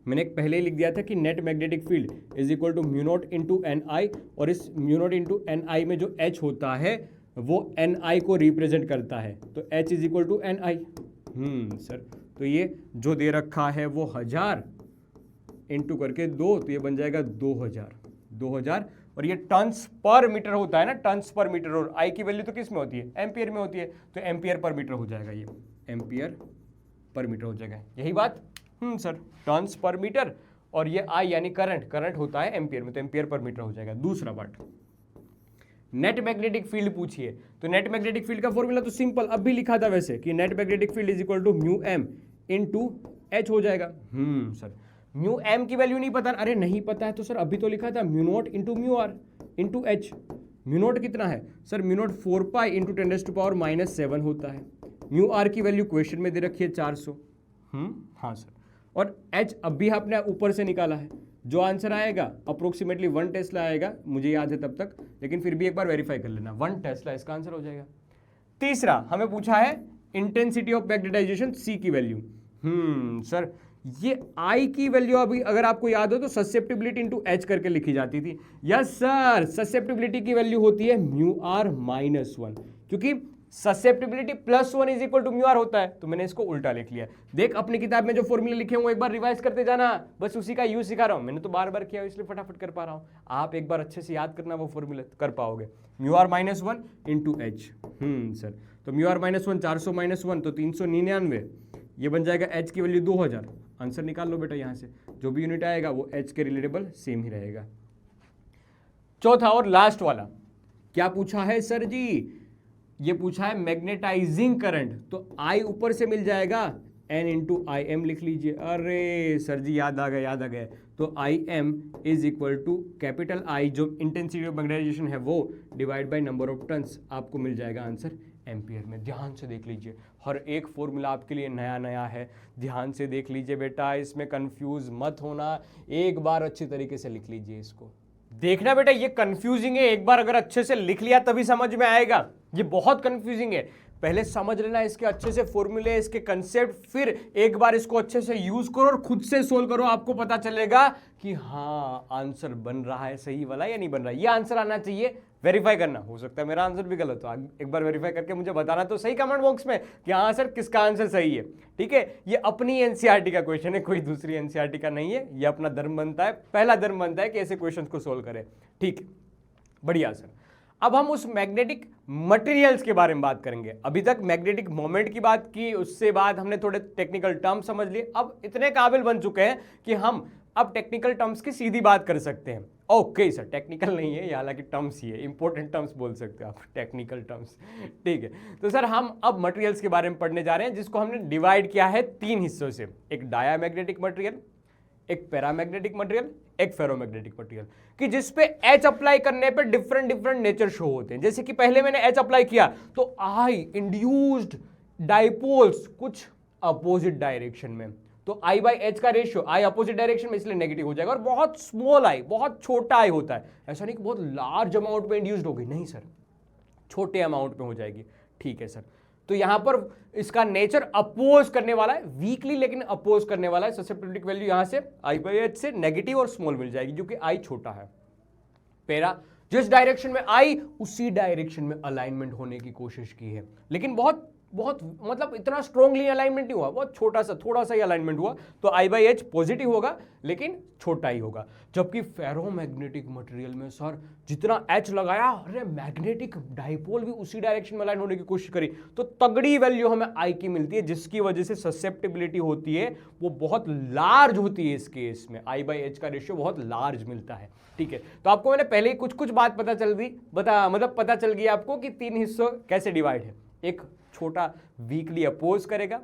मैंने पहले ही लिख दिया था कि net magnetic field is equal to mu naught into N I, और इस mu naught into N I में जो एच होता है वो Ni को रिप्रेजेंट करता है, तो H is equal to Ni। Sir, तो ये जो दे रखा है वो 1000 इंटू करके 2, तो ये बन जाएगा 2000, और ये टन्स पर मीटर होता है ना, टन्स पर मीटर, और आई की वैल्यू तो किस में होती है, एम्पियर में होती है, तो एम्पियर पर मीटर हो जाएगा, ये एम्पियर पर मीटर हो जाएगा, यही बात। सर, टन्स पर मीटर, और ये आई यानी करंट होता है एम्पियर में, तो एम्पियर पर मीटर हो जाएगा। दूसरा पार्ट, नेट मैग्नेटिक फील्ड पूछिए, तो नेट मैग्नेटिक फील्ड का फॉर्मूला तो सिंपल अब भी लिखा था वैसे, कि net magnetic field is equal to mu M into H हो जाएगा। सर, म्यू एम की वैल्यू नहीं पता, अरे नहीं पता है तो सर अभी तो लिखा था mu naught into mu R into H. Mu naught कितना है sir, mu naught 4 pi into 10⁻⁻7 होता है। म्यू आर की वैल्यू क्वेश्चन में दे रखी है 400। हाँ सर, और एच अब भी आपने ऊपर से निकाला है, जो आंसर आएगा अप्रोक्सीमेटली 1 टेस्ला आएगा, मुझे याद है तब तक, लेकिन फिर भी एक बार वेरीफाई कर लेना, 1 टेस्ला इसका आंसर हो जाएगा। तीसरा हमें पूछा है इंटेंसिटी ऑफ मैग्नेटाइजेशन सी की वैल्यू। सर, ये आई की वैल्यू अभी अगर आपको याद हो तो ससेप्टिबिलिटी इंटू एच करके लिखी जाती थी। यस सर, ससेप्टिबिलिटी की वैल्यू होती है म्यू आर -1, क्योंकि susceptibility +1 is equal to mu R होता है, तो मैंने इसको उल्टा लिख लिया। देख अपनी किताब में जो फॉर्मूले लिखे हुए एक बार रिवाइज करते जाना, बस उसी का यूज सिखा रहा हूं, मैंने तो बार बार किया इसलिए फटाफट कर पा रहा हूं, आप एक बार अच्छे से याद करना वो फॉर्मूले कर पाओगे। Mu R -1 into H. Sir, तो म्यू आर -1 400 -1 तो 399, ये बन जाएगा एच की वैल्यू 2000। आंसर निकाल लो बेटा, यहां से जो भी यूनिट आएगा वो एच के रिलेटेबल सेम ही रहेगा। चौथा और लास्ट वाला क्या पूछा है सर जी, ये पूछा है मैग्नेटाइजिंग करंट, तो आई ऊपर से मिल जाएगा, एन इंटू आई एम लिख लीजिए। अरे सर जी याद आ गया, तो I M is equal to capital I, जो इंटेंसिटी ऑफ मैग्नेटाइजेशन है वो, divide by number of turns, आपको मिल जाएगा आंसर एम्पियर में। ध्यान से देख लीजिए, हर एक फॉर्मूला आपके लिए नया नया है, ध्यान से देख लीजिए बेटा, इसमें कंफ्यूज मत होना, एक बार अच्छी तरीके से लिख लीजिए इसको। देखना बेटा, ये कंफ्यूजिंग है, एक बार अगर अच्छे से लिख लिया तभी समझ में आएगा, ये बहुत कंफ्यूजिंग है। पहले समझ लेना इसके अच्छे से फॉर्मूले, इसके कंसेप्ट, फिर एक बार इसको अच्छे से यूज करो और खुद से सोल्व करो, आपको पता चलेगा कि हाँ आंसर बन रहा है सही वाला या नहीं बन रहा है। ये आंसर आना चाहिए, वेरीफाई करना, हो सकता है मेरा आंसर भी गलत हो, एक बार वेरीफाई करके मुझे बताना तो सही कमेंट बॉक्स में कि हाँ सर किसका आंसर सही है। ठीक है, ये अपनी एनसीईआरटी का क्वेश्चन है, कोई दूसरी एनसीईआरटी का नहीं है, ये अपना धर्म बनता है, पहला धर्म बनता है कि ऐसे क्वेश्चन को सोल्व करें। ठीक है, बढ़िया सर। अब हम उस मैग्नेटिक मटेरियल्स के बारे में बात करेंगे। अभी तक मैग्नेटिक मोमेंट की बात की, उससे बाद हमने थोड़े टेक्निकल टर्म समझ लिए, अब इतने काबिल बन चुके हैं कि हम अब टेक्निकल टर्म्स की सीधी बात कर सकते हैं। ओके सर, टेक्निकल नहीं है ये, हालांकि टर्म्स ही है, इंपॉर्टेंट टर्म्स बोल सकते हो आप, टेक्निकल टर्म्स। ठीक है, तो सर हम अब मटेरियल्स के बारे में पढ़ने जा रहे हैं, जिसको हमने डिवाइड किया है 3 हिस्सों से, एक डायामैग्नेटिक मटेरियल, एक पैरामैग्नेटिक मटेरियल, एक फेरोमैग्नेटिक मटेरियल, कि जिसपे एच अप्लाई करने पे डिफरेंट नेचर शो होते हैं। जैसे कि पहले मैंने एच अप्लाई किया तो आई इंड्यूस्ड डाइपोल्स कुछ अपोजिट डायरेक्शन में, तो आई बाई एच का रेशियो, आई अपोजिट डायरेक्शन में, इसलिए नेगेटिव हो जाएगा। और बहुत स्मॉल आई, बहुत छोटा आई होता है, ऐसा नहीं कि बहुत लार्ज अमाउंट में इंड्यूस्ड होगी, नहीं सर, छोटे अमाउंट में हो जाएगी। ठीक है सर, तो यहां पर इसका नेचर अपोज करने वाला है, वीकली लेकिन अपोज करने वाला है। ससेप्टिबिलिटी वैल्यू यहां से आई बाई एच से नेगेटिव और स्मॉल मिल जाएगी, क्योंकि आई छोटा है। पैरा, जिस डायरेक्शन में आई उसी डायरेक्शन में अलाइनमेंट होने की कोशिश की है, लेकिन बहुत मतलब इतना स्ट्रॉन्गली अलाइनमेंट नहीं हुआ, बहुत छोटा सा थोड़ा सा ही अलाइनमेंट हुआ, तो आई बाई एच पॉजिटिव होगा लेकिन छोटा ही होगा। जबकि फेरोमैग्नेटिक मटेरियल में सर जितना एच लगाया, अरे मैग्नेटिक डाइपोल भी उसी डायरेक्शन में अलाइन होने की कोशिश करी, तो तगड़ी वैल्यू हमें आई की मिलती है, जिसकी वजह से ससेप्टिबिलिटी होती है वो बहुत लार्ज होती है। इस केस में आई बाई एच का रेशियो बहुत लार्ज मिलता है। ठीक है, तो आपको मैंने पहले ही कुछ बात पता चल गई आपको कि 3 हिस्सों कैसे डिवाइड है, एक छोटा वीकली अपोज करेगा,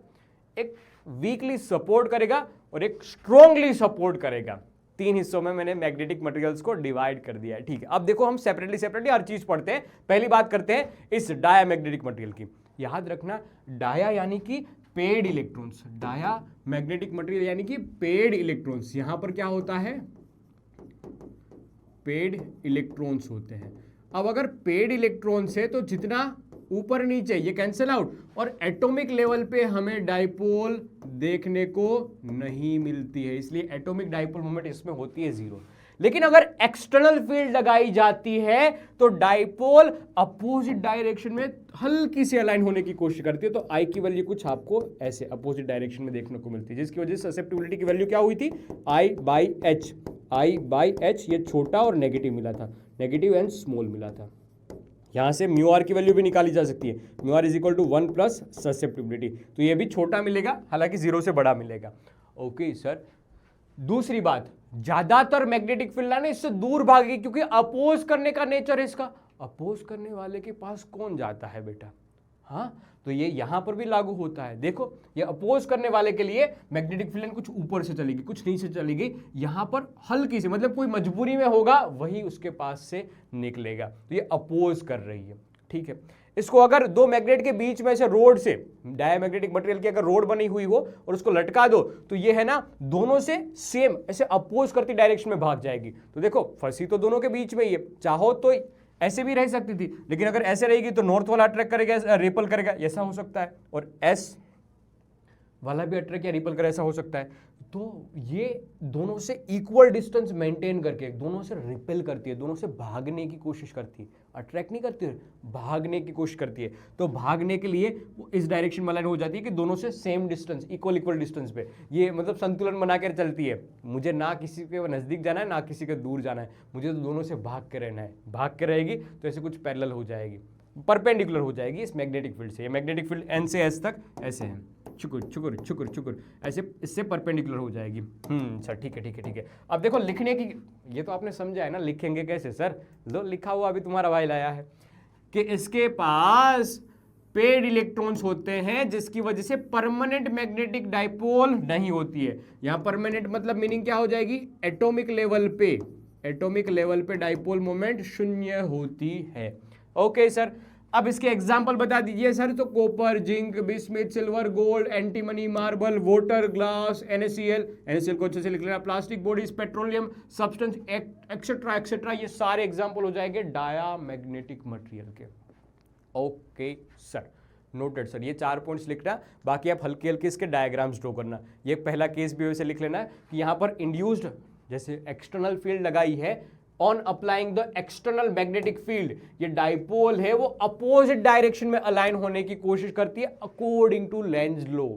एक वीकली सपोर्ट करेगा और एक स्ट्रॉन्गली सपोर्ट करेगा। 3 हिस्सों में मैंने मैग्नेटिक मटेरियल्स को डिवाइड कर दिया है। ठीक है, अब देखो हम सेपरेटली हर चीज पढ़ते हैं। पहली बात करते हैं इस डायामैग्नेटिक मटेरियल की। याद रखना, डाया यानी कि paired electrons, diamagnetic material यानी कि पेड इलेक्ट्रॉन्स। यहां पर क्या होता है, पेड इलेक्ट्रॉन्स होते हैं। अब अगर पेड इलेक्ट्रॉन्स है तो जितना ऊपर नीचे ये कैंसिल आउट, और एटॉमिक लेवल पे हमें डाइपोल देखने को नहीं मिलती है, इसलिए एटॉमिक डाइपोल मोमेंट इसमें होती है 0। लेकिन अगर एक्सटर्नल फील्ड लगाई जाती है तो डाइपोल अपोजिट डायरेक्शन में हल्की सी अलाइन होने की कोशिश करती है, तो आई की वैल्यू कुछ आपको ऐसे अपोजिट डायरेक्शन में देखने को मिलती है, जिसकी वजह से ससेप्टिबिलिटी की वैल्यू क्या हुई थी, I/H ये छोटा और नेगेटिव मिला था, नेगेटिव एंड स्मॉल मिला था। यहां से म्यू आर की वैल्यू भी निकाली जा सकती है, mu R is equal to 1 plus susceptibility, तो ये भी छोटा मिलेगा, हालांकि 0 से बड़ा मिलेगा। ओके सर, दूसरी बात, ज्यादातर मैग्नेटिक फील्ड है ना इससे दूर भागेगी, क्योंकि अपोज करने का नेचर है इसका, अपोज करने वाले के पास कौन जाता है बेटा, हाँ, तो ये यहां पर भी लागू होता है। देखो ये अपोज करने वाले के लिए मैग्नेटिक फील्ड कुछ ऊपर से चलेगी, कुछ नीचे चलेगी, यहां पर हल्की सी, मतलब कोई मजबूरी में होगा वही उसके पास से निकलेगा, तो ये अपोज कर रही है, ठीक है। इसको अगर दो मैग्नेट के बीच में से रोड से, डायमैग्नेटिक मटेरियल की अगर रोड बनी हुई हो और उसको लटका दो, तो ये है ना दोनों से सेम ऐसे अपोज करती डायरेक्शन में भाग जाएगी। तो देखो फंसी तो दोनों के बीच में ही है, चाहो तो ऐसे भी रह सकती थी, लेकिन अगर ऐसे रहेगी तो नॉर्थ वाला अट्रैक्ट करेगा, रिपल करेगा, ऐसा हो सकता है, और एस वाला भी अट्रैक्ट या रिपल करे, ऐसा हो सकता है। तो ये दोनों से इक्वल डिस्टेंस मेंटेन करके दोनों से रिपेल करती है, दोनों से भागने की कोशिश करती है, अट्रैक्ट नहीं करती है, भागने की कोशिश करती है। तो भागने के लिए वो इस डायरेक्शन में लाइन हो जाती है कि दोनों से सेम डिस्टेंस, इक्वल डिस्टेंस पे ये मतलब संतुलन बना कर चलती है। मुझे ना किसी के नज़दीक जाना है ना किसी के दूर जाना है, मुझे तो दोनों से भाग के रहना है, भाग के रहेगी तो ऐसे कुछ पैरेलल हो जाएगी, परपेंडिकुलर हो जाएगी इस मैग्नेटिक फील्ड से। ये मैग्नेटिक फील्ड एन से एस तक ऐसे है, चुकुर चुकुर चुकुर चुकुर ऐसे, इससे परपेंडिकुलर हो जाएगी। सर ठीक है ठीक है ठीक है। अब देखो लिखने की, ये तो आपने समझा है ना, लिखेंगे कैसे सर, लो लिखा हुआ अभी तुम्हारा भाई लाया है कि इसके पास पेड इलेक्ट्रॉन्स होते हैं, जिसकी वजह से परमानेंट मैग्नेटिक डाइपोल नहीं होती है। यहां परमानेंट मतलब मीनिंग क्या हो जाएगी, एटॉमिक लेवल पे डाइपोल मोमेंट 0 होती है। ओके सर, अब इसके एग्जाम्पल बता दीजिए सर। तो copper, zinc, bismuth, silver, gold, antimony, marble, water, glass, NaCl को अच्छे से लिख लेना, plastic bodies, petroleum substance, etcetera etcetera, ये सारे एग्जाम्पल हो जाएंगे डायामैग्नेटिक मटेरियल के। ओके सर, नोटेड सर, ये 4 पॉइंट्स लिखना, बाकी आप हल्के हल्के इसके डायग्राम्स ड्रॉ करना। ये पहला केस भी वैसे लिख लेना कि यहाँ पर इंड्यूस्ड जैसे एक्सटर्नल फील्ड लगाई है, on applying the external magnetic field, ये डाइपोल है वो अपोजिट डायरेक्शन में अलाइन होने की कोशिश करती है according to Lenz law.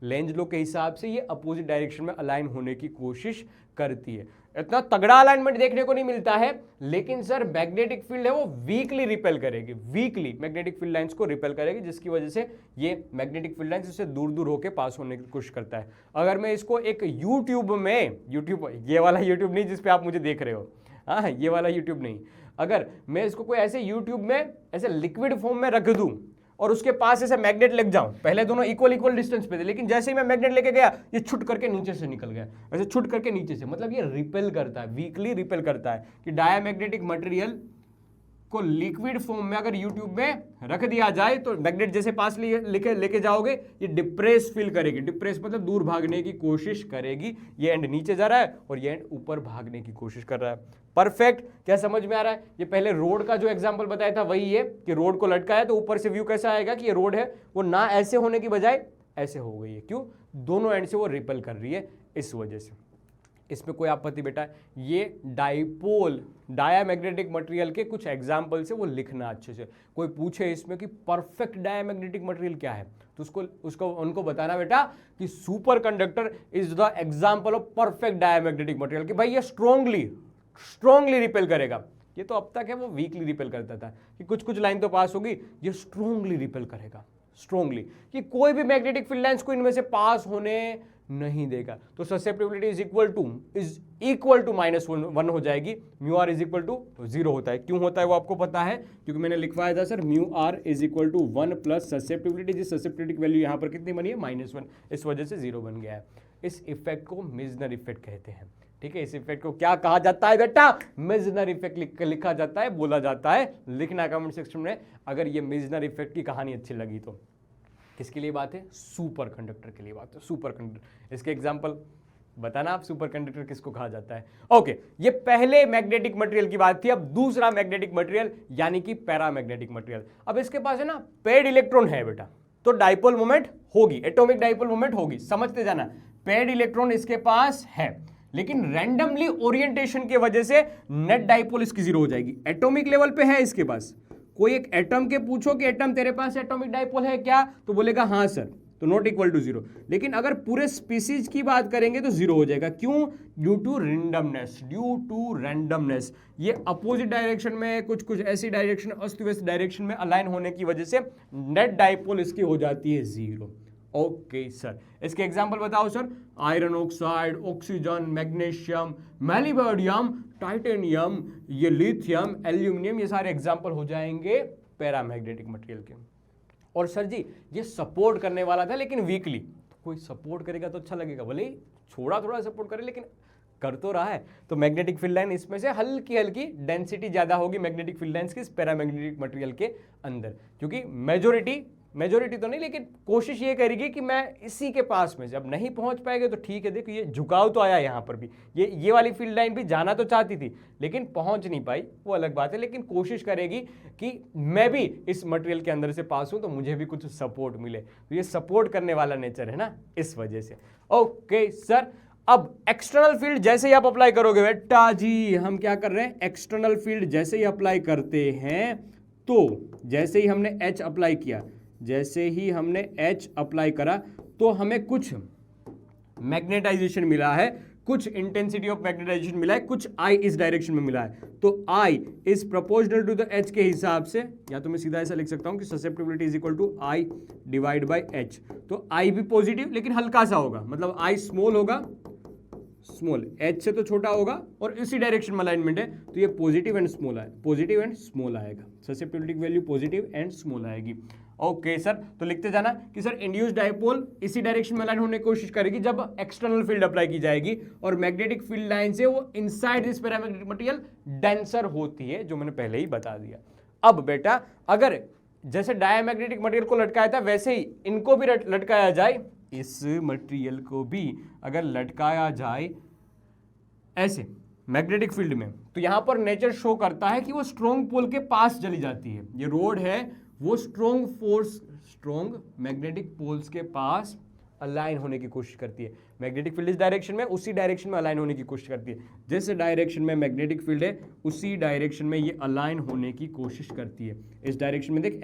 Lenz law के हिसाब से ये अपोजिट डायरेक्शन में अलाइन होने की कोशिश करती है। इतना तगड़ा अलाइनमेंट देखने को नहीं मिलता है, लेकिन सर मैग्नेटिक फील्ड है वो वीकली रिपेल करेगी, वीकली मैग्नेटिक फील्ड लाइंस को रिपेल करेगी, जिसकी वजह से ये मैग्नेटिक फील्ड लाइंस इससे दूर दूर होकर पास होने की कोशिश करता है। अगर मैं इसको एक यूट्यूब ये वाला यूट्यूब नहीं जिसपे आप मुझे देख रहे हो, हाँ ये वाला यूट्यूब नहीं, अगर मैं इसको कोई ऐसे यूट्यूब में ऐसे लिक्विड फॉर्म में रख दूं और उसके पास ऐसे मैग्नेट लग जाऊं, पहले दोनों इक्वल डिस्टेंस पे थे, लेकिन जैसे ही मैं मैग्नेट लेके गया ये छुट करके नीचे से निकल गया, ऐसे छुट करके नीचे से, मतलब ये रिपेल करता है, वीकली रिपेल करता है। कि डायामैग्नेटिक मटेरियल को लिक्विड फॉर्म में अगर यूट्यूब में रख दिया जाए तो मैग्नेट जैसे पास लेके जाओगे ये डिप्रेस फील करेगी, डिप्रेस मतलब दूर भागने की कोशिश करेगी। ये एंड नीचे जा रहा है और ये एंड ऊपर भागने की कोशिश कर रहा है। परफेक्ट, क्या समझ में आ रहा है? ये पहले रोड का जो एग्जांपल बताया था वही है कि रोड को लटकाया तो ऊपर से व्यू कैसा आएगा कि ये रोड है वो ना ऐसे होने की बजाय ऐसे हो गई है। क्यों? दोनों एंड से वो रिपेल कर रही है, इस वजह से। इसमें कोई आपत्ति बेटा? ये डाइपोल डायामैग्नेटिक मटेरियल के कुछ एग्जाम्पल से वो लिखना अच्छे से। कोई पूछे इसमें कि परफेक्ट डायामैग्नेटिक मटेरियल क्या है तो उसको उनको बताना बेटा कि super conductor is the example of perfect diamagnetic material, कि भाई ये स्ट्रॉन्गली रिपेल करेगा। ये तो अब तक है वो वीकली रिपेल करता था कि कुछ लाइन तो पास होगी, ये स्ट्रॉन्गली रिपेल करेगा, स्ट्रॉन्गली, कि कोई भी मैग्नेटिक फील्ड लाइंस को इनमें से पास होने नहीं देगा। तो ससेप्टिबिलिटी इज इक्वल टू -1 हो जाएगी। Mu R is equal to 0 होता है। क्यों होता है वो आपको पता है, क्योंकि मैंने लिखवाया था sir mu R is equal to 1 plus susceptibility, जिस ससेप्टिबिलिटी की वैल्यू यहाँ पर कितनी बनी है -1, इस वजह से 0 बन गया है। इस इफेक्ट को मेजनर इफेक्ट कहते हैं। ठीक है, इस इफेक्ट को क्या कहा जाता है बेटा? मेजनर इफेक्ट लिखा जाता है, बोला जाता है। लिखना कमेंट सेक्शन में अगर ये मेजनर इफेक्ट की कहानी अच्छी लगी तो। किसके लिए बात है? सुपर कंडक्टर के लिए बात है। सुपर कंडक्टर, इसके एग्जांपल बताना आप, सुपर कंडक्टर किसको कहा जाता है। ओके, ये पहले मैग्नेटिक मटेरियल की बात थी। अब दूसरा मैग्नेटिक मटेरियल यानी कि पैरामैग्नेटिक मटेरियल। अब इसके पास है ना पेड इलेक्ट्रॉन है बेटा, तो डाइपोल मोमेंट होगी, एटॉमिक डाइपोल मोमेंट होगी। समझते जाना, पेड इलेक्ट्रॉन इसके पास है, लेकिन रैंडमली ओरिएंटेशन की वजह से नेट डाइपोल इसकी जीरो हो जाएगी। एटॉमिक लेवल पे है इसके पास, कोई एक एटम के पूछो कि एटम तेरे पास एटॉमिक डाइपोल है क्या, तो बोलेगा हाँ सर, तो नॉट इक्वल टू जीरो। लेकिन अगर पूरे स्पीसीज की बात करेंगे तो जीरो हो जाएगा। क्यों? Due to randomness, due to randomness. ये अपोजिट डायरेक्शन में, कुछ कुछ ऐसी डायरेक्शन, अस्त व्यस्त डायरेक्शन में अलाइन होने की वजह से नेट डाइपोल इसकी हो जाती है जीरो। ओके सर, इसके एग्जांपल बताओ सर। Iron oxide, oxygen, magnesium, molybdenum, titanium, ये लिथियम, एल्यूमिनियम, ये सारे एग्जांपल हो जाएंगे पैरामैग्नेटिक मटेरियल के। और सर जी ये सपोर्ट करने वाला था लेकिन वीकली, तो कोई सपोर्ट करेगा तो अच्छा लगेगा, भले ही थोड़ा थोड़ा सपोर्ट करे लेकिन कर तो रहा है। तो मैग्नेटिक फील्ड लाइन इसमें से हल्की हल्की डेंसिटी ज्यादा होगी मैग्नेटिक फील्ड लाइंस की इस पैरामैग्नेटिक मटेरियल के अंदर, क्योंकि मेजोरिटी तो नहीं, लेकिन कोशिश ये करेगी कि मैं इसी के पास में, जब नहीं पहुंच पाएंगे तो ठीक है। देखो ये झुकाव तो आया यहाँ पर भी, ये वाली फील्ड लाइन भी जाना तो चाहती थी लेकिन पहुंच नहीं पाई, वो अलग बात है। लेकिन कोशिश करेगी कि मैं भी इस मटेरियल के अंदर से पास हूं तो मुझे भी कुछ सपोर्ट मिले, तो ये सपोर्ट करने वाला नेचर है ना, इस वजह से। ओके सर, अब एक्सटर्नल फील्ड जैसे ही आप अप्लाई करोगे बेटा जी, हम क्या कर रहे हैं, एक्सटर्नल फील्ड जैसे ही अप्लाई करते हैं तो जैसे ही हमने H अप्लाई किया, जैसे ही हमने H अप्लाई करा तो हमें कुछ मैग्नेटाइजेशन मिला है, कुछ इंटेंसिटी ऑफ मैग्नेटाइजेशन मिला है, कुछ I इस डायरेक्शन में मिला है। तो I is proportional to the H के हिसाब से, या तो मैं सीधा ऐसा लिख सकता हूं कि susceptibility is equal to I divide by H। तो I भी पॉजिटिव लेकिन हल्का सा होगा, मतलब I स्मॉल होगा, स्मॉल H से तो छोटा होगा और इसी डायरेक्शन में अलाइनमेंट है, तो ये पॉजिटिव एंड स्मॉल आएगा, पॉजिटिव एंड स्मॉल आएगा, ससेप्टिबिलिटी की वैल्यू पॉजिटिव एंड स्मॉल आएगी। ओके सर, तो लिखते जाना कि सर इंड्यूस्ड डाइपोल इसी डायरेक्शन में अलाइन होने की कोशिश करेगी जब एक्सटर्नल फील्ड अप्लाई की जाएगी, और मैग्नेटिक फील्ड लाइन से वो inside this paramagnetic material denser होती है, जो मैंने पहले ही बता दिया। अब बेटा अगर जैसे डायमैग्नेटिक मटेरियल को लटकाया था वैसे ही इनको भी लटकाया जाए, इस मटेरियल को भी अगर लटकाया जाए ऐसे मैग्नेटिक फील्ड में, तो यहां पर नेचर शो करता है कि वो स्ट्रॉन्ग पोल के पास चली जाती है। ये रोड है वो स्ट्रॉन्ग मैग्नेटिक पोल्स के पास अलाइन होने की कोशिश करती है। मैग्नेटिक फील्ड इस डायरेक्शन में, उसी डायरेक्शन में अलाइन होने की कोशिश करती है। जैसे डायरेक्शन में मैग्नेटिक फील्ड है उसी डायरेक्शन में ये अलाइन होने की कोशिश करती है। इस डायरेक्शन में देख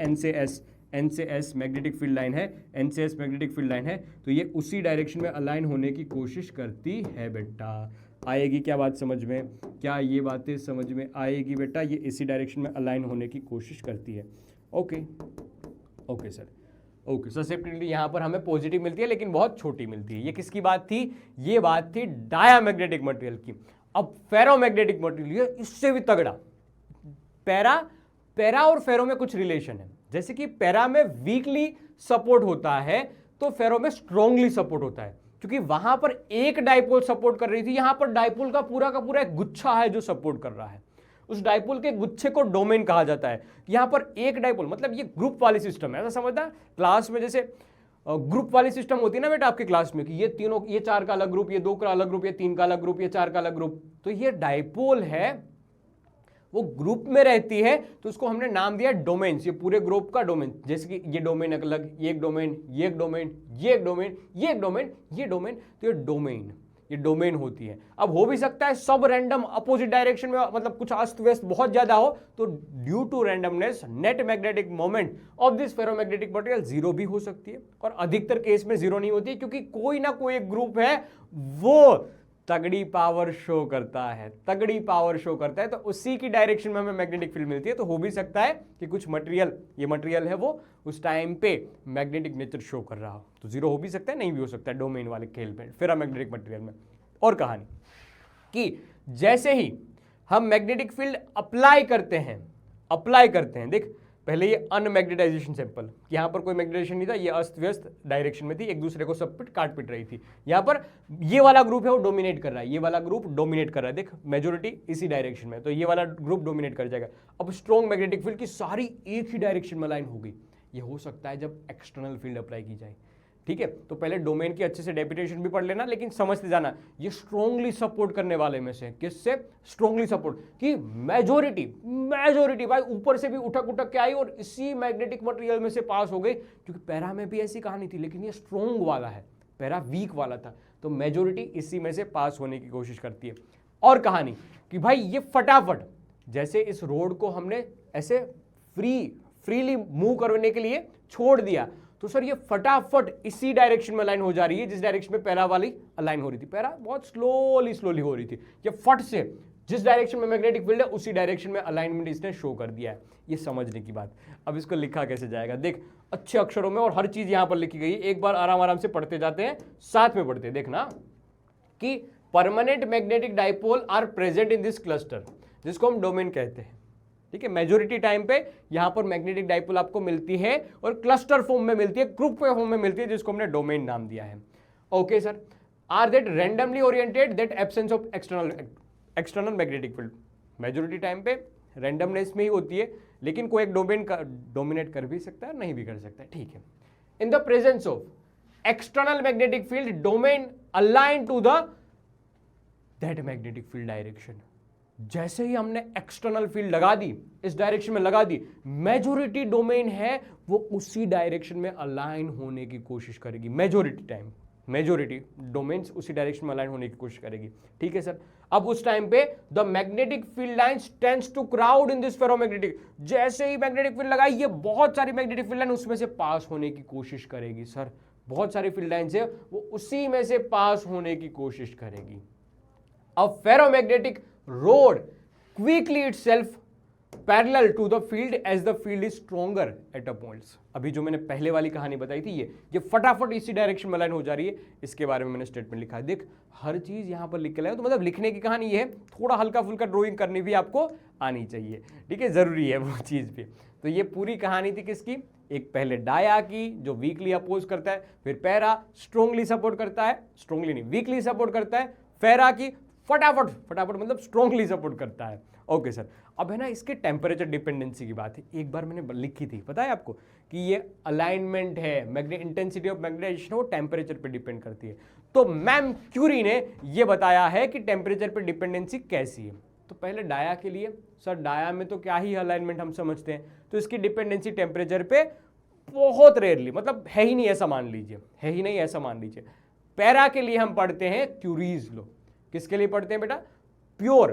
N से S मैग्नेटिक फील्ड लाइन है, N से S मैग्नेटिक फील्ड लाइन है, तो ये उसी डायरेक्शन में अलाइन होने की कोशिश करती है। बेटा आएगी क्या बात समझ में? क्या ये बातें समझ में आएगी बेटा? ये इसी डायरेक्शन में अलाइन होने की कोशिश करती है। ओके सर, ओके ससेप्टिबिलिटी यहाँ पर हमें पॉजिटिव मिलती है लेकिन बहुत छोटी मिलती है। ये किसकी बात थी? ये बात थी डायामैग्नेटिक मटेरियल की। अब फेरोमैग्नेटिक मटेरियल इससे भी तगड़ा। पैरा और फेरो में कुछ रिलेशन है, जैसे कि पैरा में वीकली सपोर्ट होता है तो फेरो में स्ट्रांगली सपोर्ट होता है, क्योंकि वहां पर एक डाइपोल सपोर्ट कर रही थी, यहां पर डाइपोल का पूरा एक गुच्छा है जो सपोर्ट कर रहा है। उस डाइपोल के गुच्छे को डोमेन कहा जाता है। यहां पर एक डाइपोल मतलब ये ग्रुप वाली सिस्टम है, ऐसा समझना। क्लास में जैसे ग्रुप वाली सिस्टम होती है ना बेटा आपके क्लास में, कि ये तीनों, ये चार का अलग ग्रुप, ये दो का अलग ग्रुप, ये तीन का अलग ग्रुप, ये चार का अलग ग्रुप, तो ये डाइपोल है वो ग्रुप में रहती है, तो उसको हमने नाम दिया डोमेन्स। ये पूरे ग्रुप का डोमेन, जैसे कि ये डोमेन अलग, ये एक डोमेन, ये एक डोमेन, ये एक डोमेन, ये एक डोमेन, ये डोमेन, तो ये डोमेन होती है। अब हो भी सकता है सब रैंडम अपोजिट डायरेक्शन में, मतलब कुछ अस्त व्यस्त बहुत ज्यादा हो, तो due to randomness net magnetic moment of this ferromagnetic material zero भी हो सकती है, और अधिकतर केस में जीरो नहीं होती, क्योंकि कोई ना कोई एक ग्रुप है वो तगड़ी पावर शो करता है, तो उसी की डायरेक्शन में हमें मैग्नेटिक फील्ड मिलती है। तो हो भी सकता है कि कुछ मटेरियल, ये मटेरियल है वो उस टाइम पे मैग्नेटिक नेचर शो कर रहा हो, तो जीरो हो भी सकता है, नहीं भी हो सकता है डोमेन वाले खेल में, फेरोमैग्नेटिक मटेरियल में। और कहानी कि जैसे ही हम मैग्नेटिक फील्ड अप्लाई करते हैं, देख पहले ये अनमैग्नेटाइजेशन सैंपल, यहां पर कोई मैग्नेटाइजेशन नहीं था, ये अस्त व्यस्त डायरेक्शन में थी, एक दूसरे को सब काट पीट रही थी। यहां पर ये वाला ग्रुप है वो डोमिनेट कर रहा है, ये वाला ग्रुप डोमिनेट कर रहा है, देख मेजोरिटी इसी डायरेक्शन में, तो ये वाला ग्रुप डोमिनेट कर जाएगा। अब स्ट्रॉन्ग मैग्नेटिक फील्ड की सारी एक ही डायरेक्शन में लाइन हो गई। ये हो सकता है जब एक्सटर्नल फील्ड अप्लाई की जाए, ठीक है। तो पहले डोमेन की अच्छे से डेफिनेशन भी पढ़ लेना, लेकिन समझते जाना ये स्ट्रांगली सपोर्ट करने वाले में से, किससे स्ट्रांगली सपोर्ट, कि मेजोरिटी भाई ऊपर से भी उठक के आई और इसी मैग्नेटिक मटेरियल में से पास हो गई, क्योंकि पैरा में भी ऐसी कहानी थी, लेकिन ये स्ट्रॉन्ग वाला है, पैरा वीक वाला था, तो मेजोरिटी इसी में से पास होने की कोशिश करती है। और कहानी कि भाई ये फटाफट जैसे इस रोड को हमने ऐसे फ्रीली मूव करने के लिए छोड़ दिया, तो सर ये फटाफट इसी डायरेक्शन में अलाइन हो जा रही है जिस डायरेक्शन में पैरा वाली अलाइन हो रही थी। पैरा बहुत स्लोली हो रही थी, ये फट से जिस डायरेक्शन में मैग्नेटिक फील्ड है उसी डायरेक्शन में अलाइनमेंट इसने शो कर दिया है। ये समझने की बात। अब इसको लिखा कैसे जाएगा, देख अच्छे अक्षरों में, और हर चीज यहां पर लिखी गई है। एक बार आराम से पढ़ते जाते हैं, साथ में पढ़ते हैं। देखना कि permanent magnetic dipole are present in this cluster, जिसको हम डोमेन कहते हैं। ठीक है, मेजोरिटी टाइम पे यहां पर मैग्नेटिक डाइपोल आपको मिलती है और क्लस्टर फॉर्म में मिलती है, ग्रुप फॉर्म में मिलती है, जिसको हमने डोमेन नाम दिया है। Okay sir, are that randomly oriented, that absence of external magnetic field. Majority time पे रैंडमनेस में ही होती है, लेकिन कोई एक डोमेन का डोमिनेट कर भी सकता है, नहीं भी कर सकता है। ठीक है, in the presence of external magnetic field, domain align to the that magnetic field direction. जैसे ही हमने एक्सटर्नल फील्ड लगा दी, इस डायरेक्शन में लगा दी, मेजोरिटी डोमेन है वो उसी डायरेक्शन में अलाइन होने की कोशिश करेगी। मेजोरिटी डोमेन्स उसी डायरेक्शन में अलाइन होने की कोशिश करेगी। ठीक है सर, अब उस टाइम पे the magnetic field lines tends to crowd in this ferromagnetic. जैसे ही मैग्नेटिक फील्ड लगाई, ये बहुत सारी मैग्नेटिक फील्ड लाइन उसमें से पास होने की कोशिश करेगी। सर बहुत सारी फील्ड लाइंस है वो उसी में से पास होने की कोशिश करेगी। अब ferromagnetic rod quickly itself parallel to the field as the field is stronger at a points. अभी जो मैंने पहले वाली कहानी बताई थी, ये फटाफट इसी डायरेक्शन में लाइन हो जा रही है, इसके बारे में मैंने स्टेटमेंट लिखा है। देख हर चीज यहां पर लिख के लाया, तो मतलब लिखने की कहानी ये है, थोड़ा हल्का फुल्का ड्राइंग करनी भी आपको आनी चाहिए। ठीक है, जरूरी है वो चीज भी। तो ये पूरी कहानी थी किसकी, एक पहले डाया की जो वीकली अपोज करता है, फिर पैरा स्ट्रांगली सपोर्ट करता है, स्ट्रांगली नहीं वीकली सपोर्ट करता है, फेरा की फटाफट मतलब स्ट्रांगली सपोर्ट करता है। ओके सर, अब है ना इसके टेम्परेचर डिपेंडेंसी की बात है, एक बार मैंने लिखी थी, पता है आपको कि ये अलाइनमेंट है, इंटेंसिटी ऑफ मैग्नेटाइजेशन वो टेम्परेचर पे डिपेंड करती है। तो मैम क्यूरी ने ये बताया है कि टेम्परेचर पे डिपेंडेंसी कैसी है। तो पहले डाया के लिए, सर डाया में तो क्या ही अलाइनमेंट हम समझते हैं, तो इसकी डिपेंडेंसी टेम्परेचर पे बहुत रेयरली, मतलब है ही नहीं ऐसा मान लीजिए, है ही नहीं ऐसा मान लीजिए। पैरा के लिए हम पढ़ते हैं क्यूरीज लॉ। किसके लिए पढ़ते हैं बेटा, प्योर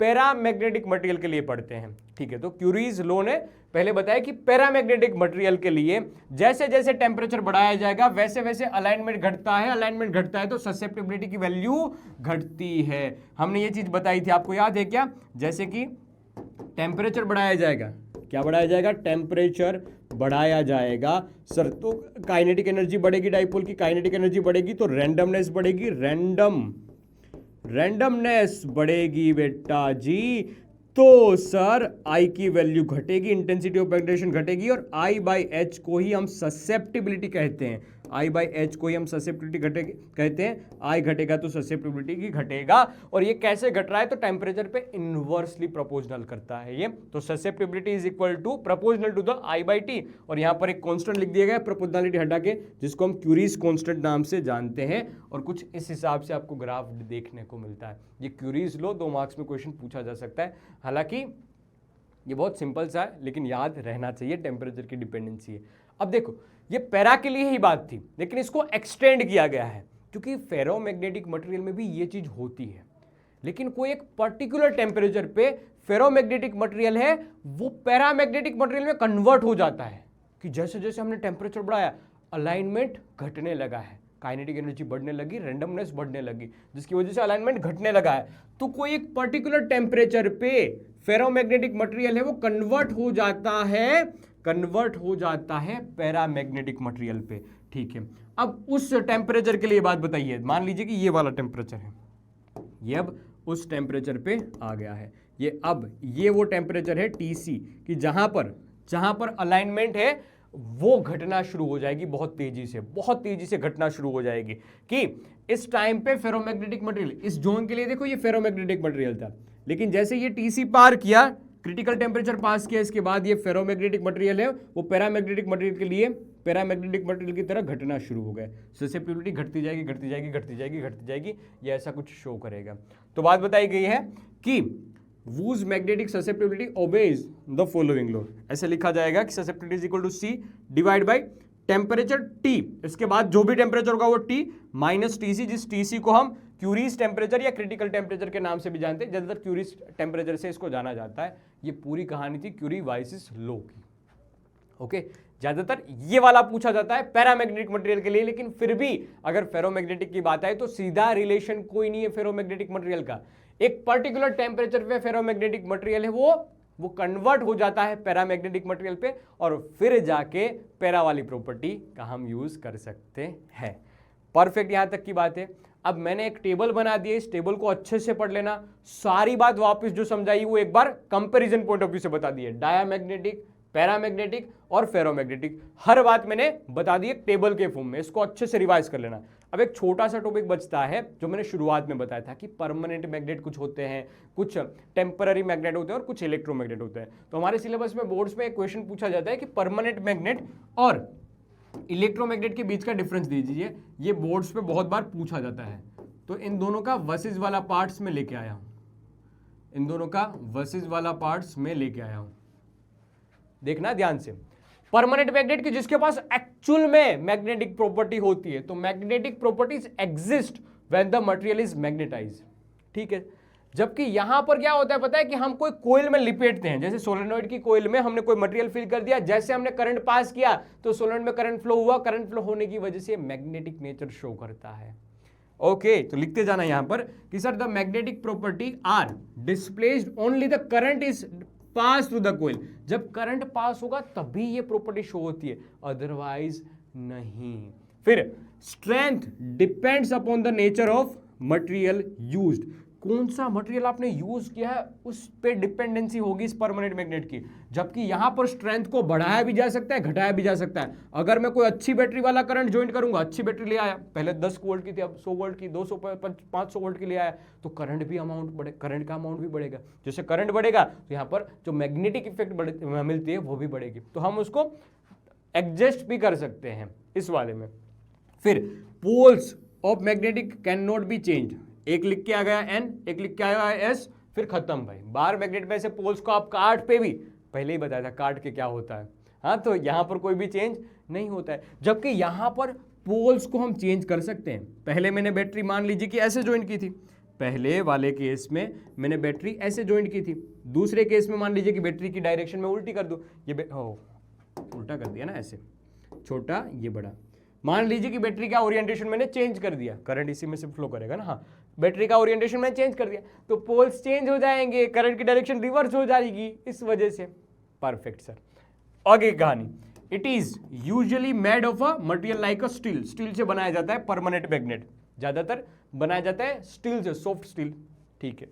पैरामैग्नेटिक मटेरियल के लिए पढ़ते हैं। ठीक है, तो क्यूरीज लॉ ने पहले बताया कि पैरामैग्नेटिक मटेरियल के लिए जैसे जैसे टेम्परेचर बढ़ाया जाएगा वैसे वैसे अलाइनमेंट घटता है, अलाइनमेंट घटता है तो ससेप्टिबिलिटी की वैल्यू घटती है। हमने ये चीज बताई थी, आपको याद है क्या, जैसे कि टेम्परेचर बढ़ाया जाएगा, क्या बढ़ाया जाएगा, टेम्परेचर बढ़ाया जाएगा सर, तो काइनेटिक एनर्जी बढ़ेगी, डाइपोल की काइनेटिक एनर्जी बढ़ेगी, तो रैंडमनेस बढ़ेगी, रैंडमनेस बढ़ेगी बेटा जी, तो सर आई की वैल्यू घटेगी, इंटेंसिटी ऑफ मैग्नेटाइजेशन घटेगी, और आई बाई एच को ही हम ससेप्टिबिलिटी कहते हैं, आई बाई एच को ही हम ससेप्टिबिलिटी कहते हैं। आई घटेगा तो ससेप्टिबिलिटी की घटेगा, और ये कैसे घट रहा है, तो टेम्परेचर पे इनवर्सली प्रोपोर्शनल करता है ये, तो susceptibility is equal to proportional to the I by T, और यहाँ पर एक कांस्टेंट लिख दिया गया है प्रोपोर्शनलिटी हटा के, जिसको हम क्यूरीज कांस्टेंट नाम से जानते हैं, और कुछ इस हिसाब से आपको ग्राफ देखने को मिलता है। ये क्यूरीज लो 2 मार्क्स में क्वेश्चन पूछा जा सकता है, हालांकि ये बहुत सिंपल सा है, लेकिन याद रहना चाहिए टेम्परेचर की डिपेंडेंसी है। अब देखो ये पैरा के लिए ही बात थी, लेकिन इसको एक्सटेंड किया गया है, क्योंकि फेरोमैग्नेटिक मटेरियल में भी ये चीज होती है, लेकिन कोई एक पर्टिकुलर टेम्परेचर पे फेरोमैग्नेटिक मटेरियल है वो पैरामैग्नेटिक मटेरियल में कन्वर्ट हो जाता है, कि जैसे जैसे हमने टेम्परेचर बढ़ाया अलाइनमेंट घटने लगा है, काइनेटिक एनर्जी बढ़ने लगी, रैंडमनेस बढ़ने लगी, जिसकी वजह से अलाइनमेंट घटने लगा है। तो कोई एक पर्टिकुलर टेम्परेचर पे फेरोमैग्नेटिक मटेरियल है वो कन्वर्ट हो जाता है पैरामैग्नेटिक मटेरियल पे। ठीक है, अब उस टेम्परेचर के लिए बात बताइए, मान लीजिए कि ये वाला टेम्परेचर है, ये अब उस टेम्परेचर पे आ गया है, ये वो टेम्परेचर है TC, कि जहां पर अलाइनमेंट है वो घटना शुरू हो जाएगी, बहुत तेजी से घटना शुरू हो जाएगी, कि इस टाइम पे फेरोमैग्नेटिक मटेरियल, इस जोन के लिए देखो ये फेरोमैग्नेटिक मटेरियल था, लेकिन जैसे ये TC पार किया, क्रिटिकल टेम्परेचर पास किया, इसके बाद ये फेरोमैग्नेटिक मटेरियल है वो पैरामैग्नेटिक मटेरियल के लिए पैरामैग्नेटिक मटेरियल की तरह घटना शुरू हो गए, ससेप्टिबिलिटी घटती जाएगी, ये ऐसा कुछ शो करेगा। तो बात बताई गई है कि whose magnetic susceptibility obeys the following law, ऐसे लिखा जाएगा कि susceptibility is equal to C divide by temperature T, इसके बाद जो भी टेम्परेचर होगा वो T माइनस TC, जिस TC को हम क्यूरीज टेम्परेचर या क्रिटिकल टेम्परेचर के नाम से भी जानते हैं, ज्यादातर क्यूरीज टेम्परेचर से इसको जाना जाता है। ये पूरी कहानी थी क्यूरी वाइसिस लॉ की। ओके, ज्यादातर ये वाला पूछा जाता है पैरामैग्नेटिक मटेरियल के लिए, लेकिन फिर भी अगर फेरोमैग्नेटिक की बात आए तो सीधा रिलेशन कोई नहीं है फेरोमैग्नेटिक मटेरियल का। एक पर्टिकुलर टेम्परेचर पे फेरोमैग्नेटिक मटेरियल है वो कन्वर्ट हो जाता है पैरामैग्नेटिक मटेरियल पे, और फिर जाके पैरा वाली प्रॉपर्टी का हम यूज कर सकते हैं। परफेक्ट, यहां तक की बात है। अब मैंने एक टेबल बना दिया, इस टेबल को अच्छे से पढ़ लेना। सारी बात वापस जो समझाई वो एक बार कंपैरिजन पॉइंट ऑफ व्यू से बता दी है। डायामैग्नेटिक, पैरामैग्नेटिक और फेरोमैग्नेटिक, हर बात मैंने बता दी एक टेबल के फॉर्म में। इसको अच्छे से रिवाइज कर लेना। अब एक छोटा सा टॉपिक बचता है जो मैंने शुरुआत में बताया था कि परमानेंट मैग्नेट कुछ होते हैं, कुछ टेम्पररी मैग्नेट होते हैं और कुछ इलेक्ट्रोमैग्नेट होते हैं। तो हमारे सिलेबस में बोर्ड्स में एक क्वेश्चन पूछा जाता है कि परमानेंट मैग्नेट और इलेक्ट्रोमैग्नेट के बीच का डिफरेंस दीजिए। ये बोर्ड्स पे बहुत बार पूछा जाता है। तो इन दोनों का वर्सेस वाला पार्ट्स में लेके आया हूं, इन दोनों का वर्सेस वाला पार्ट्स में लेके आया हूं। देखना ध्यान से, परमानेंट मैग्नेट की जिसके पास एक्चुअल में मैग्नेटिक प्रॉपर्टी होती है, तो magnetic properties exist when the material is magnetised, ठीक है। जबकि यहां पर क्या होता है पता है कि हम कोई कोयल में लिपेटते हैं, जैसे सोलेनोइड की कोयल में हमने कोई मटेरियल फिल कर दिया, जैसे हमने करंट पास किया तो सोलेनोइड में करंट फ्लो हुआ, करंट फ्लो होने की वजह से मैग्नेटिक नेचर शो करता है। ओके, तो लिखते जाना यहां पर कि sir the magnetic property are displaced only the current is pass through the coil. जब करंट पास होगा तभी ये प्रॉपर्टी शो होती है, अदरवाइज नहीं। फिर strength depends upon the nature of material used. कौन सा मटेरियल आपने यूज किया है उस पे डिपेंडेंसी होगी इस परमानेंट मैग्नेट की। जबकि यहां पर स्ट्रेंथ को बढ़ाया भी जा सकता है, घटाया भी जा सकता है। अगर मैं कोई अच्छी बैटरी वाला करंट ज्वाइन करूंगा, अच्छी बैटरी ले आया, पहले 10 वोल्ट की थी अब 100 वोल्ट की, 200 500 वोल्ट की ले आया, तो करंट भी अमाउंट बढ़े, करंट का अमाउंट भी बढ़ेगा। जैसे करंट बढ़ेगा तो यहाँ पर जो मैग्नेटिक इफेक्ट मिलती है वो भी बढ़ेगी, तो हम उसको एडजस्ट भी कर सकते हैं इस वाले में। फिर poles of magnetic can not be change. एक लिख के आ गया N, एक लिख के आया S, फिर खत्म भाई। बार मैग्नेट में से पोल्स को आप काट पे भी पहले ही बताया था काट के क्या होता है। हाँ, तो यहां पर कोई भी चेंज नहीं होता है, जबकि यहां पर पोल्स को हम चेंज कर सकते हैं। पहले मैंने बैटरी मान लीजिए कि ऐसे ज्वाइन की थी, पहले वाले केस में मैंने बैटरी ऐसे ज्वाइन की थी, दूसरे केस में मान लीजिए कि बैटरी की डायरेक्शन में उल्टी कर दूं, ये उल्टा कर दिया ना, ऐसे छोटा ये बड़ा। मान लीजिए कि बैटरी का ओरिएंटेशन मैंने चेंज कर दिया, करंट इसी में से फ्लो करेगा ना। हाँ, बैटरी का ओरिएंटेशन मैंने चेंज कर दिया तो पोल्स चेंज हो जाएंगे, करंट की डायरेक्शन रिवर्स हो जाएगी इस वजह से। Perfect sir. आगे कहानी, it is usually made of a material like a steel. Steel से बनाया जाता है परमानेंट मैग्नेट, ज्यादातर बनाया जाता है स्टील से, सॉफ्ट स्टील, ठीक है।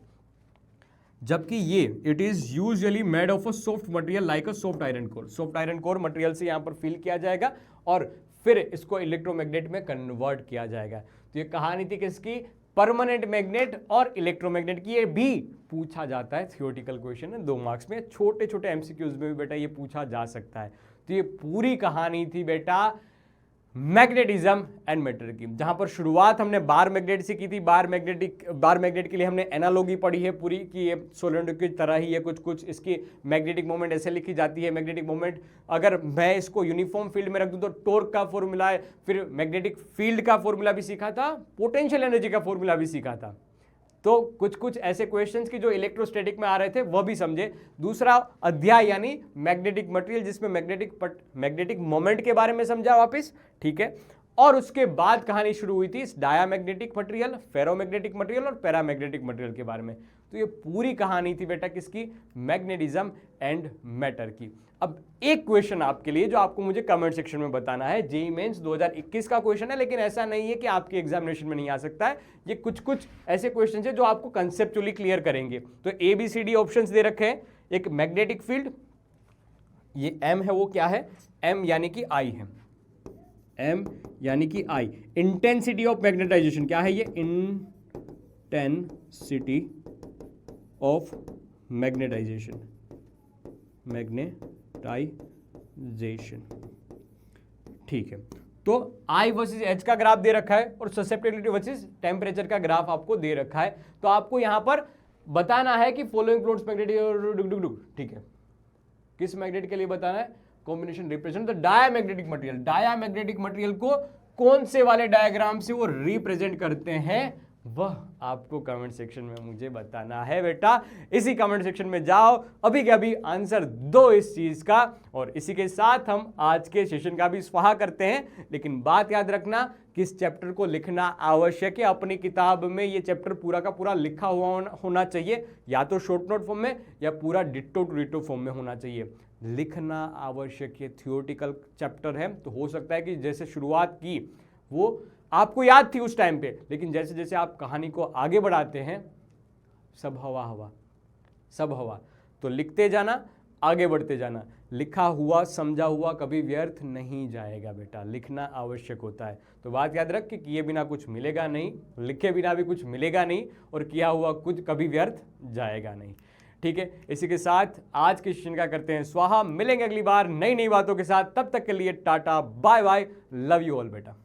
जबकि ये it is usually made of a soft material like a soft iron core. Soft iron core material से यहां पर फिल किया जाएगा और फिर इसको इलेक्ट्रोमैग्नेट में कन्वर्ट किया जाएगा। तो ये कहानी थी किसकी, परमानेंट मैग्नेट और इलेक्ट्रोमैग्नेट की। ये भी पूछा जाता है, थियोरेटिकल क्वेश्चन है 2 मार्क्स में, छोटे छोटे एमसीक्यूज में भी बेटा ये पूछा जा सकता है। तो ये पूरी कहानी थी बेटा मैग्नेटिज्म एंड मैटर की, जहां पर शुरुआत हमने बार मैग्नेट से की थी। बार मैग्नेट के लिए हमने एनालॉजी पढ़ी है पूरी कि ये सोलेनोइड की तरह ही है कुछ। इसकी मैग्नेटिक मोमेंट ऐसे लिखी जाती है, मैग्नेटिक मोमेंट अगर मैं इसको यूनिफॉर्म फील्ड में रख दूं तो टॉर्क का फॉर्मूला है। फिर मैग्नेटिक फील्ड का फॉर्मूला भी सीखा था, पोटेंशियल एनर्जी का फॉर्मूला भी सीखा था। तो कुछ ऐसे क्वेश्चंस की जो इलेक्ट्रोस्टैटिक में आ रहे थे वो भी समझे। दूसरा अध्याय यानी मैग्नेटिक मटेरियल, जिसमें मैग्नेटिक मोमेंट के बारे में समझा वापस, ठीक है। और उसके बाद कहानी शुरू हुई थी डायामैग्नेटिक मटेरियल, फेरोमैग्नेटिक मटेरियल और पैरामैग्नेटिक मटेरियल के बारे में। तो ये पूरी कहानी थी बेटा किसकी, मैग्नेटिज्म एंड मैटर की। अब एक क्वेश्चन आपके लिए जो आपको मुझे कमेंट सेक्शन में बताना है, जेईई मेंस 2021 का क्वेश्चन है, लेकिन ऐसा नहीं है कि आपके एग्जामिनेशन में नहीं आ सकता है। ये कुछ ऐसे क्वेश्चन है जो आपको कंसेप्चुअली क्लियर करेंगे। तो ABCD ऑप्शंस दे रखे हैं। एक मैग्नेटिक फील्ड, ये M है, वो क्या है, M यानी कि I है, M यानी कि I। इंटेंसिटी ऑफ मैग्नेटाइजेशन क्या है, ये इंटेंसिटी ऑफ मैग्नेटाइजेशन, ठीक है। तो I वर्सेस H का ग्राफ दे रखा है और ससेप्टिबिलिटी वर्सेस टेम्परेचर का ग्राफ आपको दे रखा है। तो आपको यहां पर बताना है कि फॉलोइंग प्लॉट्स मैग्नेटिक, ठीक है, किस मैग्नेट के लिए बताना है, combination represent the diamagnetic material. Diamagnetic material को कौन से वाले डायग्राम से वो रिप्रेजेंट करते हैं, वह आपको कमेंट सेक्शन में मुझे बताना है बेटा। इसी कमेंट सेक्शन में जाओ, अभी के अभी आंसर दो इस चीज का। और इसी के साथ हम आज के सेशन का भी स्वाहा करते हैं। लेकिन बात याद रखना कि इस चैप्टर को लिखना आवश्यक है। अपनी किताब में ये चैप्टर पूरा का पूरा लिखा हुआ होना चाहिए, या तो शॉर्ट नोट फॉर्म में या पूरा डिट्टो टू डिट्टो फॉर्म में होना चाहिए। लिखना आवश्यक है, थियोरेटिकल चैप्टर है, तो हो सकता है कि जैसे शुरुआत की वो आपको याद थी उस टाइम पे, लेकिन जैसे जैसे आप कहानी को आगे बढ़ाते हैं सब हवा हवा, सब हवा। तो लिखते जाना, आगे बढ़ते जाना। लिखा हुआ समझा हुआ कभी व्यर्थ नहीं जाएगा बेटा, लिखना आवश्यक होता है। तो बात याद रख कि किए बिना कुछ मिलेगा नहीं, लिखे बिना भी कुछ मिलेगा नहीं, और किया हुआ कुछ कभी व्यर्थ जाएगा नहीं। ठीक है, इसी के साथ आज के सेशन का करते हैं स्वाहा। मिलेंगे अगली बार नई नई बातों के साथ, तब तक के लिए tata bye bye, love you all बेटा।